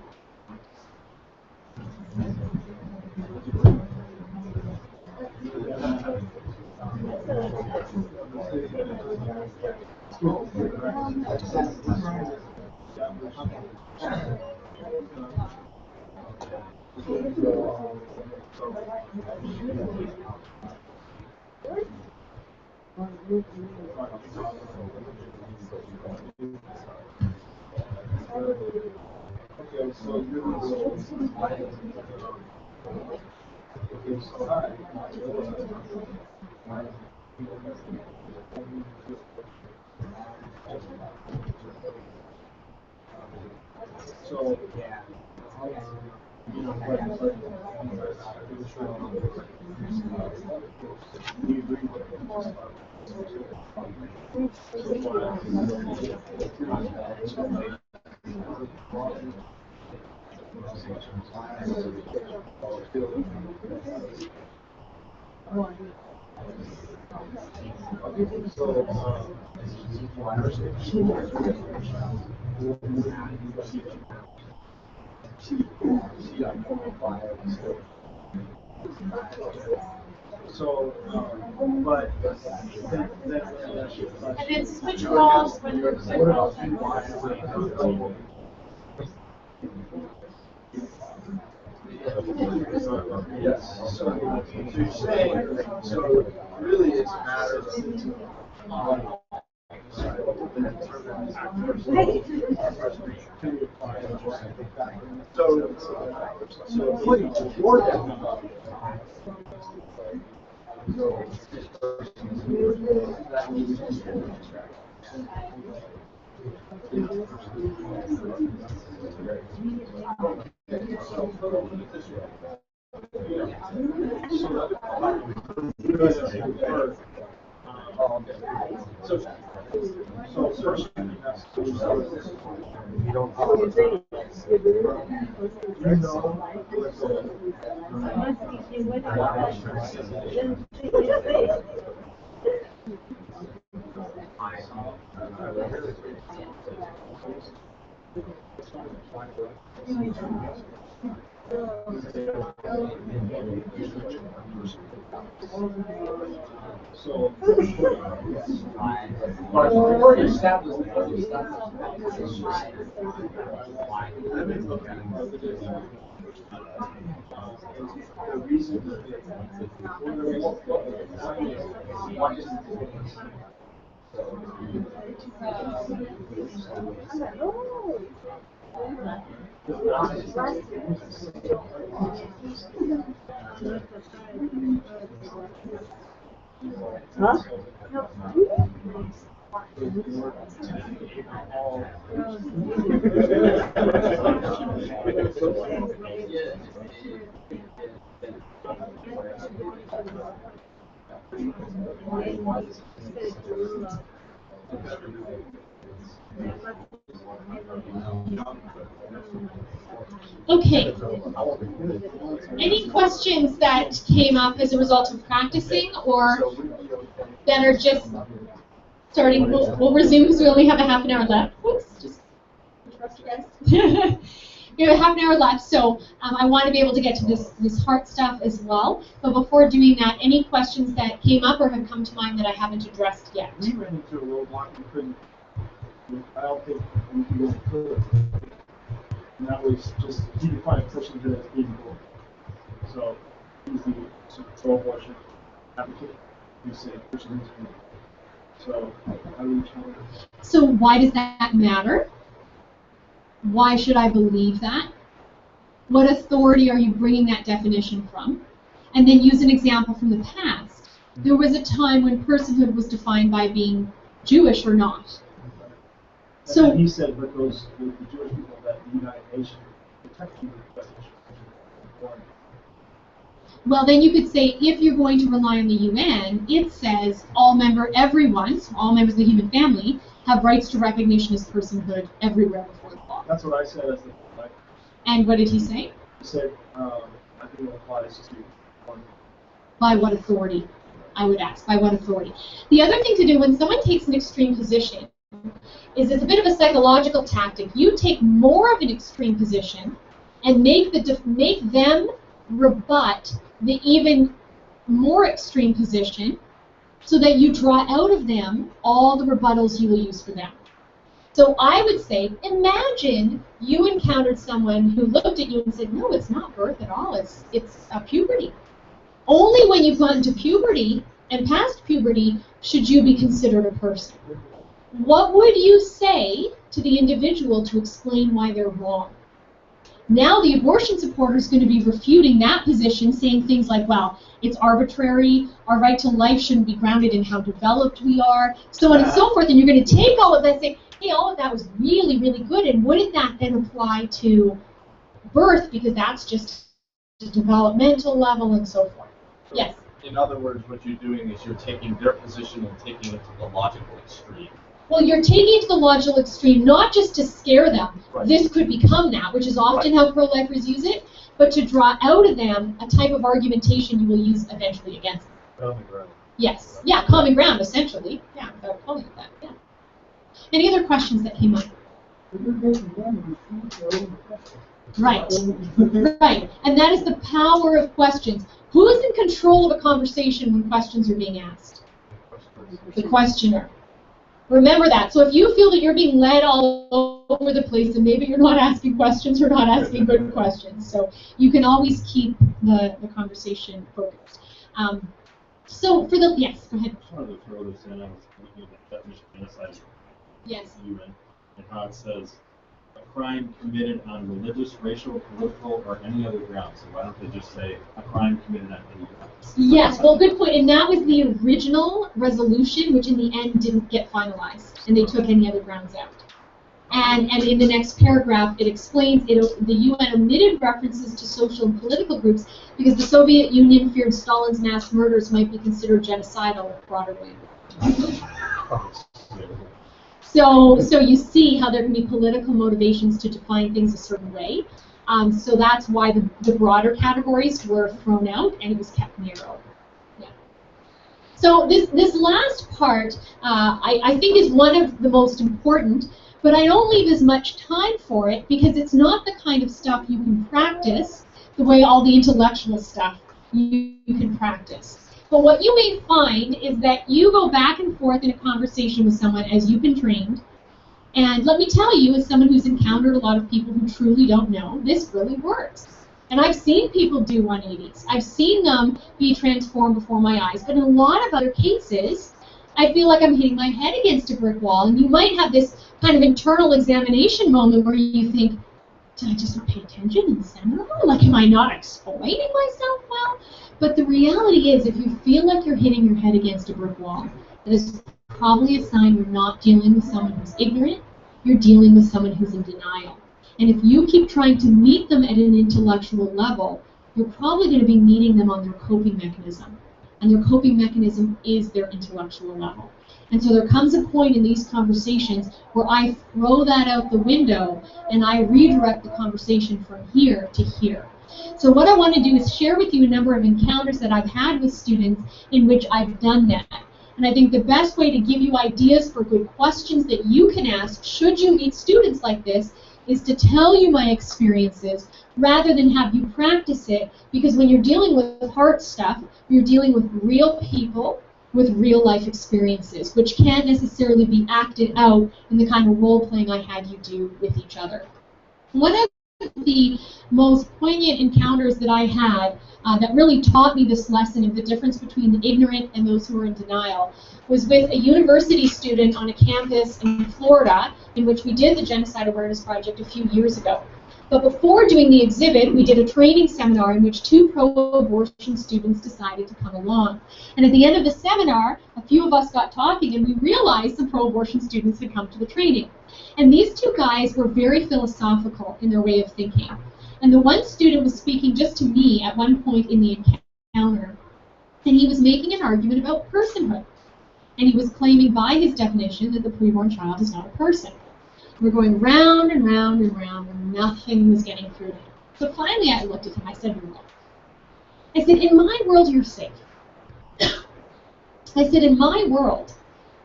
and then switch roles when we're Yes. So you're saying, so really it's a matter of before that, okay. Any questions that came up as a result of practicing, or that are just starting? We'll resume because we only have a half an hour left. Whoops, just interrupt you guys. We have a half an hour left, so I want to be able to get to this heart stuff as well. But before doing that, any questions that came up or have come to mind that I haven't addressed yet? We ran into a roadblock we couldn't. I don't think we really could. And that was just he defined person as being cool. So he's the pro-abortion advocate. You say person who's been. So how do we counter? So why does that matter? Why should I believe that? What authority are you bringing that definition from? And then use an example from the past. There was a time when personhood was defined by being Jewish or not. So he said, but those the Jewish people that the United Nations protect you with well, then you could say, if you're going to rely on the UN, it says everyone, so all members of the human family, have rights to recognition as personhood everywhere before the law. That's what I said as the like. And what did he say? He said, I think it applies to one. By what authority? I would ask, by what authority? The other thing to do when someone takes an extreme position is it's a bit of a psychological tactic. You take more of an extreme position and make them rebut the even more extreme position so that you draw out of them all the rebuttals you will use for them. So I would say, imagine you encountered someone who looked at you and said, no, it's not birth at all, it's a puberty. Only when you've gotten to puberty and past puberty should you be considered a person. What would you say to the individual to explain why they're wrong? Now the abortion supporter is going to be refuting that position, saying things like, well, it's arbitrary, our right to life shouldn't be grounded in how developed we are, so on and so forth, and you're going to take all of that and say, hey, all of that was really, really good, and wouldn't that then apply to birth, because that's just a developmental level and so forth. So yes? In other words, what you're doing is you're taking their position and taking it to the logical extreme. Well, you're taking it to the logical extreme, not just to scare them. Right. This could become that, which is often how pro-lifers use it, but to draw out of them a type of argumentation you will use eventually against them. Common ground. Yes. Yeah, common ground, essentially. Yeah, without calling it that. Yeah. Any other questions that came up? Right. Right. And that is the power of questions. Who is in control of a conversation when questions are being asked? The questioner. Remember that. So if you feel that you're being led all over the place, and maybe you're not asking questions or not asking good questions, so you can always keep the conversation focused. So for the, yes, go ahead. I just wanted to throw this in. I was looking at the definition of genocide. Yes. UN, and how it says a crime committed on religious, racial, political, or any other grounds. So why don't they just say a crime committed on any grounds? Yes, well, good point. And that was the original resolution, which in the end didn't get finalized, and they took any other grounds out. And in the next paragraph, it explains the UN omitted references to social and political groups because the Soviet Union feared Stalin's mass murders might be considered genocidal in broader way. So you see how there can be political motivations to define things a certain way. So that's why the broader categories were thrown out and it was kept narrow. Yeah. So this last part I think is one of the most important, but I don't leave as much time for it because it's not the kind of stuff you can practice the way all the intellectual stuff you can practice. But what you may find is that you go back and forth in a conversation with someone as you've been trained. And let me tell you, as someone who's encountered a lot of people who truly don't know, this really works. And I've seen people do 180s. I've seen them be transformed before my eyes. But in a lot of other cases, I feel like I'm hitting my head against a brick wall. And you might have this kind of internal examination moment where you think, did I just not pay attention in the seminar? Like, am I not explaining myself well? But the reality is, if you feel like you're hitting your head against a brick wall, that is probably a sign you're not dealing with someone who's ignorant, you're dealing with someone who's in denial. And if you keep trying to meet them at an intellectual level, you're probably going to be meeting them on their coping mechanism. And their coping mechanism is their intellectual level. And so there comes a point in these conversations where I throw that out the window and I redirect the conversation from here to here. So what I want to do is share with you a number of encounters that I've had with students in which I've done that. And I think the best way to give you ideas for good questions that you can ask should you meet students like this is to tell you my experiences rather than have you practice it, because when you're dealing with hard stuff, you're dealing with real people with real life experiences, which can't necessarily be acted out in the kind of role playing I had you do with each other. What the most poignant encounters that I had that really taught me this lesson of the difference between the ignorant and those who are in denial was with a university student on a campus in Florida in which we did the Genocide Awareness Project a few years ago. But before doing the exhibit, we did a training seminar in which 2 pro-abortion students decided to come along. And at the end of the seminar, a few of us got talking and we realized the pro-abortion students had come to the training. And these 2 guys were very philosophical in their way of thinking. And the one student was speaking just to me at one point in the encounter, and he was making an argument about personhood. And he was claiming by his definition that the preborn child is not a person. We're going round and round and round, and nothing was getting through to him. So finally I looked at him, I said, "You're wrong." I said, "In my world, you're safe." I said, "In my world,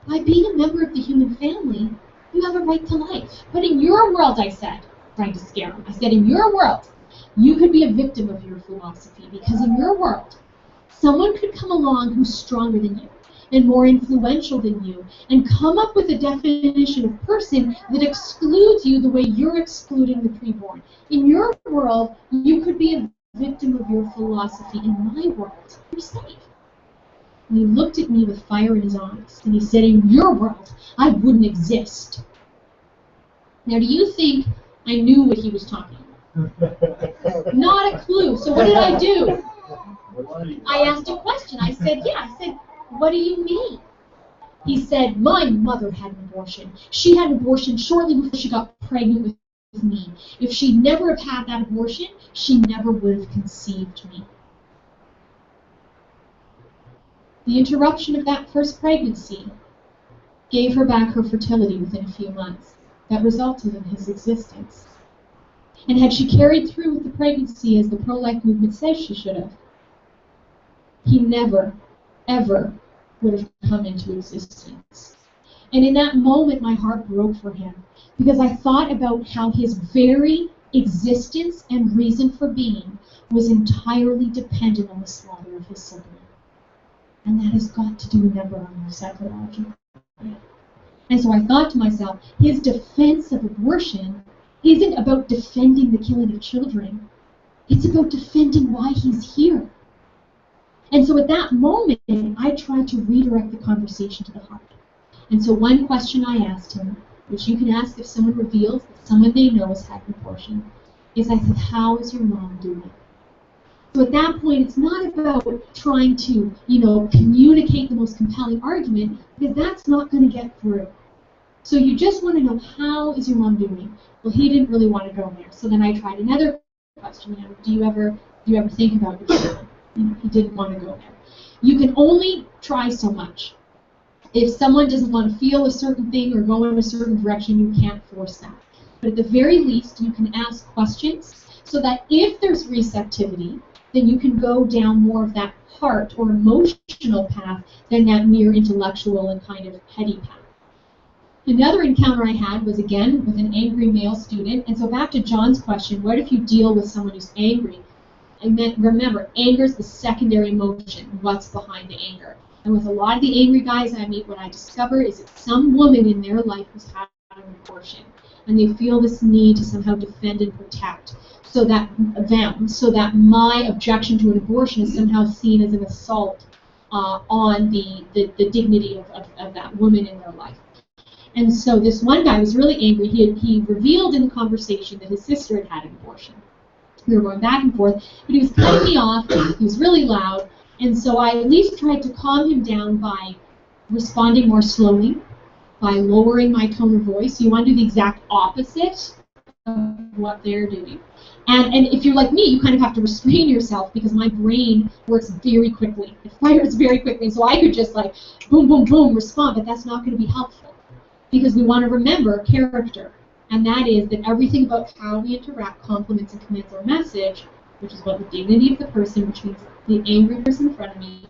by being a member of the human family, you have a right to life. But in your world," I said, trying to scare him, I said, "in your world, you could be a victim of your philosophy, because in your world, someone could come along who's stronger than you and more influential than you and come up with a definition of person that excludes you the way you're excluding the preborn. In your world, you could be a victim of your philosophy. In my world, you're safe." And he looked at me with fire in his eyes, and he said, "In your world, I wouldn't exist." Now, do you think I knew what he was talking about? Not a clue. So what did I do? I asked a question. I said, "What do you mean?" He said, "My mother had an abortion. She had an abortion shortly before she got pregnant with me. If she'd never have had that abortion, she never would have conceived me." The interruption of that first pregnancy gave her back her fertility within a few months. That resulted in his existence. And had she carried through with the pregnancy as the pro-life movement says she should have, he never, ever would have come into existence. And in that moment, my heart broke for him, because I thought about how his very existence and reason for being was entirely dependent on the slaughter of his sibling. And that has got to do, remember, on your psychology. And so I thought to myself, his defense of abortion isn't about defending the killing of children. It's about defending why he's here. And so at that moment, I tried to redirect the conversation to the heart. And so one question I asked him, which you can ask if someone reveals that someone they know has had an abortion, is I said, "How is your mom doing?" So at that point, it's not about trying to, communicate the most compelling argument, because that's not going to get through. So you just want to know, how is your mom doing? Well, he didn't really want to go there. So then I tried another question. Do you ever think about your children? He didn't want to go there. You can only try so much. If someone doesn't want to feel a certain thing or go in a certain direction, you can't force that. But at the very least, you can ask questions so that if there's receptivity, then you can go down more of that heart or emotional path than that mere intellectual and kind of heady path. Another encounter I had was, again, with an angry male student. And so back to John's question, what if you deal with someone who's angry? Remember, anger is the secondary emotion. What's behind the anger? And with a lot of the angry guys I meet, what I discover is that some woman in their life has had an abortion, and they feel this need to somehow defend and protect, so that my objection to an abortion is somehow seen as an assault on the dignity of that woman in their life. And so this one guy was really angry. He revealed in the conversation that his sister had had an abortion. We were going back and forth, but he was cutting me off. He was really loud, and so I at least tried to calm him down by responding more slowly, by lowering my tone of voice. You want to do the exact opposite of what they're doing. And if you're like me, you kind of have to restrain yourself, because my brain works very quickly. It fires very quickly, so I could just like boom, boom, boom, respond, but that's not going to be helpful, because we want to remember character. And that is that everything about how we interact complements and commits our message, which is about the dignity of the person, which means the angry person in front of me,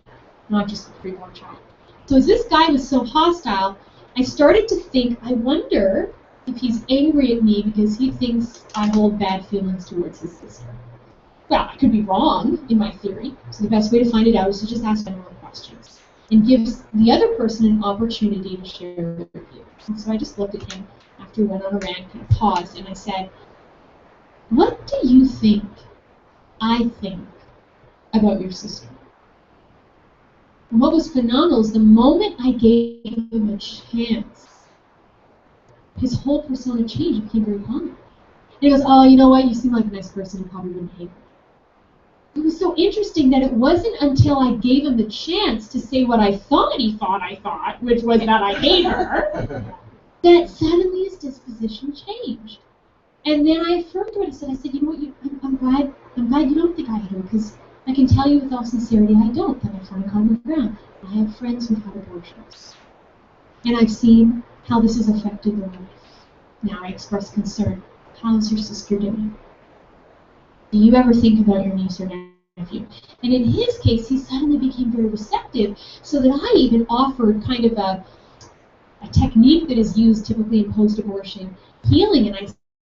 not just the preborn child. So as this guy was so hostile, I started to think, I wonder if he's angry at me because he thinks I hold bad feelings towards his sister. Well, I could be wrong in my theory, so the best way to find it out is to just ask general questions and gives the other person an opportunity to share their view. And so I just looked at him after he went on a rant, kind of paused, and I said, what do you think I think about your sister? And what was phenomenal is the moment I gave him a chance, his whole persona changed. It became very calm. And he goes, oh, you know what? You seem like a nice person. You probably wouldn't hate me. It was so interesting that it wasn't until I gave him the chance to say what I thought he thought I thought, which was that I hate her, that suddenly his disposition changed. And then I affirmed what I said. I said, you know what? I'm glad you don't think I hate her, because I can tell you with all sincerity I don't. That I find common ground. I have friends who've had abortions, and I've seen how this has affected their life. Now I express concern. How's your sister doing? Do you ever think about your niece or nephew? And in his case, he suddenly became very receptive, so that I even offered kind of a technique that is used typically in post-abortion healing, and I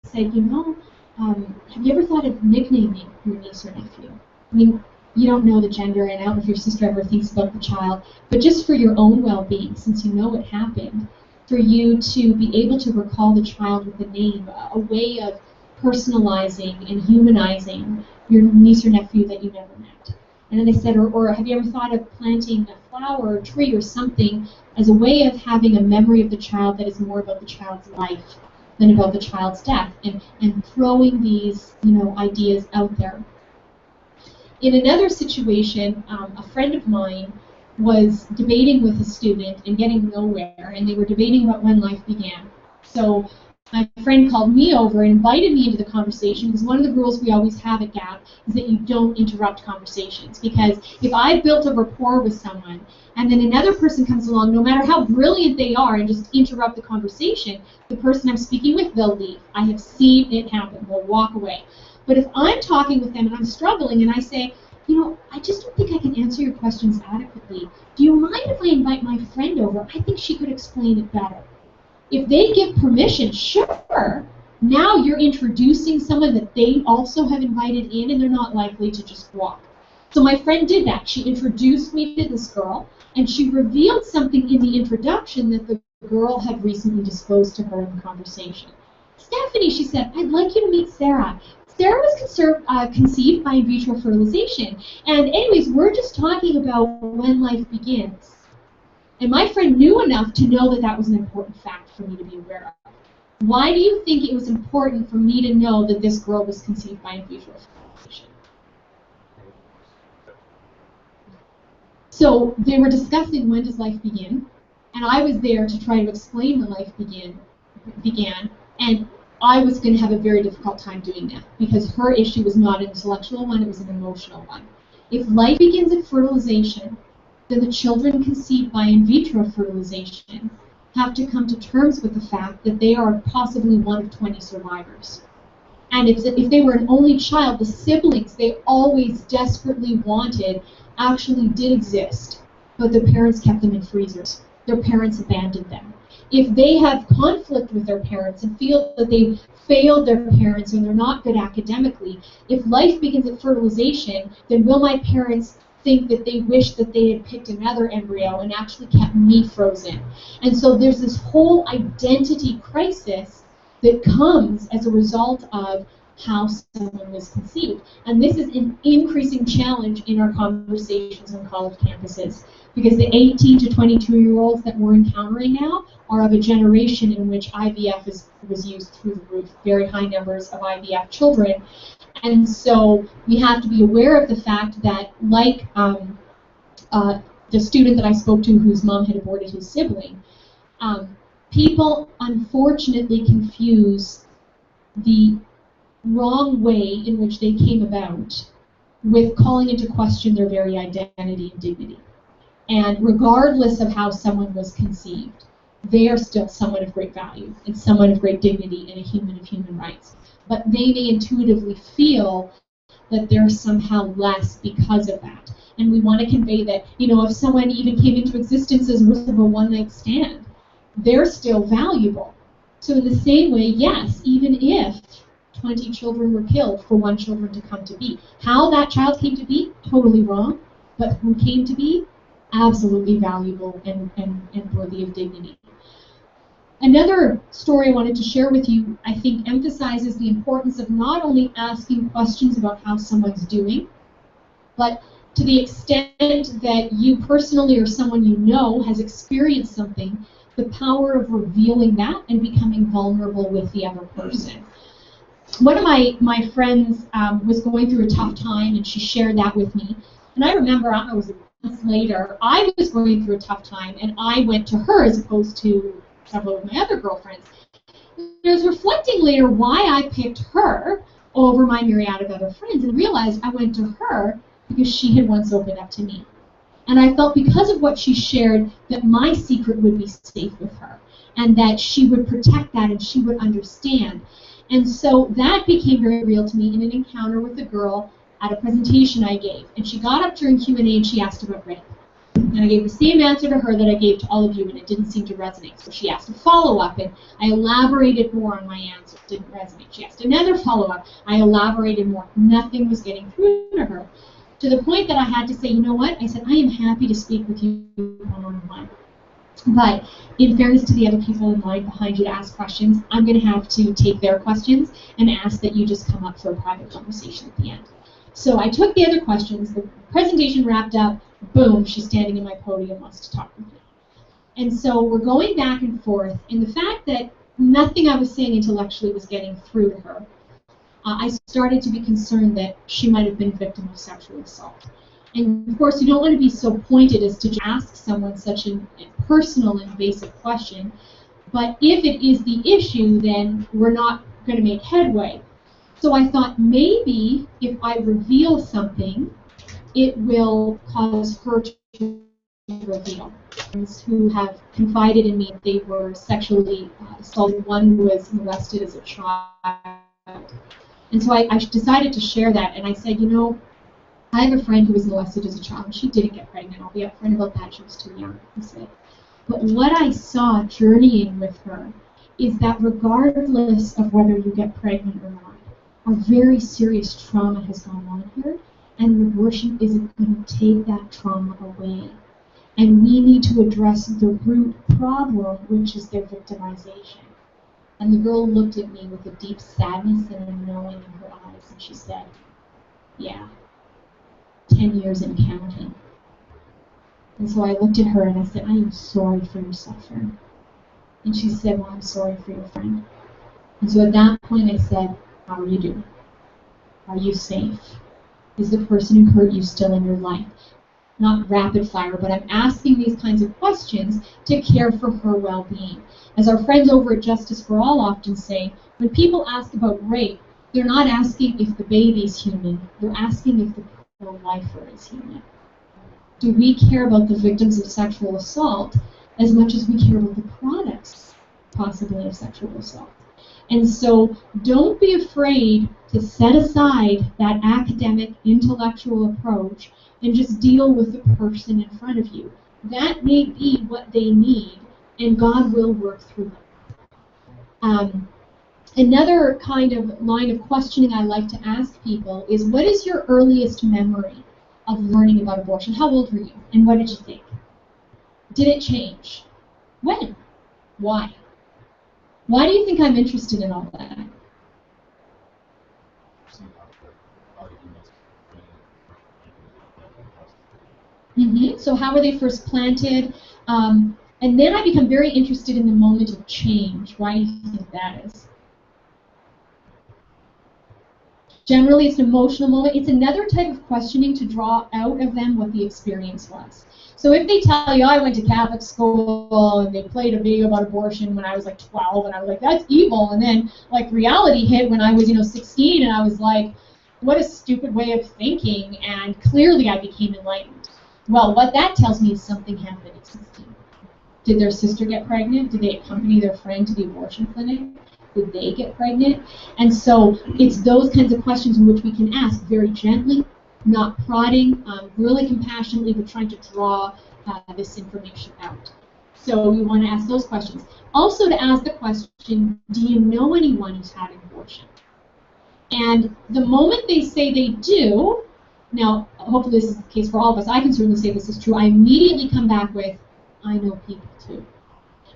said, you know, have you ever thought of nicknaming your niece or nephew? I mean, you don't know the gender, and I don't know if your sister ever thinks about the child, but just for your own well-being, since you know what happened, for you to be able to recall the child with a name, a way of personalizing and humanizing your niece or nephew that you never met. And then they said, or have you ever thought of planting a flower or a tree or something as a way of having a memory of the child that is more about the child's life than about the child's death, and throwing these, ideas out there. In another situation, a friend of mine was debating with a student and getting nowhere, and they were debating about when life began. So my friend called me over and invited me into the conversation, because one of the rules we always have at GAP is that you don't interrupt conversations. Because if I built a rapport with someone and then another person comes along, no matter how brilliant they are, and just interrupt the conversation, the person I'm speaking with, they'll leave. I have seen it happen. They'll walk away. But if I'm talking with them and I'm struggling and I say, I just don't think I can answer your questions adequately. Do you mind if I invite my friend over? I think she could explain it better. If they give permission, sure. Now you're introducing someone that they also have invited in, and they're not likely to just walk. So my friend did that. She introduced me to this girl, and she revealed something in the introduction that the girl had recently disclosed to her in the conversation. Stephanie, she said, I'd like you to meet Sarah. Sarah was conceived by in vitro fertilization. And anyways, we're just talking about when life begins. And my friend knew enough to know that that was an important fact for me to be aware of. Why do you think it was important for me to know that this girl was conceived by in vitro fertilization? So they were discussing when does life begin, and I was there to try to explain when life began, and I was going to have a very difficult time doing that, because her issue was not an intellectual one, it was an emotional one. If life begins at fertilization, then the children conceived by in vitro fertilization have to come to terms with the fact that they are possibly one of 20 survivors. And if they were an only child, the siblings they always desperately wanted actually did exist, but their parents kept them in freezers. Their parents abandoned them. If they have conflict with their parents and feel that they failed their parents and they're not good academically, if life begins at fertilization, then will my parents think that they wish that they had picked another embryo and actually kept me frozen? And so there's this whole identity crisis that comes as a result of how someone was conceived. And this is an increasing challenge in our conversations on college campuses, because the 18 to 22-year-olds that we're encountering now are of a generation in which IVF was used through the roof, very high numbers of IVF children. And so we have to be aware of the fact that, like the student that I spoke to whose mom had aborted his sibling, people unfortunately confuse the wrong way in which they came about with calling into question their very identity and dignity. And regardless of how someone was conceived, they are still someone of great value and someone of great dignity and a human of human rights. But they may intuitively feel that they're somehow less because of that. And we want to convey that, if someone even came into existence as a result of a one-night stand, they're still valuable. So in the same way, yes, even if 20 children were killed for one children to come to be. How that child came to be, totally wrong, but who came to be, absolutely valuable and worthy of dignity. Another story I wanted to share with you, I think, emphasizes the importance of not only asking questions about how someone's doing, but to the extent that you personally or someone you know has experienced something, the power of revealing that and becoming vulnerable with the other person. One of my friends was going through a tough time, and she shared that with me. And I remember, I don't know, it was months later, I was going through a tough time, and I went to her as opposed to several of my other girlfriends. I was reflecting later why I picked her over my myriad of other friends, and realized I went to her because she had once opened up to me. And I felt because of what she shared that my secret would be safe with her, and that she would protect that and she would understand. And so that became very real to me in an encounter with a girl at a presentation I gave. And she got up during Q&A and she asked about rape. And I gave the same answer to her that I gave to all of you, and it didn't seem to resonate. So she asked a follow-up, and I elaborated more on my answer. It didn't resonate. She asked another follow-up. I elaborated more. Nothing was getting through to her. To the point that I had to say, you know what? I said, I am happy to speak with you one-on-one. But in fairness to the other people in line behind you to ask questions, I'm going to have to take their questions and ask that you just come up for a private conversation at the end. So I took the other questions, the presentation wrapped up, boom, she's standing in my podium, wants to talk with me. And so we're going back and forth, and the fact that nothing I was saying intellectually was getting through to her, I started to be concerned that she might have been a victim of sexual assault. And of course, you don't want to be so pointed as to ask someone such a personal and basic question, but if it is the issue, then we're not going to make headway. So I thought maybe if I reveal something, it will cause her to reveal. Friends who have confided in me that they were sexually assaulted. One was molested as a child. And so I decided to share that, and I said, you know, I have a friend who was molested as a child. She didn't get pregnant. I'll be upfront about that. She was too young, I said. But what I saw journeying with her is that regardless of whether you get pregnant or not, a very serious trauma has gone on here, and an abortion isn't going to take that trauma away. And we need to address the root problem, which is their victimization. And the girl looked at me with a deep sadness and a knowing in her eyes, and she said, yeah, 10 years and counting. And so I looked at her and I said, I am sorry for your suffering. And she said, well, I'm sorry for your friend. And so at that point I said, how are you doing? Are you safe? Is the person who hurt you still in your life? Not rapid fire, but I'm asking these kinds of questions to care for her well-being. As our friends over at Justice for All often say, when people ask about rape, they're not asking if the baby's human, they're asking if the pro-lifer is human. Do we care about the victims of sexual assault as much as we care about the products, possibly, of sexual assault? And so don't be afraid to set aside that academic, intellectual approach and just deal with the person in front of you. That may be what they need, and God will work through them. Another kind of line of questioning I like to ask people is, what is your earliest memory of learning about abortion? How old were you, and what did you think? Did it change? When? Why? Why do you think I'm interested in all that? So how were they first planted? And then I become very interested in the moment of change. Why do you think that is? Generally, it's an emotional moment. It's another type of questioning to draw out of them what the experience was. So if they tell you, I went to Catholic school and they played a video about abortion when I was like 12, and I was like, that's evil. And then like reality hit when I was 16, and I was like, what a stupid way of thinking. And clearly I became enlightened. Well, what that tells me is something happened at 16. Did their sister get pregnant? Did they accompany their friend to the abortion clinic? Did they get pregnant? And so it's those kinds of questions in which we can ask very gently, not prodding, really compassionately, but trying to draw this information out. So we want to ask those questions. Also to ask the question, do you know anyone who's had an abortion? And the moment they say they do, now hopefully this is the case for all of us, I can certainly say this is true, I immediately come back with, I know people too.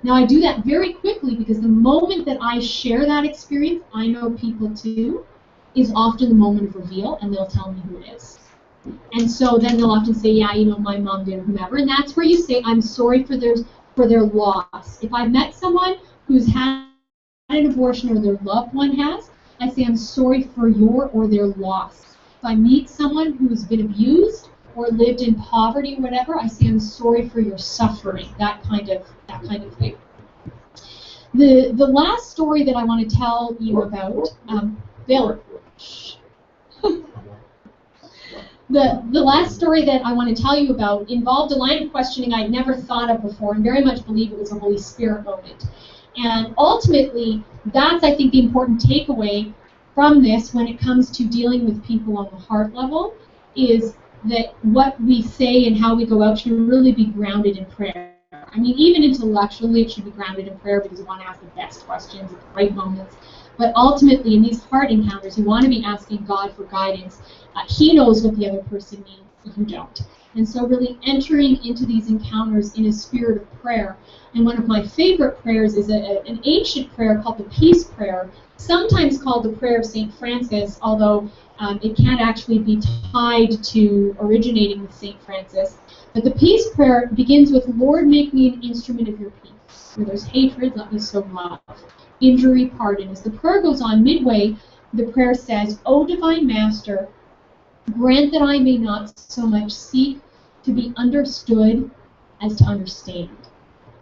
Now I do that very quickly because the moment that I share that experience, I know people too, is often the moment of reveal, and they'll tell me who it is. And so then they'll often say, yeah, you know, my mom did, or whomever, and that's where you say, I'm sorry for their loss. If I've met someone who's had an abortion or their loved one has, I say, I'm sorry for your or their loss. If I meet someone who's been abused or lived in poverty or whatever, I say, I'm sorry for your suffering, that kind of thing. The last story that I want to tell you about, Bill. The last story that I want to tell you about involved a line of questioning I'd never thought of before, and very much believe it was a Holy Spirit moment. And ultimately, that's, I think, the important takeaway from this when it comes to dealing with people on the heart level, is that what we say and how we go out should really be grounded in prayer. I mean, even intellectually, it should be grounded in prayer because we want to ask the best questions at the right moments. But ultimately, in these heart encounters, you want to be asking God for guidance. He knows what the other person needs, you don't. And so really entering into these encounters in a spirit of prayer. And one of my favorite prayers is an ancient prayer called the Peace Prayer, sometimes called the Prayer of St. Francis, although it can't actually be tied to originating with St. Francis. But the Peace Prayer begins with, Lord, make me an instrument of your peace. Where there's hatred, let me sow love. Injury, pardon. As the prayer goes on, midway, the prayer says, O Divine Master, grant that I may not so much seek to be understood as to understand.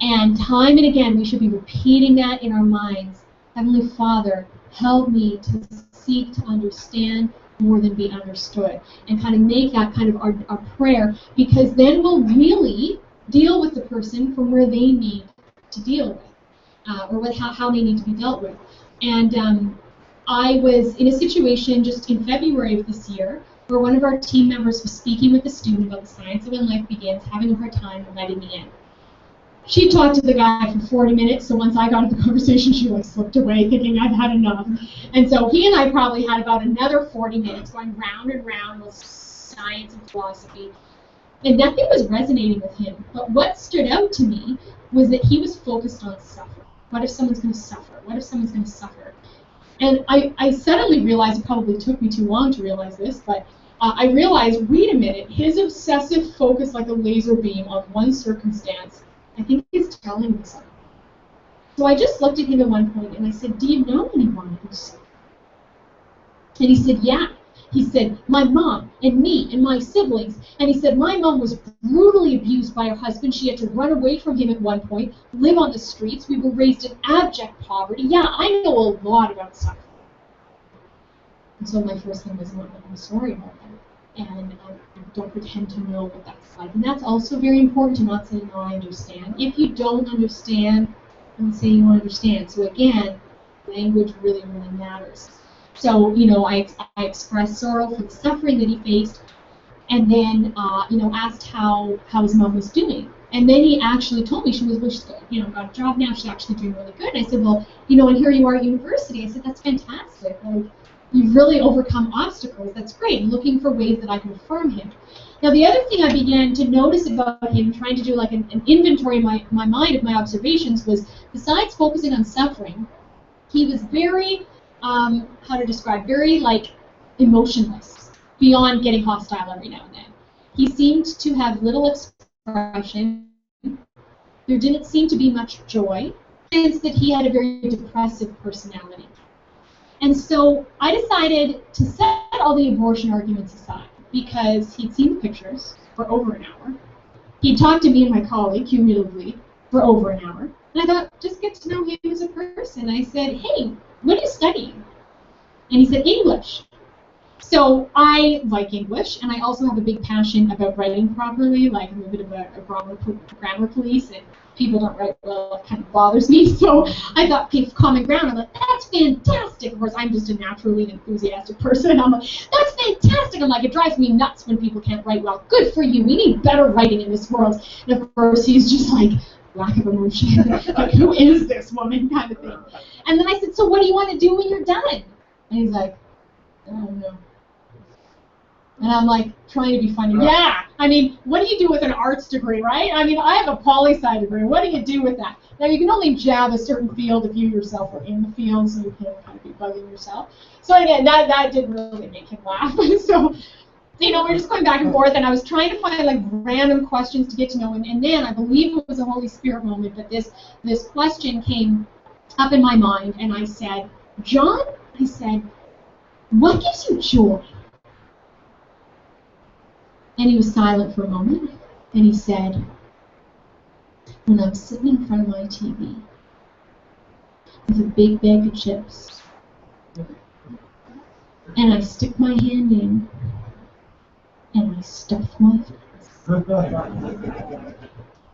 And time and again, we should be repeating that in our minds. Heavenly Father, help me to seek to understand more than be understood. And kind of make that kind of our prayer, because then we'll really deal with the person from where they need to deal with. Or with how they need to be dealt with. And I was in a situation just in February of this year where one of our team members was speaking with a student about the science of when life begins, having a hard time letting me in. She talked to the guy for 40 minutes, so once I got into the conversation, she like slipped away thinking I've had enough. And so he and I probably had about another 40 minutes going round and round with science and philosophy. And nothing was resonating with him. But what stood out to me was that he was focused on suffering. What if someone's going to suffer? What if someone's going to suffer? And I suddenly realized, it probably took me too long to realize this, but I realized, wait a minute, his obsessive focus like a laser beam on one circumstance, I think he's telling me something. So I just looked at him at one point and I said, do you know anyone who's suffering? And he said, yeah. He said, my mom and me and my siblings. And he said, my mom was brutally abused by her husband. She had to run away from him at one point, live on the streets. We were raised in abject poverty. Yeah, I know a lot about suffering. And so my first thing was, I'm sorry about that. And I don't pretend to know what that's like. And that's also very important, to not say, no, I understand. If you don't understand, then say you understand. So again, language really, really matters. So, you know, I expressed sorrow for the suffering that he faced, and then, you know, asked how his mom was doing. And then he actually told me she's you know, got a job now, she's actually doing really good. And I said, well, you know, and here you are at university. I said, that's fantastic. Like, you've really overcome obstacles. That's great. I'm looking for ways that I can affirm him. Now, the other thing I began to notice about him, trying to do like an inventory in my mind of my observations, was besides focusing on suffering, he was very, how to describe, very like emotionless, beyond getting hostile every now and then. He seemed to have little expression. There didn't seem to be much joy, since that he had a very depressive personality. And so I decided to set all the abortion arguments aside, because he'd seen the pictures for over an hour. He'd talked to me and my colleague cumulatively for over an hour. And I thought, just get to know him as a person. I said, hey, what are you studying? And he said, English. So I like English, and I also have a big passion about writing properly. Like, I'm a bit of a grammar police, and people don't write well, it kind of bothers me. So I thought, okay, common ground. I'm like, that's fantastic. Of course, I'm just a naturally enthusiastic person. I'm like, that's fantastic. I'm like, it drives me nuts when people can't write well. Good for you. We need better writing in this world. And of course, he's just like, lack of emotion. Like, who is this woman, kind of thing. And then I said, so what do you want to do when you're done? And he's like, I don't know. And I'm like, trying to be funny. Yeah, I mean, what do you do with an arts degree, right? I mean, I have a poli-sci degree. What do you do with that? Now, you can only jab a certain field if you yourself are in the field, so you can't kind of be bugging yourself. So again, that didn't really make him laugh. So, you know, we're just going back and forth, and I was trying to find like random questions to get to know him, and then I believe it was a Holy Spirit moment, but this question came up in my mind, and I said, John, I said, what gives you joy? And he was silent for a moment, and he said, when I'm sitting in front of my TV with a big bag of chips, and I stick my hand in, and I stuff my face.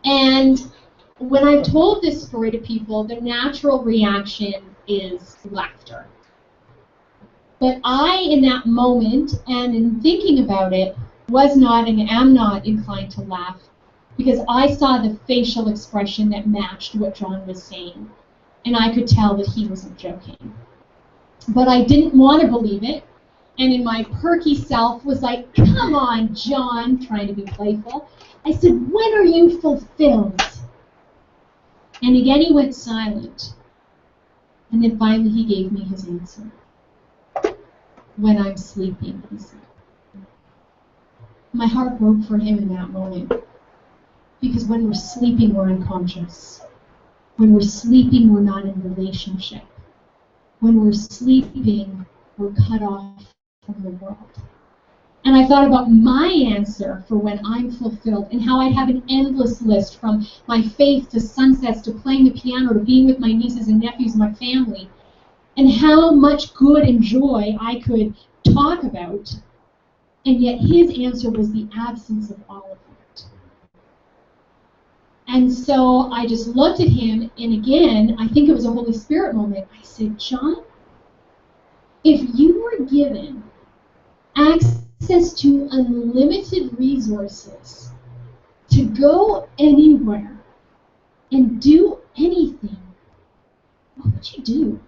And when I've told this story to people, the natural reaction is laughter. But I, in that moment, and in thinking about it, was not and am not inclined to laugh, because I saw the facial expression that matched what John was saying, and I could tell that he wasn't joking. But I didn't want to believe it, and in my perky self was like, come on, John, trying to be playful. I said, when are you fulfilled? And again he went silent, and then finally he gave me his answer. When I'm sleeping, he said. My heart broke for him in that moment, because when we're sleeping, we're unconscious. When we're sleeping, we're not in relationship. When we're sleeping, we're cut off from the world. And I thought about my answer for when I'm fulfilled, and how I'd have an endless list, from my faith to sunsets to playing the piano to being with my nieces and nephews and my family, and how much good and joy I could talk about. And yet his answer was the absence of all of it. And so I just looked at him, and again, I think it was a Holy Spirit moment. I said, John, if you were given access to unlimited resources to go anywhere and do anything, what would you do?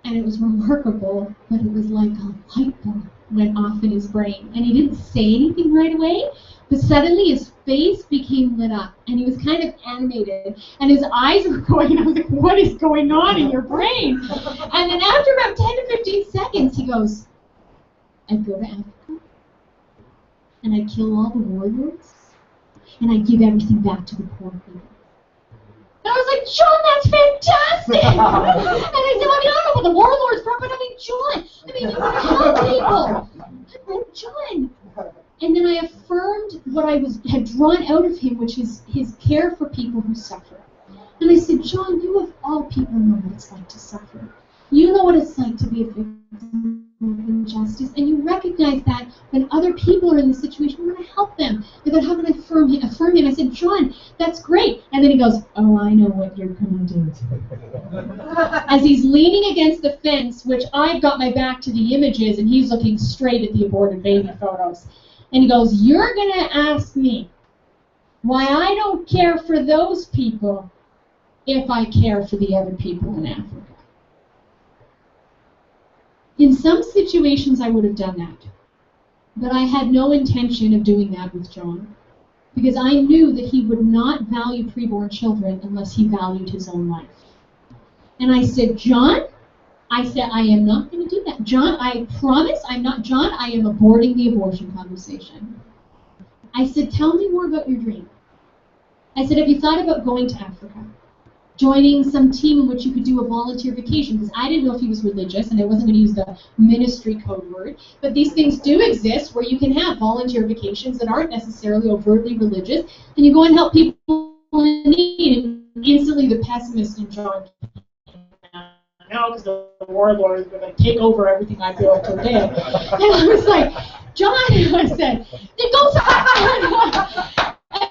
And it was remarkable, but it was like a light bulb went off in his brain. And he didn't say anything right away, but suddenly his face became lit up, and he was kind of animated, and his eyes were going, and I was like, what is going on in your brain? And then after about 10 to 15 seconds, he goes, I'd go to Africa, and I'd kill all the warlords, and I'd give everything back to the poor people. And I was like, John, that's fantastic! And I said, well, I mean, I don't know about the warlords part, but I mean, John, I mean, you want to help people. I'm like, John. And then I affirmed what I had drawn out of him, which is his care for people who suffer. And I said, John, you of all people know what it's like to suffer. You know what it's like to be a victim of injustice, and you recognize that when other people are in the situation, you want to help them. And then how can I affirm him? I said, John, that's great. And then he goes, oh, I know what you're going to do. As he's leaning against the fence, which I've got my back to the images, and he's looking straight at the aborted baby photos. And he goes, you're going to ask me why I don't care for those people if I care for the other people in Africa. In some situations, I would have done that. But I had no intention of doing that with John, because I knew that he would not value preborn children unless he valued his own life. And I said, John, I am not going to do that. John, I promise I'm not. John, I am aborting the abortion conversation. I said, tell me more about your dream. I said, have you thought about going to Africa? Joining some team in which you could do a volunteer vacation, because I didn't know if he was religious, and I wasn't going to use the ministry code word, but these things do exist where you can have volunteer vacations that aren't necessarily overtly religious, and you go and help people in need, and instantly the pessimist in John now, because the warlords are going to take over everything I built today. And I was like, John, I said, then go to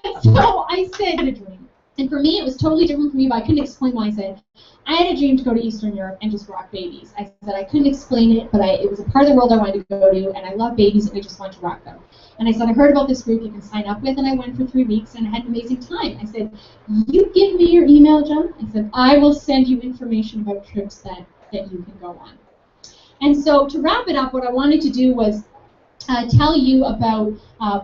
And so I said, I had a dream. And for me, it was totally different for me, but I couldn't explain why. I said, I had a dream to go to Eastern Europe and just rock babies. I said I couldn't explain it, but it was a part of the world I wanted to go to, and I love babies, and I just wanted to rock them. And I said, I heard about this group you can sign up with, and I went for 3 weeks, and I had an amazing time. I said, you give me your email, John. I said, I will send you information about trips that you can go on. And so to wrap it up, what I wanted to do was tell you about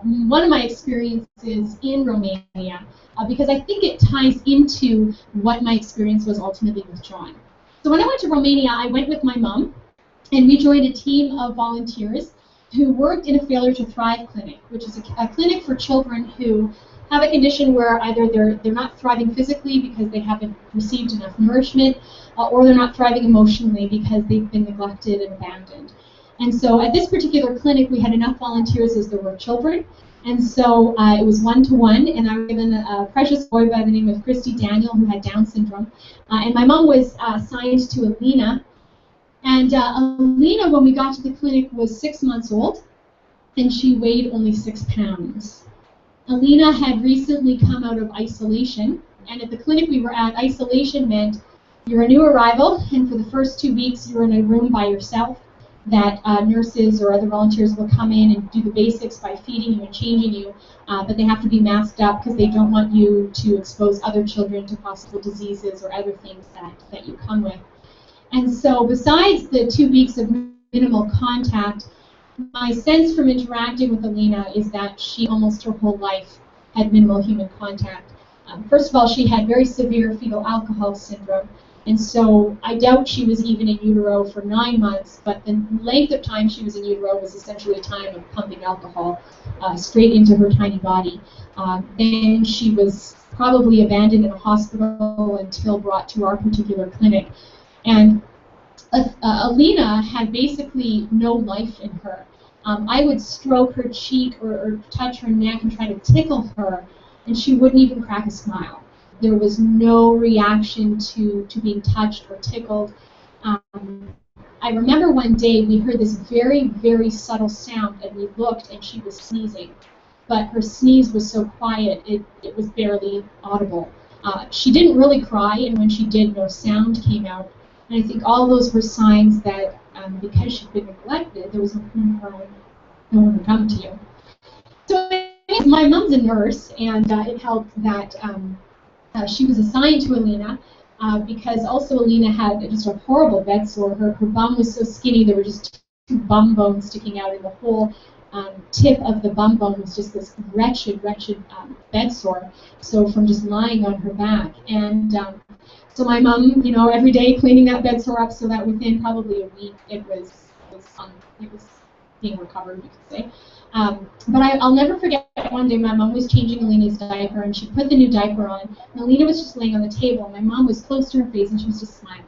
one of my experiences in Romania, because I think it ties into what my experience was ultimately with John. So when I went to Romania, I went with my mom, and we joined a team of volunteers who worked in a Failure to Thrive clinic, which is a clinic for children who have a condition where either they're not thriving physically because they haven't received enough nourishment, or they're not thriving emotionally because they've been neglected and abandoned. And so at this particular clinic, we had enough volunteers as there were children, and so it was one-to-one, and I was given a precious boy by the name of Christy Daniel who had Down syndrome, and my mom was assigned to Alina. And Alina, when we got to the clinic, was 6 months old, and she weighed only 6 pounds. Alina had recently come out of isolation, and at the clinic we were at, isolation meant you're a new arrival, and for the first 2 weeks you're in a room by yourself, that nurses or other volunteers will come in and do the basics by feeding you and changing you, but they have to be masked up because they don't want you to expose other children to possible diseases or other things that you come with. And so besides the 2 weeks of minimal contact, my sense from interacting with Alina is that she almost her whole life had minimal human contact. First of all, she had very severe fetal alcohol syndrome, and so I doubt she was even in utero for 9 months, but the length of time she was in utero was essentially a time of pumping alcohol straight into her tiny body. Then she was probably abandoned in a hospital until brought to our particular clinic. And Alina had basically no life in her. I would stroke her cheek or touch her neck and try to tickle her, and she wouldn't even crack a smile. There was no reaction to being touched or tickled. I remember one day we heard this very, very subtle sound, and we looked, and she was sneezing. But her sneeze was so quiet, it was barely audible. She didn't really cry, and when she did, no sound came out. And I think all those were signs that because she'd been neglected, there was no one would come to you. So my mom's a nurse, and it helped that she was assigned to Alina because also Alina had just a horrible bed sore. Her bum was so skinny, there were just 2 bum bones sticking out, and the whole tip of the bum bone was just this wretched bed sore. So from just lying on her back. And so my mom, every day cleaning that bed sore up so that within probably a week it was being recovered, you could say. But I'll never forget one day my mom was changing Alina's diaper, and she put the new diaper on, and Alina was just laying on the table, and my mom was close to her face, and she was just smiling.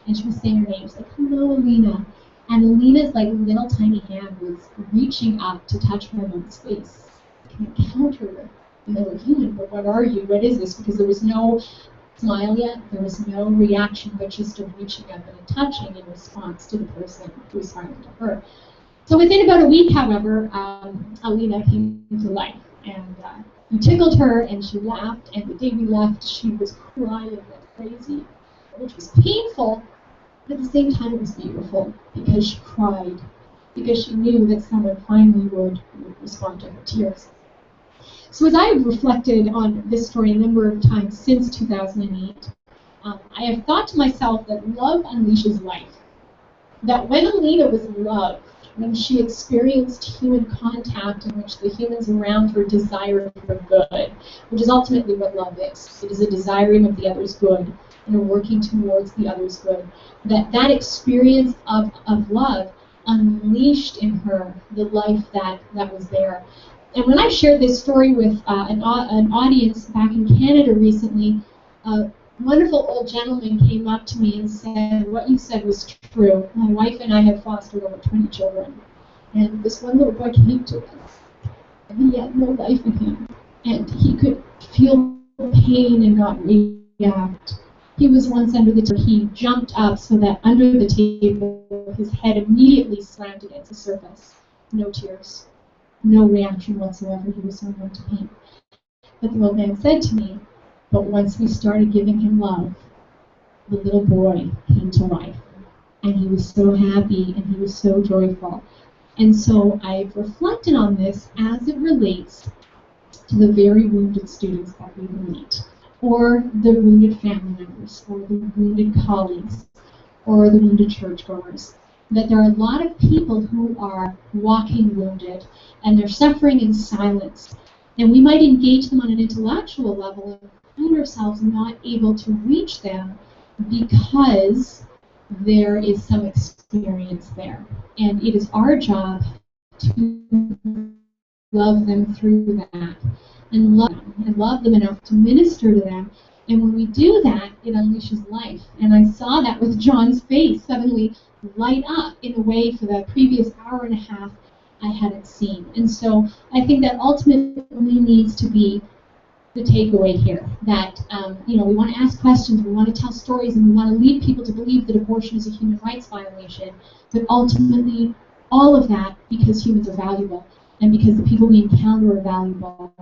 And she was saying her name. She was like, "Hello, Alina." And Alina's little tiny hand was reaching up to touch my mom's face. I can encounter her. And they were human, but what are you? What is this? Because there was no smile yet, there was no reaction, but just a reaching up and a touching in response to the person who was smiling to her. So within about a week, however, Alina came to life, and we tickled her, and she laughed, and the day we left, she was crying like crazy, which was painful, but at the same time it was beautiful, because she cried, because she knew that someone finally would respond to her tears. So as I have reflected on this story a number of times since 2008, I have thought to myself that love unleashes life. That when Alina was loved, when she experienced human contact in which the humans around her desired her good, which is ultimately what love is. It is a desiring of the other's good and a working towards the other's good. That experience of love unleashed in her the life that was there. And when I shared this story with an audience back in Canada recently, a wonderful old gentleman came up to me and said, "What you said was true. My wife and I have fostered over 20 children. And this one little boy came to us, and he had no life in him. And he could feel pain and not react. He was once under the table. He jumped up so that under the table, his head immediately slammed against the surface. No tears. No reaction whatsoever. He was so numb to pain. But the old man said to me, but once we started giving him love, the little boy came to life. And he was so happy and he was so joyful. And so I've reflected on this as it relates to the very wounded students that we meet, or the wounded family members, or the wounded colleagues, or the wounded churchgoers. that there are a lot of people who are walking wounded and they're suffering in silence. And we might engage them on an intellectual level and find ourselves not able to reach them because there is some experience there. And it is our job to love them through that and love them enough to minister to them. And when we do that, it unleashes life. And I saw that with John's face suddenly light up in a way for the previous hour and a half I hadn't seen. And so I think that ultimately needs to be the takeaway here, that we want to ask questions, we want to tell stories, and we want to lead people to believe that abortion is a human rights violation, but ultimately all of that because humans are valuable and because the people we encounter are valuable,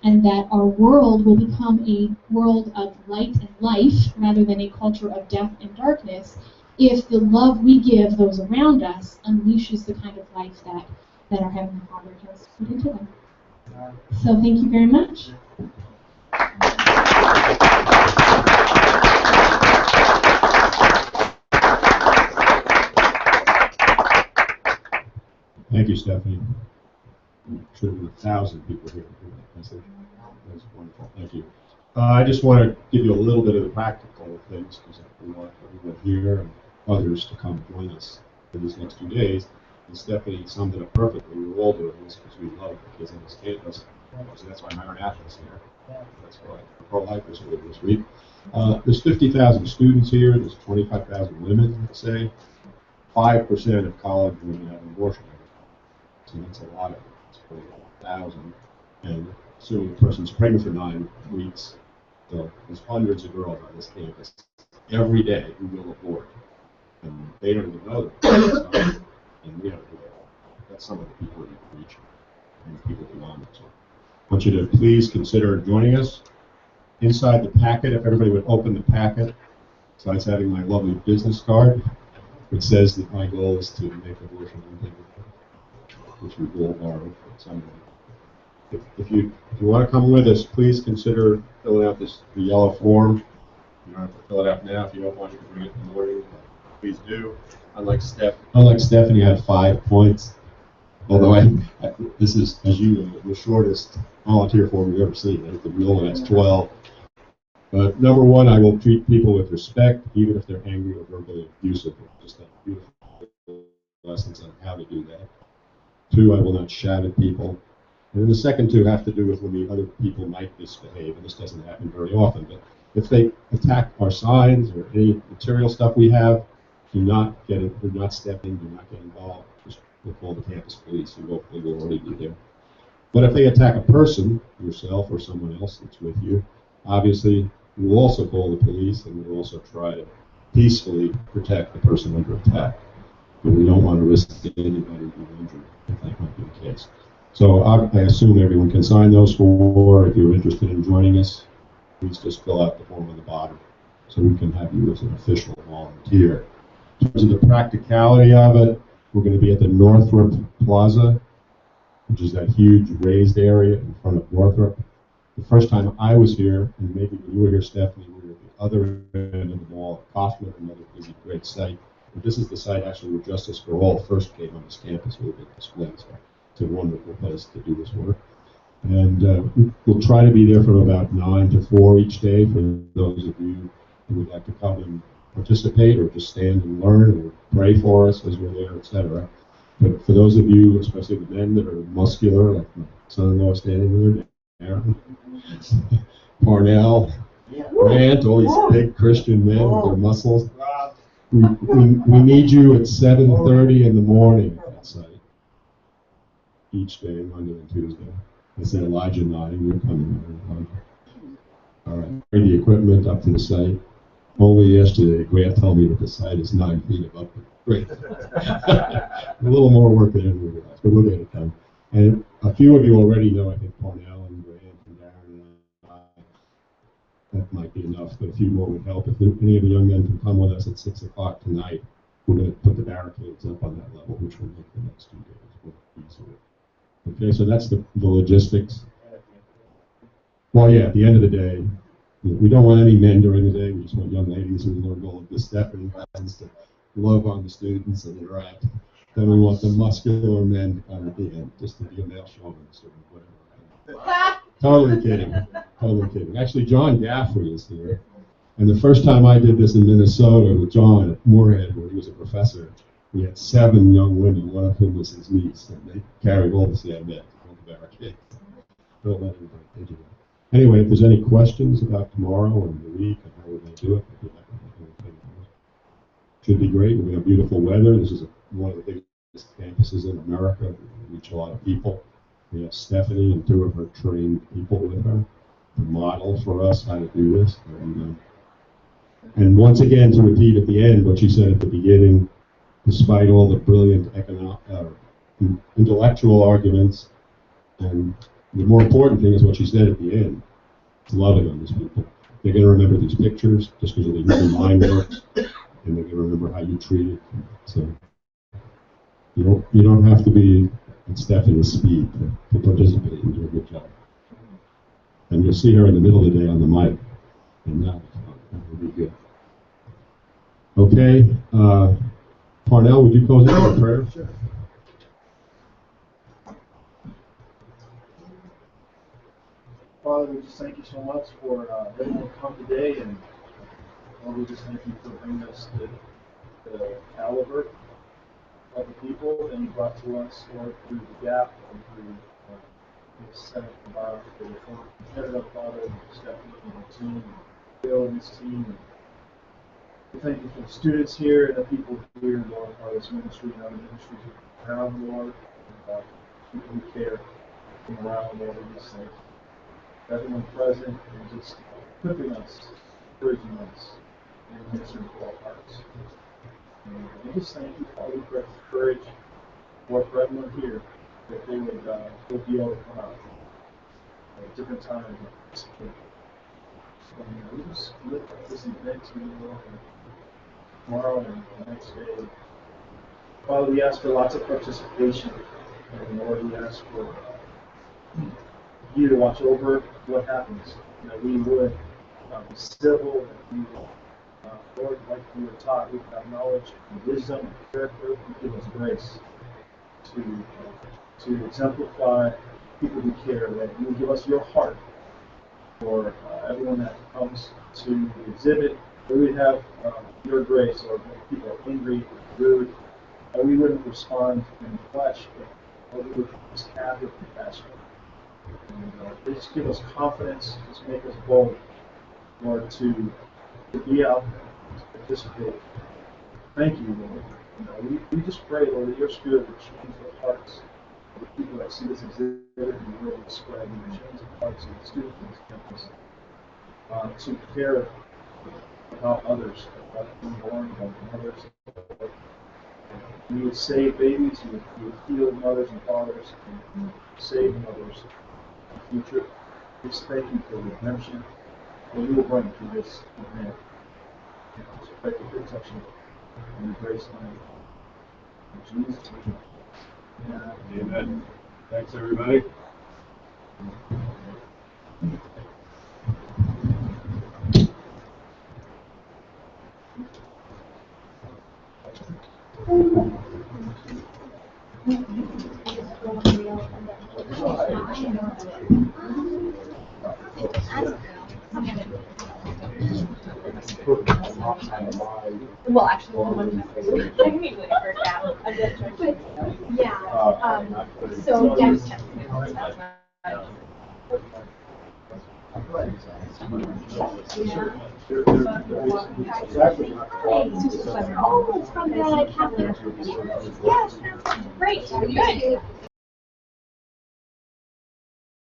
and that our world will become a world of light and life rather than a culture of death and darkness if the love we give those around us unleashes the kind of life that our Heavenly Father has put into them. So thank you very much. Thank you, Stephanie. Should have been 1,000 people here. That's wonderful. Thank you. I just want to give you a little bit of the practical things because we want everyone here and others to come join us for these next 2 days. And Stephanie summed it up perfectly. We're all doing this because we love the kids on this campus. So that's why Marinathle's here. That's why the pro-lifers are here this week. There's 50,000 students here. There's 25,000 women, let's say. 5% of college women have an abortion. So that's a lot of it. It's 40,000. And assuming the person's pregnant for 9 weeks, so there's hundreds of girls on this campus every day who will abort. And they don't even know that. And we have to do that. That's some of the people that you reach and people beyond it. So I want you to please consider joining us. Inside the packet, if everybody would open the packet, besides having my lovely business card, it says that my goal is to make abortion unthinkable, which we will borrow from somebody. If you want to come with us, please consider filling out the yellow form. You don't have to fill it out now. If you don't want, you can bring it in the morning. Please do. Unlike Stephanie, I had 5 points. Although this is, as you know, the shortest volunteer form you've ever seen. I think the real one has 12. But number one, I will treat people with respect, even if they're angry or verbally abusive. Just have beautiful lessons on how to do that. 2, I will not shout at people. And then the second 2 have to do with when the other people might misbehave, and this doesn't happen very often. But if they attack our signs or any material stuff we have, do not step in, do not get involved. Just we'll call the campus police, who hopefully will already be there. But if they attack a person, yourself or someone else that's with you, obviously we will also call the police, and we will also try to peacefully protect the person under attack. But we don't want to risk anybody being injured if that might be the case. So I assume everyone can sign those 4. If you're interested in joining us, please just fill out the form on the bottom so we can have you as an official volunteer. In terms of the practicality of it, we're going to be at the Northrop Plaza, which is that huge raised area in front of Northrop. The first time I was here, and maybe when you were here, Stephanie, we were at the other end of the mall at Kaufman, another busy, great site. But this is the site actually where Justice for All first came on this campus with a big display. So it's a wonderful place to do this work. And we'll try to be there from about 9 to 4 each day for those of you who would like to come and participate or just stand and learn or pray for us as we're there, etc. But for those of you, especially the men that are muscular, like my son-in-law standing there, Aaron, Parnell, Grant, all these big Christian men with their muscles, we need you at 7:30 in the morning at that site. Each day, Monday and Tuesday. I said Elijah nodding, you're coming. All right, bring the equipment up to the site. Only yesterday, Grant told me that the site is 9 feet above the grade. A little more work than we realized, but we'll get it done. And a few of you already know, I think, Parnell and Grant and Darren and I. That might be enough, but a few more would help. If any of the young men can come with us at 6 o'clock tonight, we're going to put the barricades up on that level, which will make the next 2 days work easier. Okay, so that's the logistics. Well, yeah, at the end of the day, we don't want any men during the day. We just want young ladies who learn all of this stuff and lessons to love on the students and interact. Then we want the muscular men at the end, just to be a male chauvinist or whatever. Totally kidding. Totally kidding. Actually, John Gaffrey is here. And the first time I did this in Minnesota with John at Moorhead, where he was a professor, we had 7 young women, one of whom was his niece, and they carried all the sandbags, all the barricades. Don't let anybody think of that. Anyway, if there's any questions about tomorrow and the week and how we're going to do it, should be great. We have beautiful weather. This is one of the biggest campuses in America. We reach a lot of people. We have Stephanie and 2 of her trained people with her to model for us how to do this. And once again, to repeat at the end what she said at the beginning, despite all the brilliant intellectual arguments, and the more important thing is what she said at the end, loving on these people. They're going to remember these pictures just because of the human mind works, and they're going to remember how you treat it. So you don't have to be at Stephanie's speed to participate and do a good job. And you'll see her in the middle of the day on the mic, and that will be good. Okay, Parnell, would you close out with a prayer? Sure. Father, we just thank you so much for letting us come today, and Lord, we just thank you for bringing us the caliber of the people that you brought to us, Lord, through the gap and through the Senate environment that you're headed up, Father, Stephanie and the team, and Bill and his team. And we thank you for the students here and the people here, Lord, part of this ministry and other ministries around the Lord, and people who care from around, Lord. We just thank everyone present and just equipping us, encouraging us, and ministering to our hearts. And we just thank you, Father, for courage, Lord, for everyone here, that they would be able to come out at different times. We just lift up this event to you, Lord, tomorrow and the next day. Father, we ask for lots of participation, and Lord, we ask for you to watch over what happens, that we would be civil, that we would, Lord, like we were taught, we have knowledge and wisdom and character, you give us grace to exemplify people who care, that you would give us your heart for everyone that comes to the exhibit, that we would have your grace, or when people are angry, rude, that we wouldn't respond in the flesh, but we would just have your compassion. And just give us confidence, just make us bold, Lord, to be out there, to participate. Thank you, Lord. We just pray, Lord, that your Spirit would change the hearts of the people that see this exhibit and really spread, and change the hearts of the students in this campus to care about others, about unborn, about mothers. You would save babies, you would heal mothers and fathers, and save mothers in the future. Just thank you for the redemption that you will bring through this event. Just pray for protection and your grace in Jesus' name. Amen. Thanks, everybody. Well, actually, I can easily first out. Yeah. So yeah. Oh, it's from the Catholic. Yes, great. Good.